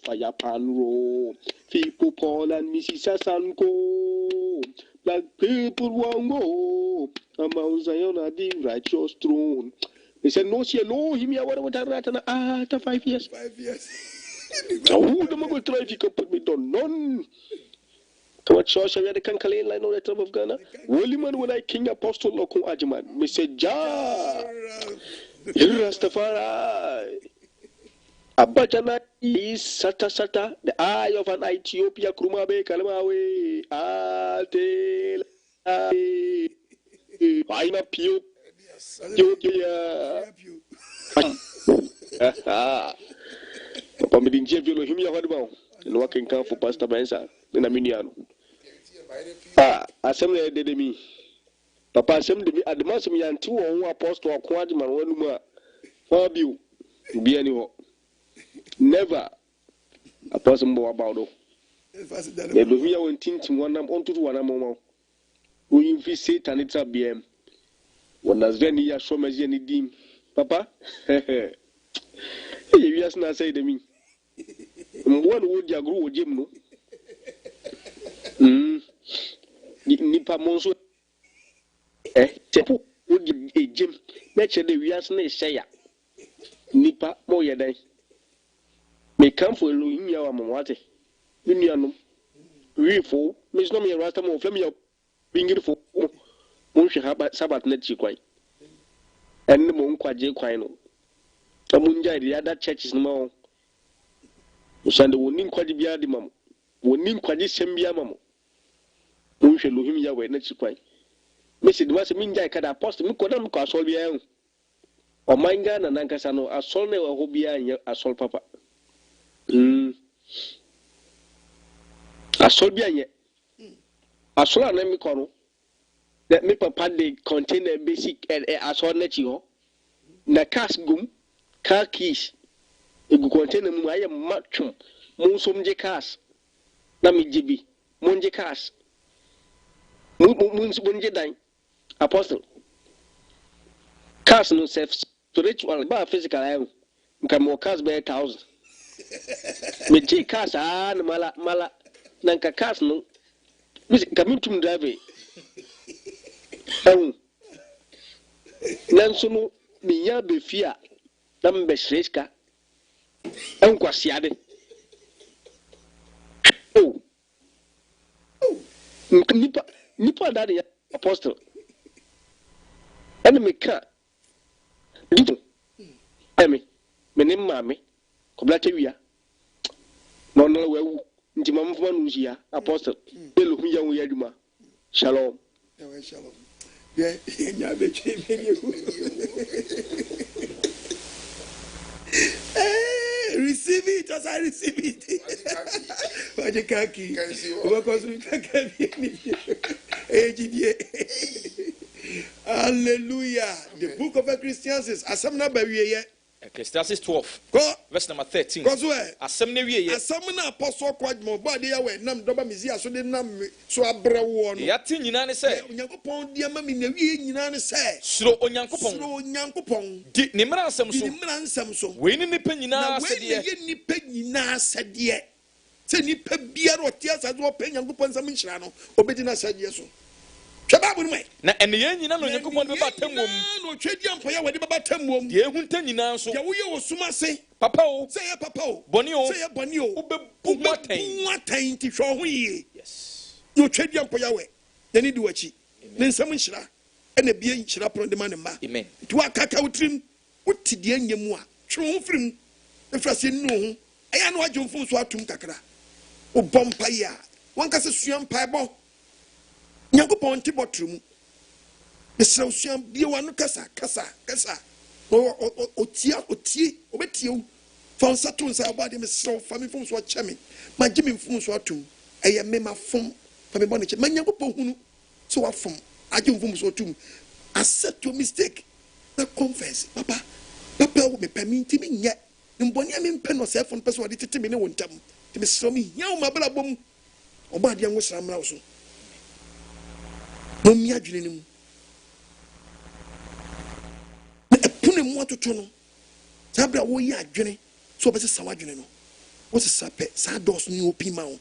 fire pan roam. People Paul and Nhyira and go. Like people won't go. The Mount Zion are the righteous throne. He said, no, she no, him, ya, what I after 5 years. 5 years. Who the man will try if you can put me down? None. Come on, church, I can call in line on the top of Ghana. William, when I King Apostle OKOH AGYEMANG, me say, Ja, Rastafari. Abajana is Sata, the eye of an Ethiopia, Krumabe, Kalamawe, Ate, I'm a pew. Papa, me didn't give you him your husband. And working camp for Pastor Benson, then a minion. Assembly did me. Papa, assembly at the mass of me and 2 or 1 apostle or quadman, 1 more. For you, be anyhow. Never a person more about it. If we are in Tintin 1 on to 1 moment, we invite Satan, it's a BM. When as then he has shown me any dim, Papa, you just not say to me. One would you grow, Jim? Nipa Monso, Tepu would a Jim, nature the Viasne say, Nipa Moya day. May come for Louis Yawamawate. Minianum. Refo, Miss Nomi Rastamo, Flemio, being beautiful. Munshi Habat Sabat Netchi. And the Monkwaje Quino. A Munja, the other churches no. Sand the winning quadibia de mam. Winning quadisembia mam. Munshi Louis Yahweh Netchi. Mrs. was a Minja can apost me Kodam Casolvia. Or Manga and Nankasano, a solne or Hobia, a sol papa. I saw bien yet. I saw an emikono that me papa they contain a basic and I saw netio. Na cast gum, car keys. It will contain a maya matchum, Monsumje cast. Nami jibi, Monje cast. Moons Bunje dine. Apostle. Cast no self spiritual, but physical. I can more cast by 1,000. Me tea cars and mala nanka cars no coming to drive nanso no me ya be fia na me shreska enkwasiade nipa that the apostle and me ka dito me name mame Koblate wia. No we nti mamfuma nusia apostle. Elo huya wo yaduma. Shalom. Shalom. Yeah, nya be receive it as I receive it. Wajikaki. Hallelujah. The book of Ecclesiastes asamna ba wiye. Ecclesiastes 12, verse number 13. Asamna apostle kwadmo ba de yawe nam doba mizia so de nam so abre wo no. Yati nyina ne se. Onyankopon de ama mi na wie nyina ne se. Suro onyankopon. Di ne mra nsem so. We ni nipa nyina se de. We ni nipa nyina se de. Se nipa biara otia sa do pe nyankopon nsam nhyira no obedi na se de so. Na ene ye nyina no Nyankopon be batam wom no twedi ampo ya wede be batam wom de ehunta nyina so ya wo ye osuma se papa o se ye papa o boni o se ye boni o obebu atan ti hwo ho yi yes no twedi ampo ya we ya ni di wachi ne nsam nhyira ena bie nhyira pro de ma ne ma amen ti wa kaka utrim uti de anyam a twe ho frim efrase nu ho eya no adwomfo so atum kakra o bompa ya wanka se suam paebo Nyankopon ti botrum. Esra usuam bia no kasa. Otie obetie o. Fa nsato nsa abade me sro fa me fom so cheme. Ma gye me fom so atum. Eye me ma fom fa me bone che. Ma Nyankopon hunu so wa fom. Agye fom so atum. Accept your mistake. Na confess. Papa wo me permit me nya. Mboni am mpe no se fon person de tete me ne wontam. Ti me sro me hia o ma bra bom. Obade an wo sra mra so. Mummy adwene na epune mu atoto no sabra wo yi adwene so obese sawa adwene no wo se sape sa dos ni opi ma wo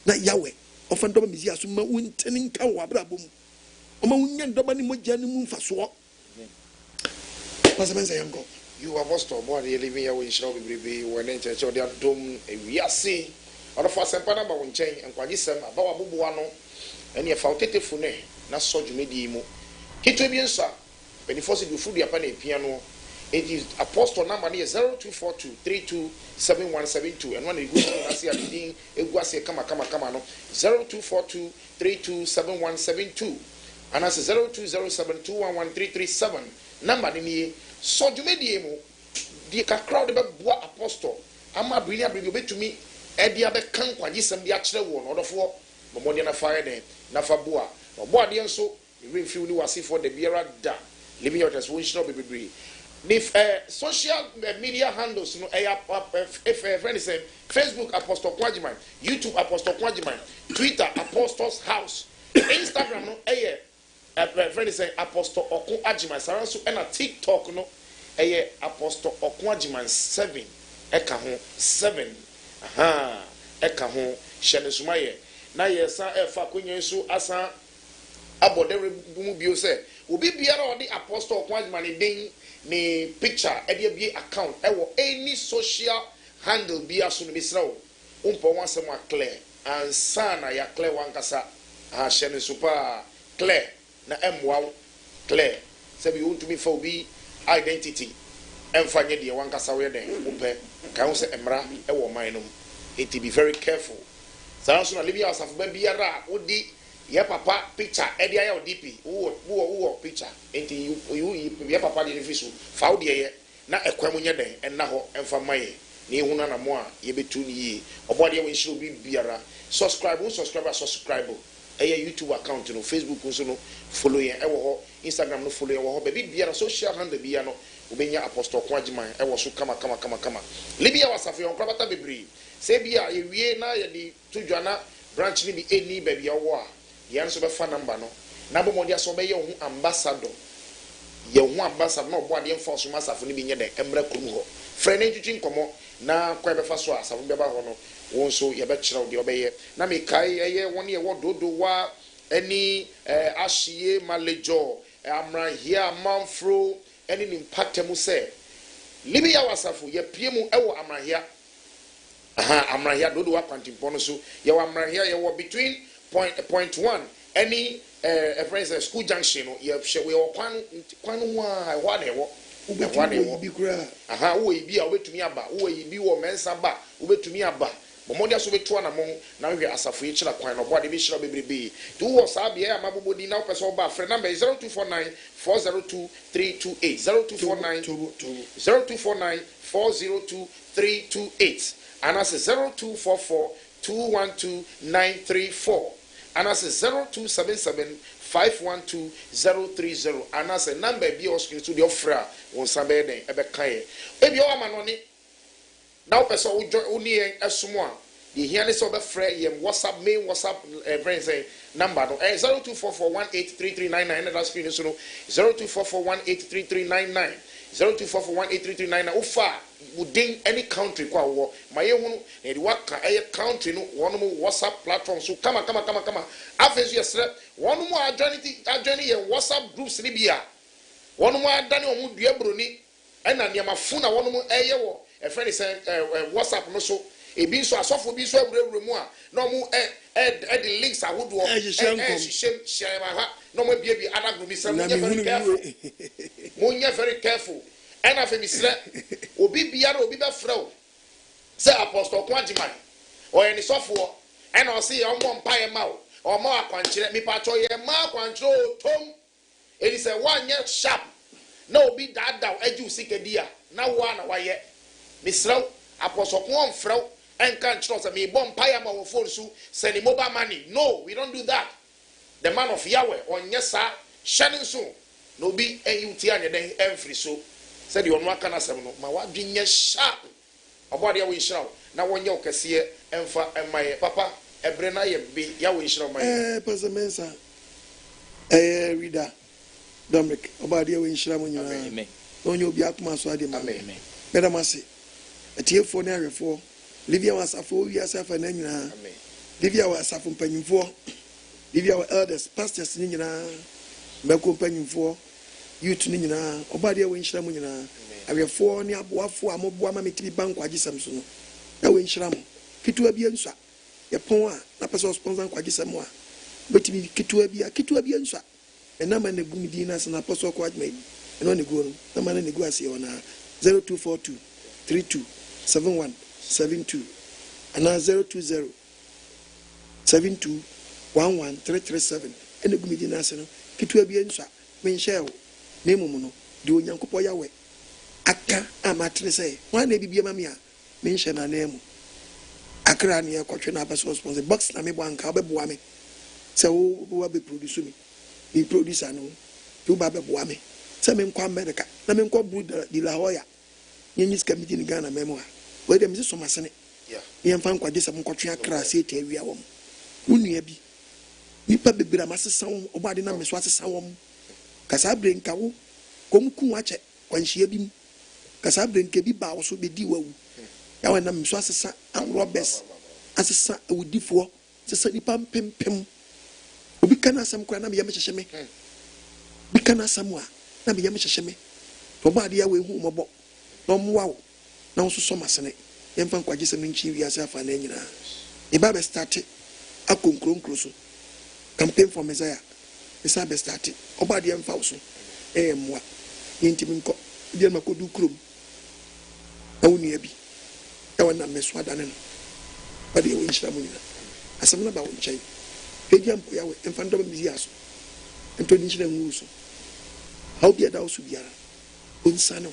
na Yahweh ofan do ba mizia so ma wonteni nka wo abra bom o ma wonya ndoba ni mogya ni mu mfaso Pastor Mensa Yanko. You have lost or more living here when shall be when in church or their dome. We are seeing other for some Panama when chain and Quagisem about Bubuano and your faulted fune, not so you made you. Kitubian, sir, when you force it to food your penny piano. It is apostle number near 0242327172 and when you go to see a reading, it was a come no 0242327172 and as 0207211337 number in so you made the crowd about boa apostle. Ama bring to me Edia be kan kwagisem bi akere wo no odofo momode na fire den na fa boa oboade nso we feel ni wase for the biara da living out as one shop be if social media handles no if friend is Facebook Apostle Kwajiman, YouTube Apostle Kwajiman, Twitter Apostles House, Instagram no friend is Apostle OKOH saranso and a TikTok no Apostle OKOH 7 eka ho 7 eka ho hyene sumaye na yesa efa kwenye so asa abodere bumu bio se obi biara odi Apostle OKOH den ni picture edie account ewo any social handle bia so no bisrawo umpo wansem a clear and sana ya clear wankasa hyene super clear na emwa clear say we want to be for be identity emfanye de wankasa we den umpe kan se emra ewo man no it be very careful so na libi asafo ba biara odi ye papa picture edi aya odp wo picture enti you ye papa de fisu fa wo de ye na ekwam nye den enna ho emfa maye na ehuna na mo a ye betu ni yi obode ye wenhiro bi biara subscribe YouTube account no Facebook nso no follow ye ewo ho Instagram no follow ye wo ho be biara social handle bia no obenya Apostle Kwajiman ewo so kama libia wasafo yon krabata bebre se bia ye wie na ye di tudwana branch ni bi eni ba bia wo a yan so be fa number no na bo modia so be ye hu ambassador no bo ade enforce masafo ni bi nye den emra krum ho frɛ ne twitwi nkomo na kwa be fa so asafo be ba ho no won so ye be kyerɛw de obeye na me kai eye won ye wododo wa ani ahye malejo amra hia manfro ani impact mu se libia wasafo ye pie mu ewo amrahia amrahia dodo wa kwantimpo no so ye wa amrahia ye wo between point 1 any friends school junction no ye hwe we kwanu ho a ho na ewo bi kura wo ibi a obetumi aba wo ibi wo mensa ba obetumi aba bomodia so beto na mo na hwe asafo ye kira kwan no boade bi hira bebrebe do wo sa bia ya mabobodi na opese oba frɛ number 0249 402 328 0249 402 328 and as 0244 212 934 and as 0277 512 030 and as number bi o screen to the offer won sabe den ebe kan e bi o ma no ni now person who near esumo a ye here ne so be frɛ yem WhatsApp main WhatsApp friend say number no 0244183399 that screen so no 0244183399 0244183399 ufa within any country kwa wo maye hunu e di waka country no one mo WhatsApp platform so kama afesu yesre one mo adwani ye WhatsApp groups ni bia one mo adani omu dua broni ena niam afuna one mo eye wo a friend is WhatsApp no so e bi so asofo bi so awurawura mu a no mu the links ahodo share ha no mo bia bi other group is very careful and afi misre obi biara obi be frɛ say Apostle Kwajiman o eni sofo and o say o mo mpa ye ma o mo akwankyere mi pa cho ye ma akwankyere tom eni say one year sharp na obi dada aju sikedia na wa na wa ye misraw Apostle Kwon fraw and can't trust me bomb paya ma phone so send mobile money. No, we don't do that. The man of Yahweh on yes sir shining so no be AUT and then every so said you on wakana no ma wa dwenya sharp about ya we shraw na wonya okese emfa emaye papa ebre na ye be ya we shraw my Pastor Mensa reader Dominic about ya we shraw mo nyina amen onye obi akoma so ade ma amen bedamase etiefo na arefo livia wasafo wi asafa na nyina amen livia wasafo mpanyimfo livia elders pastors ni nyina mbeko mpanyimfo youth ni nyina obade we nhyira mu nyina awefo ni aboafo amoboa ma metibi bank AGYESEM so no na we nhyira mu kitua bia nswa ye pon a na pese sponsor AGYESEM a metibi kitua bia nswa ena ma na gumidi na sana apostle OKOH eno ne go no na ma na ne go ase ona 0242 32 71 72 ana 020 72 11 337 ene gumidi na ase no kitua bia nswa men share na emumu no de onyankopɔ Yahweh aka amatre say wan na bibia mami a men share na na emu akra na yakɔtwe na abaso sponsor box na me bo anka obeboa me sɛ wo be produce me producer no to ba beboa me sɛ me nkɔ America na me nkɔ Buda di La Hoya nyenyis committee ni Ghana memo a we dem se so masene ye mfa NKWAGYESEM nkɔtwe akra se ta awia wom unua bi nipa bebira masesa wom obade na meso asesa wom kasa brenka wo komku wache kwanhia bi kasa brenka bi ba wo so bedi wawu ya wana meso asesa robbers asesa awudifo sesa nipa pempem obi kana asam kra na me yemhyehyɛ me bi kana asam a na me yemhyehyɛ me to obade ya we hu mobɔ na omwa wo na wo so so masene yemfa NKWAGYESEM nchi wi ase afa na nyina e ba be start akonkronkro so campaign for Messiah esa be start obade yemfa wo so mwa yintimi nko bi ma kodu krom na wonu bi e wona meso adane no bade we nhyira mu nyina asem na ba wo nkyai pedi ampo Yahweh emfa ndo ba bizi aso ento ni nhyira nwu so how be da wo so biara onsano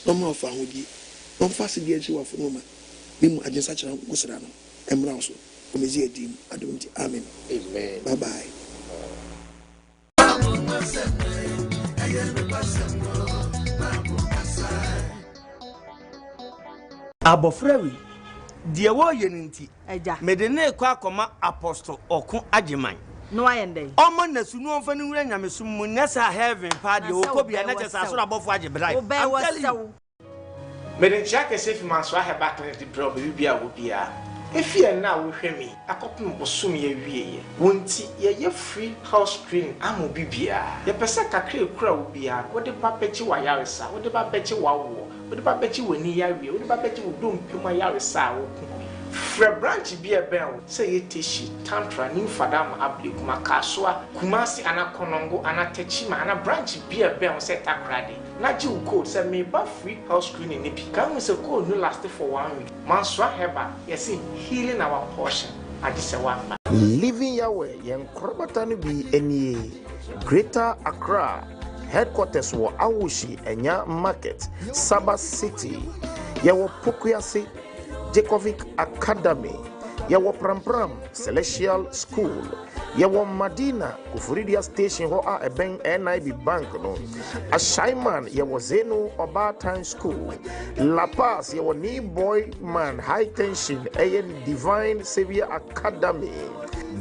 no ma ofa hodie no fa se die nchi wa fo no ma nimu agensa kyera ngusira no emra wo so omezi edim adonti amen bye bye abofrawi die wo yeninti mede ne kwa akoma apostle okun agyeman no ayende omo nasu no mfa ni wura nyamesum mu nesa heaven pa de okobia na chesa so abofo agyebrai I'm telling you mede nchake sefi manso aheba kan de bro bibia wo bia efie na wo hwemi akopem bosom ye wieye wonti ye free house screen amo bibia ye pese kakra ekura wo bia wo de papechi wa yaresa wo de papechi wa wo wo de papechi wani yawie wo de papechi wo dompema yaresa wo Fre branch bi ebe say ye teshi tantra ni fadam able kuma kaswa kumasi anakonongo anatechima ana branch bi ebe say takrade na ji code say me ba free house screening ni bi kan say code no last for 1 week manswa heba yes healing our portion agise wa living Yahweh yen krobata no bi enie Greater Accra headquarters wo Awushi Enya Market Sabah City yawo Pokuase Jacovic Academy, yawo Pram Celestial School, yawo Madina Kufuridia Station ho a eben NIB Bank no, Ashaiman yawo Zeno OBOADE3 School, La Paz yawo New Boy Man High Tension Divine Savior Academy,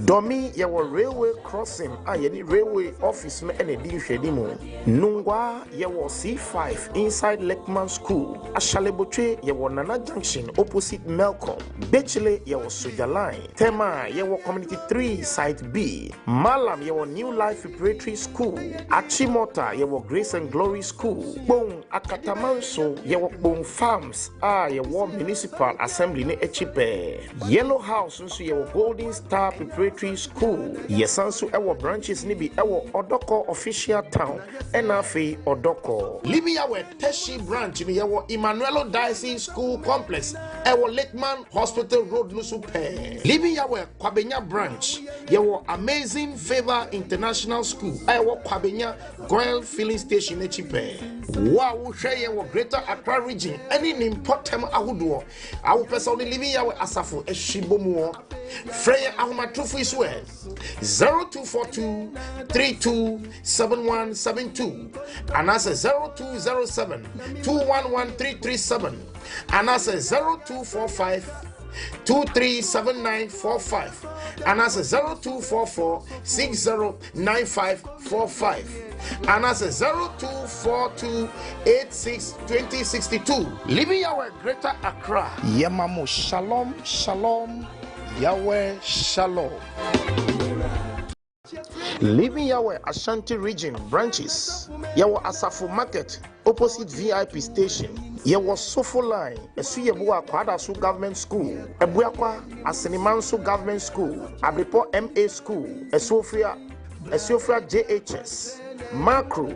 Domi yawo Railway Crossing ayeni Railway Office me ene di hwedimu, Nungwa yawo C5 inside Lekman School, Ashaleboche yawo Nana Junction opposite Melcom, Bechele yawo Soja Line, Tema yawo Community 3 Site B, Malam yawo New Life Preparatory School, Achimota yawo Grace and Glory School, Bong Akatamanso yawo Bong Farms yawo Municipal Assembly ne Echipe, Yellow House nso yawo Golden Star Preparatory School, yesanso ewo branches ni bi ewo Odoko Official Town, enafe Odoko. Living Yahweh Teshi branch ni yawo Emmanuel Diocese School Complex, ewo Lakeman Hospital Road Lusupe. Living Yahweh Kwabenya branch, yawo Amazing Favor International School, ewo Kwabenya Goyle Filling Station Echipe. Wow, share yawo Greater Accra region, any important ahuduo. Our person Living Yahweh Asafo Eshibomuo. Freya Ahumatrufu iswe 0242 327172 and as 0207 211337 and as 0245 237945 and as 0244 609545 and as 0242 862062. Living Yahweh Greater Accra. Yemamo Shalom Shalom Yahweh Shalom. Living Yahweh Ashanti Region branches. Yawo Asafo Market opposite VIP station. Yawo Sofo Line. Esu Yebua Kwadasu Government School. Ebuakwa Asinimanso Government School. Abripo MA School. Esofia JHS. Macro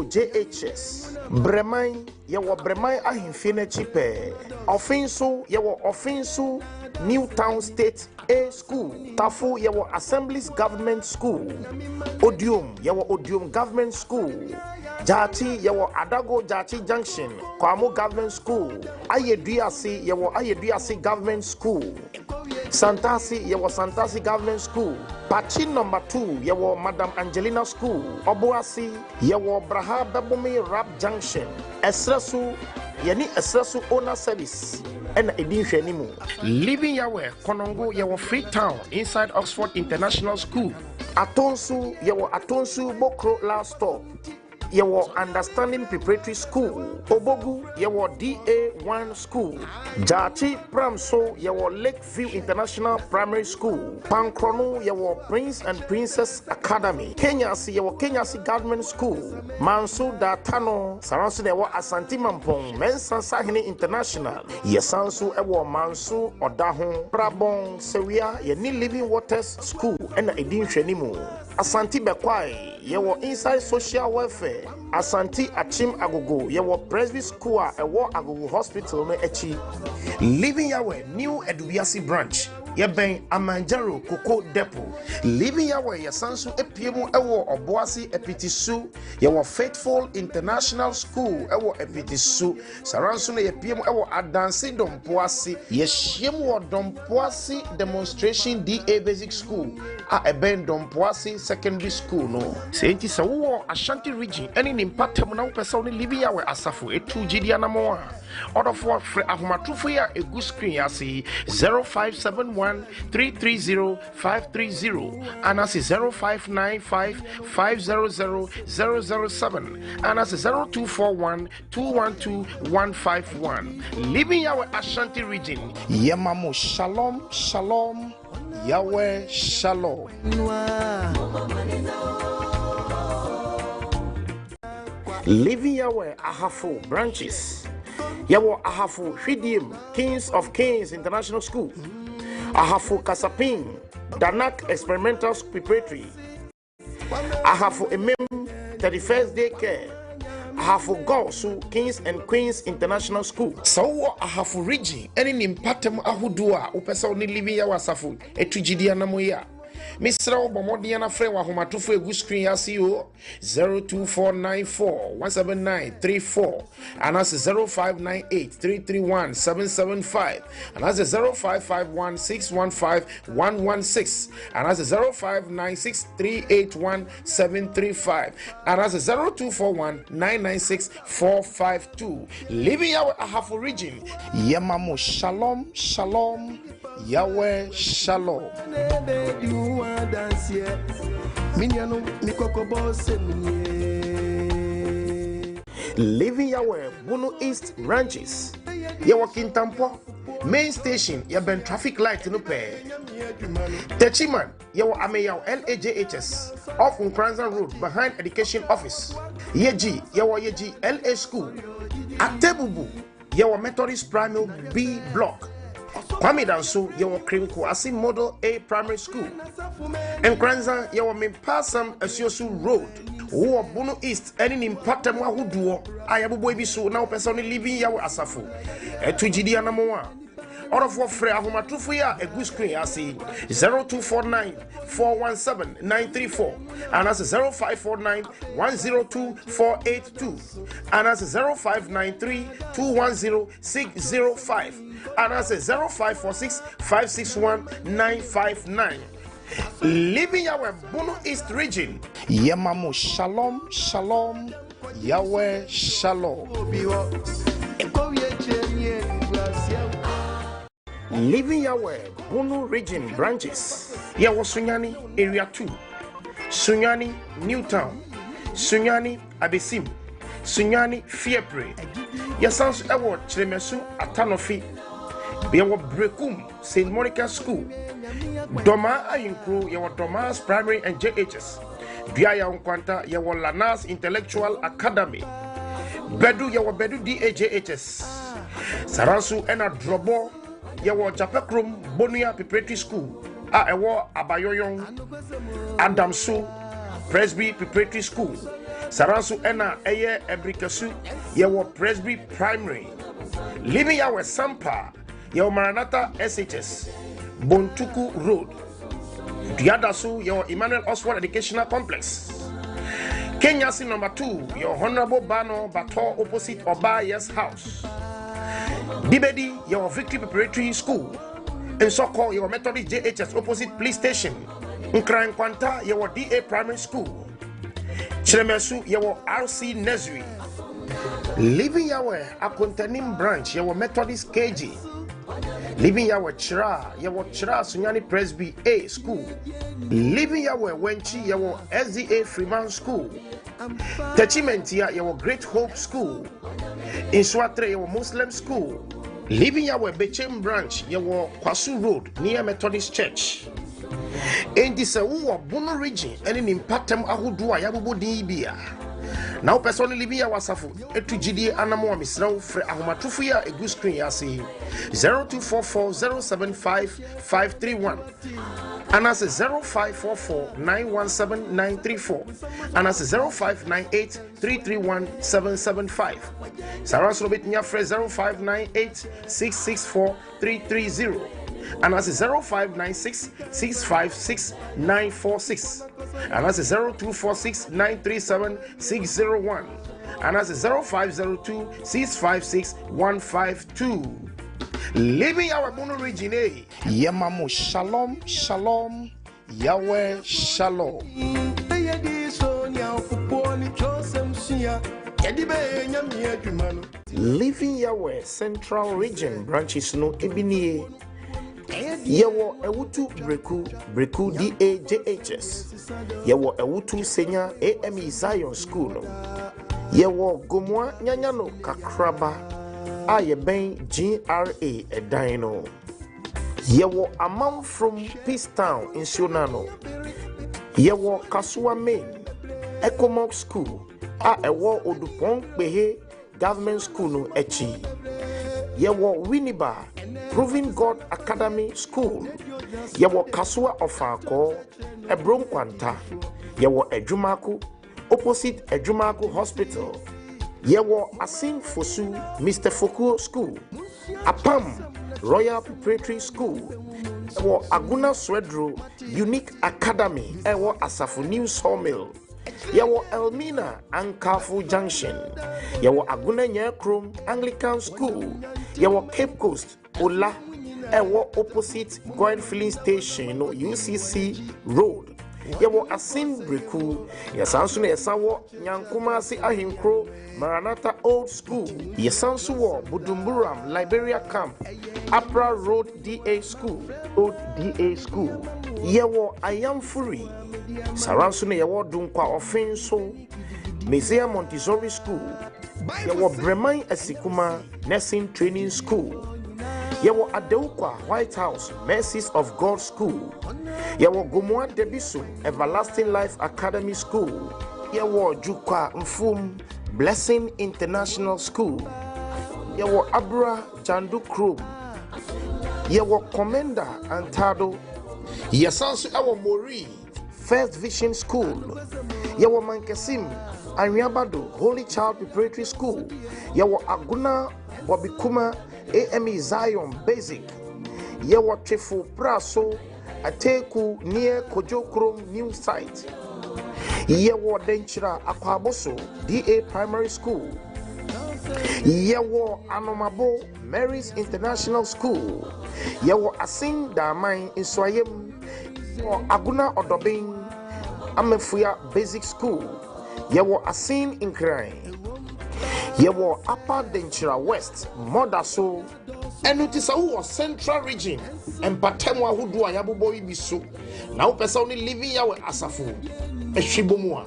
JHS. Bremai Yawo Bremai Ahimfine Chipe. Offenso Newtown State A School. Tafu Yawo Assemblies Government School. Odium Government School. Jati Yawo Adago Jati Junction. Kwamo Government School. Ayeduyasi Government School. Santasi Government School. Pachin number 2 Yawo Madam Angelina School. Oboasi Yawo Braha Babumi Rap Junction. Esresu owner service. And Edin Living Yahweh Konongo Yawo Freetown inside Oxford International School. Atonsu Bokro Last Stop. Yawo Understanding Preparatory School. Obogu Yawo DA1 School. Jachi Pramso Yawo Lakeview International Primary School. Pankrono Yawo Prince and Princess Academy. Kenyasi Government School. Mansu Datano Saransu Yawo Asanti Mampong Mensa Sahini International. Yesansu Ewo Mansu Odahon Prabong Sewia Yeni Living Waters School and Edin Shenimu. Asanti Bekwai Yawo Inside Social Welfare. Asanti Achim Agogo Yawo Presby School Ewo Agogo Hospital no echi. Living Yahweh New Edubiasi Branch. Yeben Amanjaro Cocoa Depot. Living Yahweh Yasansu Epiemu Ewo Oboasi Epitisu. Yawo Faithful International School Ewo Epitisu. Saransu ne Epiemu Ewo Adansi Dompoasi. Yeshiemu Dompoasi Demonstration DA Basic School. Eben Dompoasi Secondary School no. Senti Sawo Ashanti Region. Any impact na upesa ni Living Yahweh Asafu etu jidia na moa. Order for Ahumatufu ya a good screen yasi 0571-330-530 and as 0595-500-007 and as 0241-212-151. Living Yahweh Ashanti Region. Yemamo Shalom Shalom Yahweh Shalom. Living Yahweh Ahafo branches. Yawo Ahafo Fidim Kings of Kings International School. Ahafo Kasapin Danak Experimental Preparatory. Ahafo Emem 31st Day Care. Ahafo Gosu Kings and Queens International School. Sawo Ahafo Rigi any impatem ahudua upesa ni Living Yahweh Asafo etujidia namoya. Mr. Obamodiana Frey Wahomatufu egu screen yasiyo 02494-17934 and that's 0598-331-775 and that's 0551-615-116 and that's 0596-381-735 and that's 0241-996-452. Living Yahweh Ahafo Region. Yemamo Shalom Shalom Yahweh Shalom. Living Yahweh Bunu East Ranches. Yawa Kintampo Main Station Yaben Traffic Light no pay. Techiman Yawa Ameyaw LAJHS off Nkranza Road behind Education Office. Yeji LA School. Atebubu Yawa Methodist Primary B Block. Kwame Danso Yawa Krimko Asi Model A Primary School. Nkranza Yawa Mimpasam Asiosu Road. Wo Bunu East any impact mo ahuduo ayabubo ebiso na opesa ni Living Yahweh Asafo etujidi anamoa order for free ahomatufu ya egu screen asi 0249-417-934 and that's 0549-102-482 and that's 0593-210-605 and that's 0546-561-959. Living Yahweh Bunu East Region. Yemamo Shalom Shalom Yahweh Shalom. Living Yahweh Bunu Region branches. Yawo Sunyani Area 2, Sunyani Newtown, Sunyani Abesim, Sunyani Fiepre. Yasansu Ewo Chilemesu Atanofi. Yawo Brekum St. Monica School. Doma Ayinkru yawo Domas Primary and JHS. Biaya Nkwanta yawo Lanas Intellectual Academy. Bedu yawo Bedu DAJHS. Saransu ena Drobo yawo Japekrum Bonia Preparatory School. Ewo Abayoyon Adamsu Presby Preparatory School. Saransu ena eye Ebrikasu yawo Presby Primary. Living yawo Sampa yawo Maranatha SHS Bontuku Road. Diadasu yawo Emmanuel Oswald Educational Complex. Kenya C number 2 your Honorable Bano Bato opposite Obaye's house. Dibedi yawo Victory Preparatory School. In Soko yawo Methodist JHS opposite police station. Nkran Kwanta yawo DA Primary School. Chiremesu yawo RC Nursery. Living yawo Akontanim branch yawo Methodist KG. Living yawo Chira yawo Chira Sunyani Presby A School. Living yawo Wenchi yawo SDA Freeman School. Techimentia yawo Great Hope School. In Swatre yawo Muslim School. Living yawo Bechem branch yawo Kwasu Road near Methodist Church. In this Bono region and in Impatem Ahudua Yabubo Dibia. Now, personally living our Safu, Etugidi Anamo Misrao, Fre Ahumatufuya, a good screen, I see 0244 075 531. And as a 0544 917 934. And as a 0598 331 775. Saras Robit Nyafre 0598 664 330. And as a 0596 656 946. And as a 0246 937 601. And as a 0502 656 152. Living our Bono region, Yamamu Shalom, Shalom, Yahweh Shalom. Living Yahweh Central Region branches no Ebini. Yawo Ewutu Breku DAJHS. Yawo Ewutu Senya AME Zion School. Yawo Gomwa Nyanyano Kakraba. Ayeben GRA Edino. Yawo Amount from Peace Town in Shonano. Yawo Kasua Main Ecomoc School. Ewo Odupong Behe Government School no Echi. Yawo Winneba Proving God Academy School. Yawo Kasua Ofako Ebron Kwanta. Yawo Ejumaku opposite Ejumaku Hospital. Yawo Asin Fosu Mr. Foku School. Apam Royal Preparatory School. Yawo Aguna Swedro Unique Academy. Yawo Asafu New Sawmill. Yawo Elmina Ankafu Junction. Yawo Aguna Nyakrum Anglican School. Yawo Cape Coast Ola. Yawo opposite Gold Filling Station UCC Road. Yawo Asin Breku. Yasansu Yasawo Nyankumasi Ahinkro Maranatha Old School. Yasansu War Budumburam Liberia Camp Upper Road DA School. Road DA School. Yawo Ayamfuri Saransune Yawo Dunkwa Offenso Mezia Montessori School. Yawo Breman Esikuma Nursing Training School. Yawo Adeukwa White House Mercies of God School. Yawo Gomoa Debisu Everlasting Life Academy School. Yawo Jukwa Mfum Blessing International School. Yawo Abra Jandu Krum. Yawo Commander Antado. Yasansu Awo Mori First Vision School. Yawo Mankesim Anyabado Holy Child Preparatory School. Yawo Aguna Wabikuma AME Zion Basic. Yawo Chefu Praso Ateku near Kojokrom New Site. Yawo Denchira Akwaboso DA Primary School. Yawo Anomabo Mary's International School. Yawo Asin Damai in Swayem. Aguna Odobin Amefuya Basic School. Yawo Asin in Krain. Yawo Upper Denchira West Modaso. Enutisawo Central Region and Patemwa Hudua Yabubo Ibisu. Now person living yawe Asafu Eshibomua.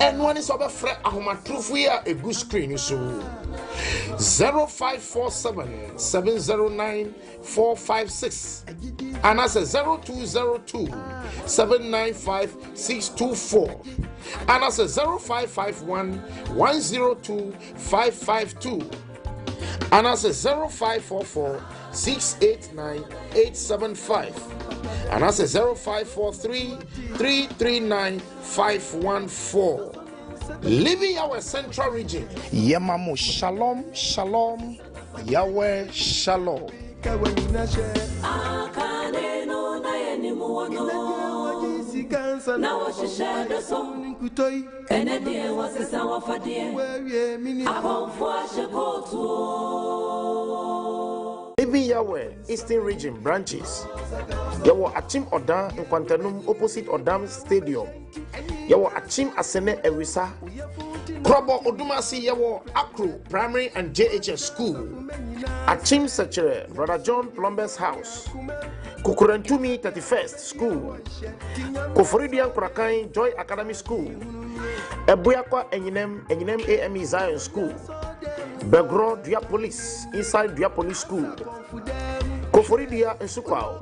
And one is over Fred Ahoma Trufuya a good screen so. 0547 709 456 and that's a 0202 795 624 and that's a 0551 102 552 and that's a 0544 689 875 and that's a 0543 339 514. Living our central region. Yemamu shalom, shalom, Yahweh shalom. Living Yahweh Eastern Region branches. Yawo Achim Odan in Kwantanum opposite Odam Stadium. Yawo Achim Asene Ewisa. Krobo Odumasi Yawo Akru Primary and JHS School. Achim Sechere Brother John Plumber's House. Kukurentumi 31st School. Koforidian Kurakai Joy Academy School. Ebuyakwa Enyinem AME Zion School. Begro Dua Police inside Dua Police School. Koforidia Nsukwao.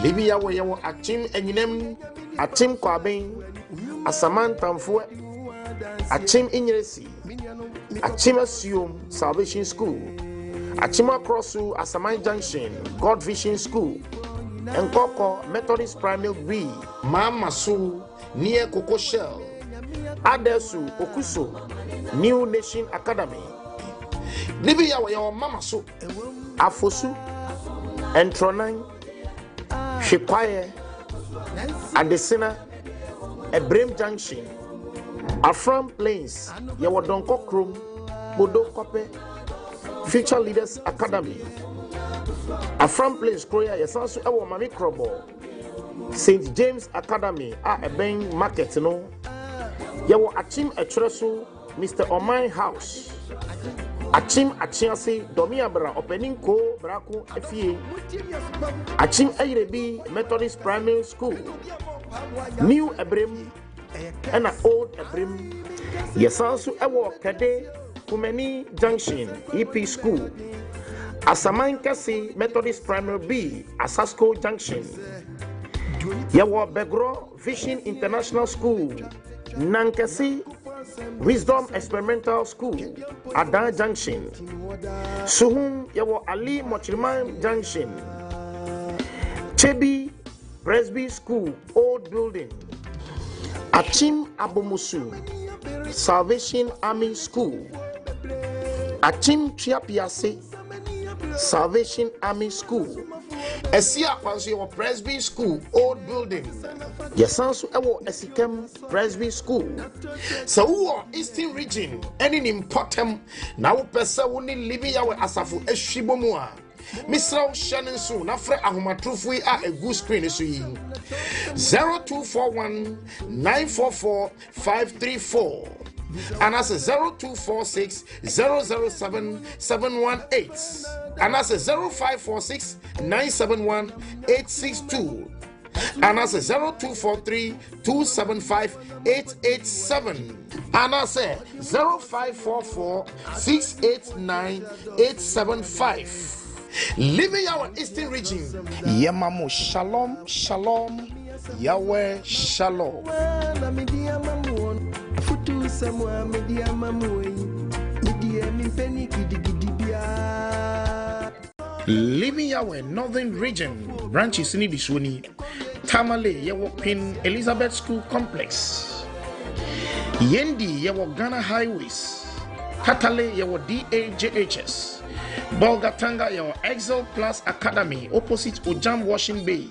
Libya where you Achim Enyinem, Achim Kwabin, Asaman Tamfue, Achim Inyesi, Achim Assume Salvation School, Achima Crossu Asaman Junction, God Vision School, Nkoko Methodist Primary B, Mamasu near Coco Shell, Adesu Okuso, New Nation Academy. Libya where your Mamasu, Afosu, Entronine. Shikwaye, Adesina, Ebrem Junction, Afram Plains, Yawadonko Krum, Bodo Kope, Future Leaders Academy, Afram Plains, Korea, Yasansu Ewo Mami Krobo, St. James Academy, Ebeng Market, no, Yawo Achim Etresu, Mr. Omai House. Achim Achiasi Domiabra opening ko Braku FA Achim Airebi Methodist Primary School New Ebrim and Old Ebrim Yasansu Ewo Kade Kumeni Junction EP School Asaman Kasi Methodist Primary B Asasco Junction Yawo Begro Vision International School Nankasi Wisdom Experimental School, Adan Junction. Suhun Yawo Ali Mochilman Junction. Chebi Presby School, Old Building. Achim Abomusu, Salvation Army School. Achim Chiapiase, Salvation Army School. Esia Kwansi wa Presby School, Old Building. Yasansu ewo Esikem Presby School. So uwo Eastern Region, any important na upesa wuni libi yawe asafu eshibomua. Misra Shannon soon, after Ahumatrufu a good screen is 0241 944 534. And that's a 0246 007 718. And that's a 0546 971 862. And that's a 0243 275 887. And that's a 0544 689 875. Living our Eastern Region. Yemamu Shalom, Shalom, Yahweh Shalom. Living Yahweh Northern Region branches in Idiswini, Tamale Yawo Pin Elizabeth School Complex, Yendi Yawo Ghana Highways, Katale Yawo DAJHS, Bolgatanga Yawo Excel Plus Academy opposite Ojam Washing Bay,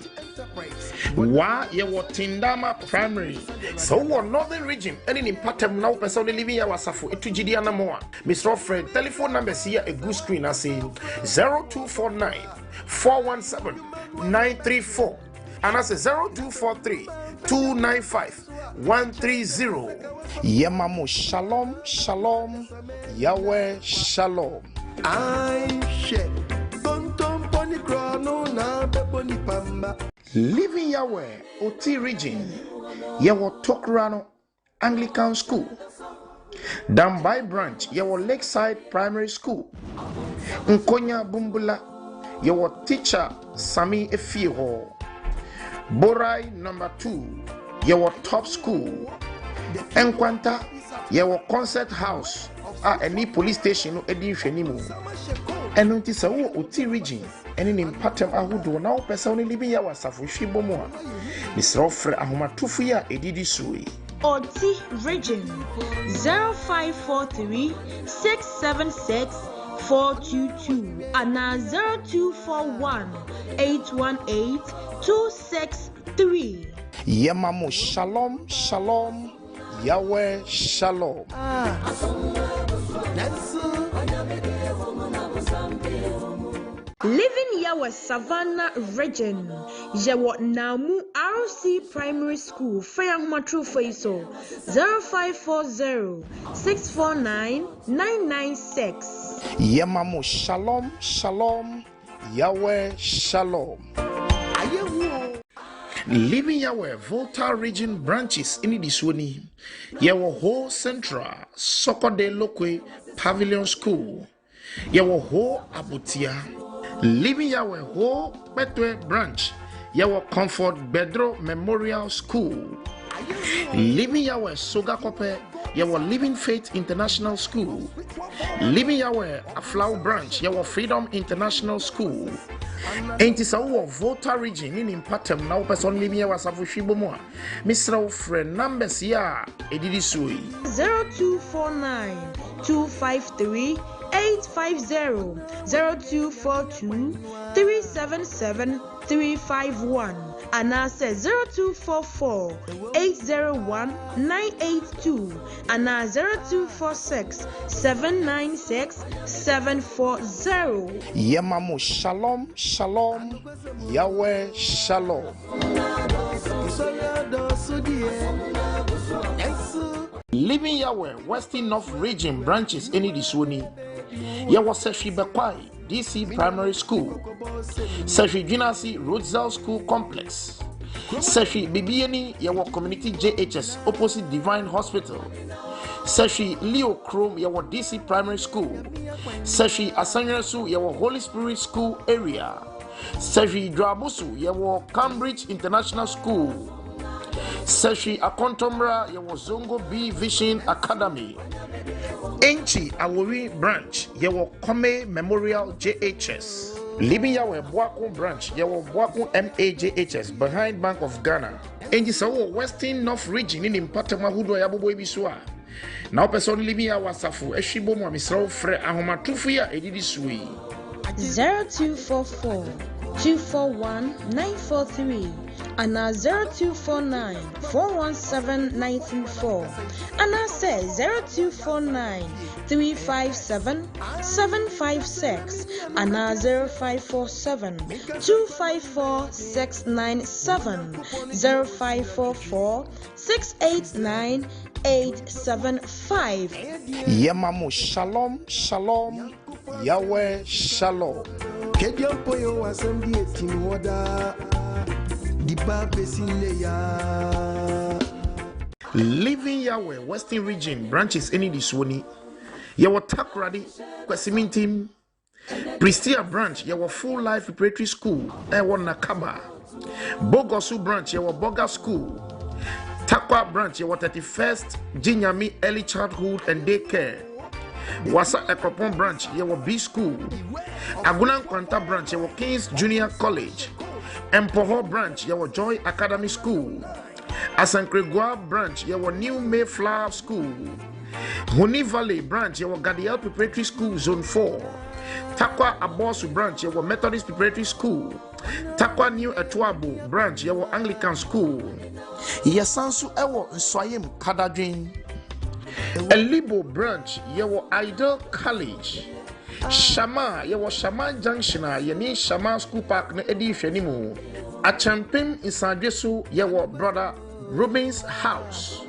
Wa Yawo Tindama Primary. So what Northern Region any in Patem now person living Yawa Safu Etujidi Anamoa. Mr. Fred telephone numbers here a good screen as in 0249 417 934 and that's a 0243 295 130. Yemamu Shalom, Shalom, Yahweh Shalom. Living Yahweh OT Region, Yawo Tokrano Anglican School, Dambai branch yewo Lakeside Primary School. Nkonya Bumbula yewo teacher Sami Efieho. Borai number 2 yewo Top School. Enkwanta yewo Concert House any police station no edi hwanimu. Eno nti se wo oti region ene ni mpatem ahodo na wo pese wo libi ya wasafo hwibo mu a misra ofre ahomatofo ya edidi suwe. Oti region 0543 676 422 and 0241 818 263. Yemamo shalom shalom Yahweh shalom. Living Yahweh Savannah region, Jewo Namu RC Primary School, Fayahuma True Faiso 0540 649 996. Yemamo shalom shalom Yahweh shalom. Living Yahweh Volta region branches in Idiswani. Yawo Ho Central Sokode Lokwe Pavilion School. Yawo Ho Abutia. Living Yahweh Ho Betwe branch. Yawo Comfort Bedro Memorial School. Living Yahweh Sogakope. Yawo Living Faith International School. Living Yahweh Aflau branch. Yawo Freedom International School. Enti sa wo Volta region ni mpatem na wo person living ya wasafo hwibo mu a misra wo frɛ numbers ya edidi sui 0249 253 850 0242 377 351 and I say 0244 801 982 and 0246 796 740. Yemamo shalom shalom Yahweh shalom. Living Yahweh Western North region branches any diswoni. Yawo Seshi Bekwai DC Primary School. Seshi Junasi Roselle School Complex. Seshi Bibiani Yawo Community JHS opposite Divine Hospital. Seshi Leo Chrome Yawo DC Primary School. Seshi Asanyasu Yawo Holy Spirit School area. Seshi Drabusu Yawo Cambridge International School. Seshi Akontomra Yawo Zongo B Vision Academy. Enchi Awori branch Yawo Kome Memorial JHS. Living Yahweh Boaku branch Yawo Boaku MAJHS behind Bank of Ghana. Enchi Sawo Western North region in Impatama Hudo Yabobo Ebiswa. Now person living Yahweh Safu Eshibo Mo Misra Fre Ahomatofo ya edidi sui 0244 241 943 and 0249 417 934 and I say 0249 357 756 and 0547 254 697 0544 689 875. Yemamo shalom shalom Yahweh shalom. Kediampoyo assemble etimoda diba besileya. Living Yahweh Western region branches any diswoni. Yawo Takradi Kwesimintim Pristia branch Yawo Full Life Preparatory School Ewo Nakaba. Bogosu branch Yawo Boga School. Takwa branch Yawo 31st Jinyami Early Childhood and Daycare. Wasa Ekropon branch Yawo B School. Agunan Kwanta branch Yawo Kings Junior College. Empoho branch Yawo Joy Academy School. Asankregua branch Yawo New Mayflower School. Honi Valley branch Yawo Gadiel Preparatory School Zone 4. Takwa Abosu branch Yawo Methodist Preparatory School. Takwa New Etuabo branch Yawo Anglican School. Yasansu Ewo Nswayem Kadadwin. Elibo branch Yawo Idol College. Shama Yawo Shama Junction Yeni Shama School Park na edi hwanimu. Achampim Isadwesu Yawo Brother Robin's House.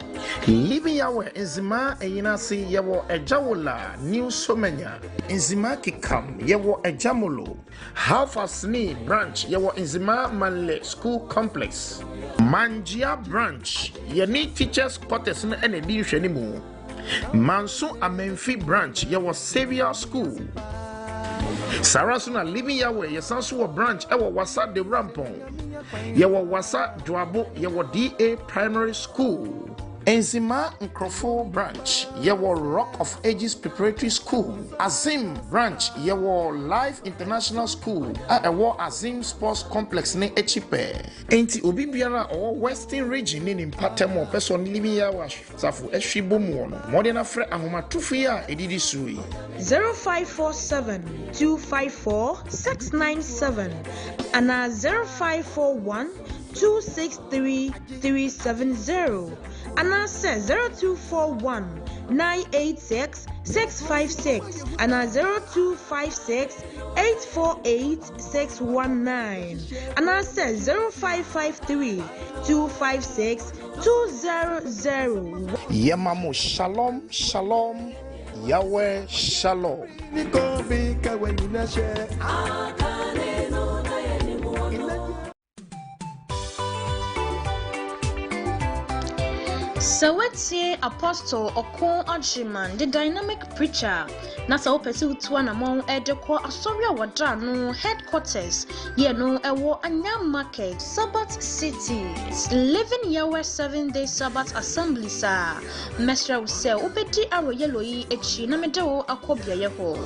Living Yahweh Nzima Eyinasi Yawo Ejawola New Somenya. Nzima Kikam Yawo Ejamolo. Half Asni branch Yawo Nzima Manle School Complex. Manjia branch Yeni Teachers Quarters na edi hwanimu. Manso Amenfi branch yewo Savior School. Sarasuna Living Yahweh yesanso branch ewo Wasa de Rampon. Yewo Wasa Dwabo yewo DA Primary School. Enzima Nkrofo branch yewo Rock of Ages Preparatory School. Azim branch yewo Life International School. Ewo Azim Sports Complex ne Echipe. Enti obi biara o Western region ni mpatemo person Living Yahweh safu ehwibomu ono. Modena fre ahomatofo a edidi sui 0547 254 697 and 0541 263 370 and I said 0241 986 656 and 0256 848 619 and I said 0553 256 200. Yemamo Shalom Shalom Yahweh Shalom. Osetie Apostle OKOH AGYEMANG, the dynamic preacher. Nasa opesi utuwa na mong edeko asobia wadano headquarters. Yeno ewo Anyam Market, Sabbath City. Living Yahweh 7-day Sabbath Assembly sa. Mesra use ubedi aro yeloi echi na medewo akobia yeho.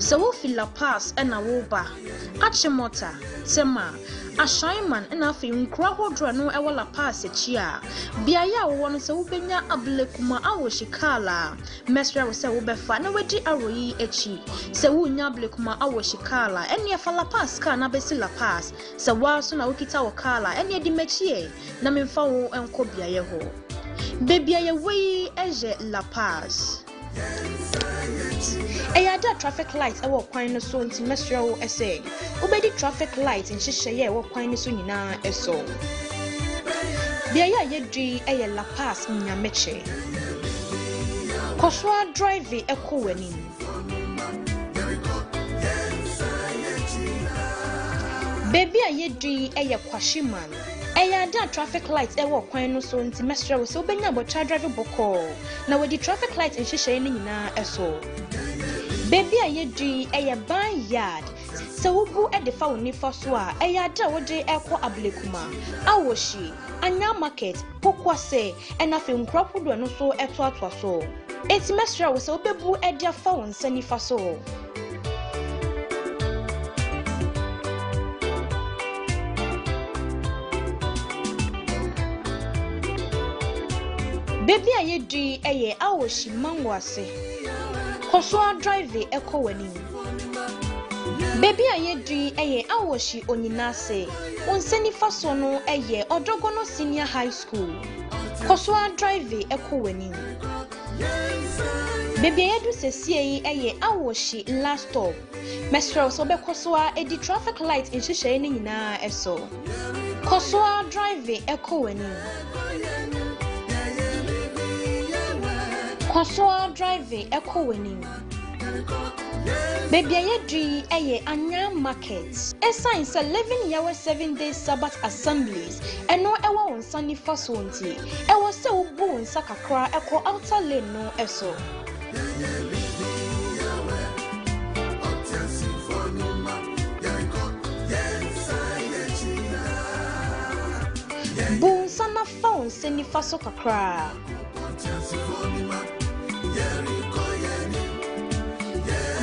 So wo fila pass ena woba. Achimota, Tema. Ashaiman and afi nkwaho drano ewa la pass echia. Biaya wo se ubenya ablekuma awo shikala. Mesra se ubefa na wedi aroyi echi. Se wunya ablekuma awo shikala. Eni afa la pass ka na besi la pass. Se waso na ukita wakala. Eni edi mechie na memfa wo enko biaye ho. Bebiaye wei eje la pass. Eyada traffic lights ewo kwan no so nti mesra wo ese obedi traffic light nhyehyeye ewo kwan no so nyina eso bia ya yedwi eye la pass nyameche koswa drive eko wani baby ayedwi eye kwashiman eyada traffic lights ewo kwan no so nti mesra wo so obenya bocha drive boko na wedi traffic light nhyehyeye ni nyina eso baby ayedwi eye ban yard so ubu edefa unifa so a eyada wode ekọ ablekuma awoshi Anyam Market pokwase enafe nkropodo no so eto atwa so enti mesra wo so obebu edia fa won sanifa so baby ayedwi eye awoshi mangwase Koswa drive eko wani baby ayedwi eye awoshi onyinase onseni faso no eye odogono senior high school Koswa drive eko wani baby ayedu sesie eye awoshi last stop mesra so be koswa edi traffic light nhyehyeye ni nyina eso Koswa drive eko wani Koswa drive eko wani baby ayedwi eye Anyam Market esign say living Yahweh 7-day Sabbath assemblies eno ewa onsani faso nti ewo se ubu nsa kakra eko outer lane no eso bu nsa na fa onsani faso kakra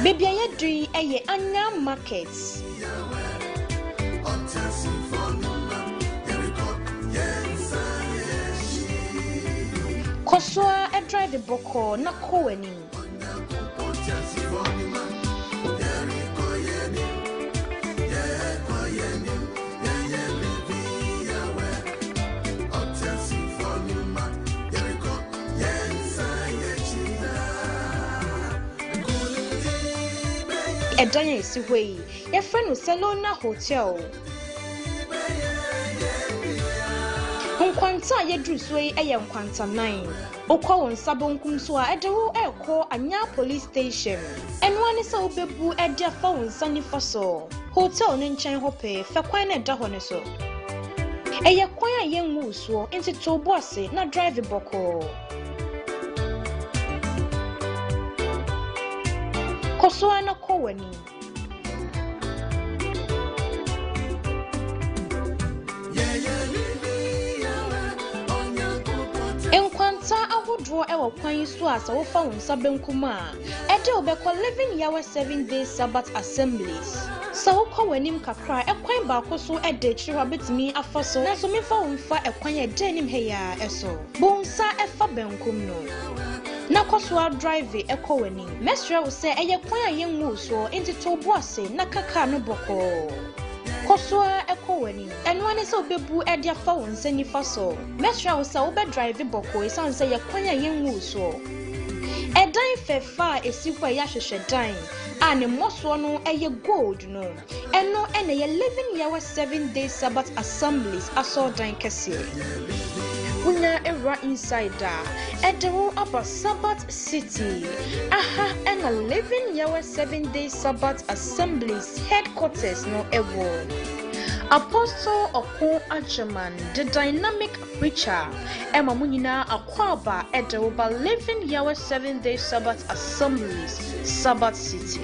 baby ayedwi eye Anyam Market Koswa e drive boko na koweni Edanya isiwe ye friend no Salona Hotel Nkwanta yedru so eye nkwanta 9 okwa won sabonkum so a edewo ekọ Anya police station enwani se obebu ede fa won sani faso hotel no nchen hope fe kwan na da ho ne so eye kwan a yenwu so enti to boss na drive boko Kosoa na kowani. Enkwanta ahodro ewo kwan so asa wo fa won sabenkuma ede obekọ living Yahweh 7 days Sabbath assemblies. Sa wo kwa wanim kakra ekwan ba ko so ede chirwa betimi afaso na so mefa won fa ekwan ede nim heya eso. Bonsa efa benkum no. Na Kosoa drive ekọ wani. Mesra wo se eye kwan ayenwu so enti to boase na kaka no boko. Kosoa ekọ wani. Eno ane se obebu ede afa won se nifa so. Mesra wo se obe drive boko esan se ye kwan ayenwu so. Edan fefa esikwa ya hwehwe dan. And moso no eye gold no. Eno ene ye living Yahweh 7 days Sabbath assemblies aso dan kese. Una era insider edero about Sabbath city. Aha ena living Yahweh 7 days Sabbath assemblies headquarters no ewo. Apostle OKOH, the dynamic preacher, Emma Munina Akwaba Edoba living Yahweh 7 days Sabbath assemblies, Sabbath city.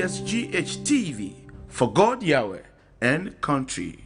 GH TV for God, Yahweh, and country.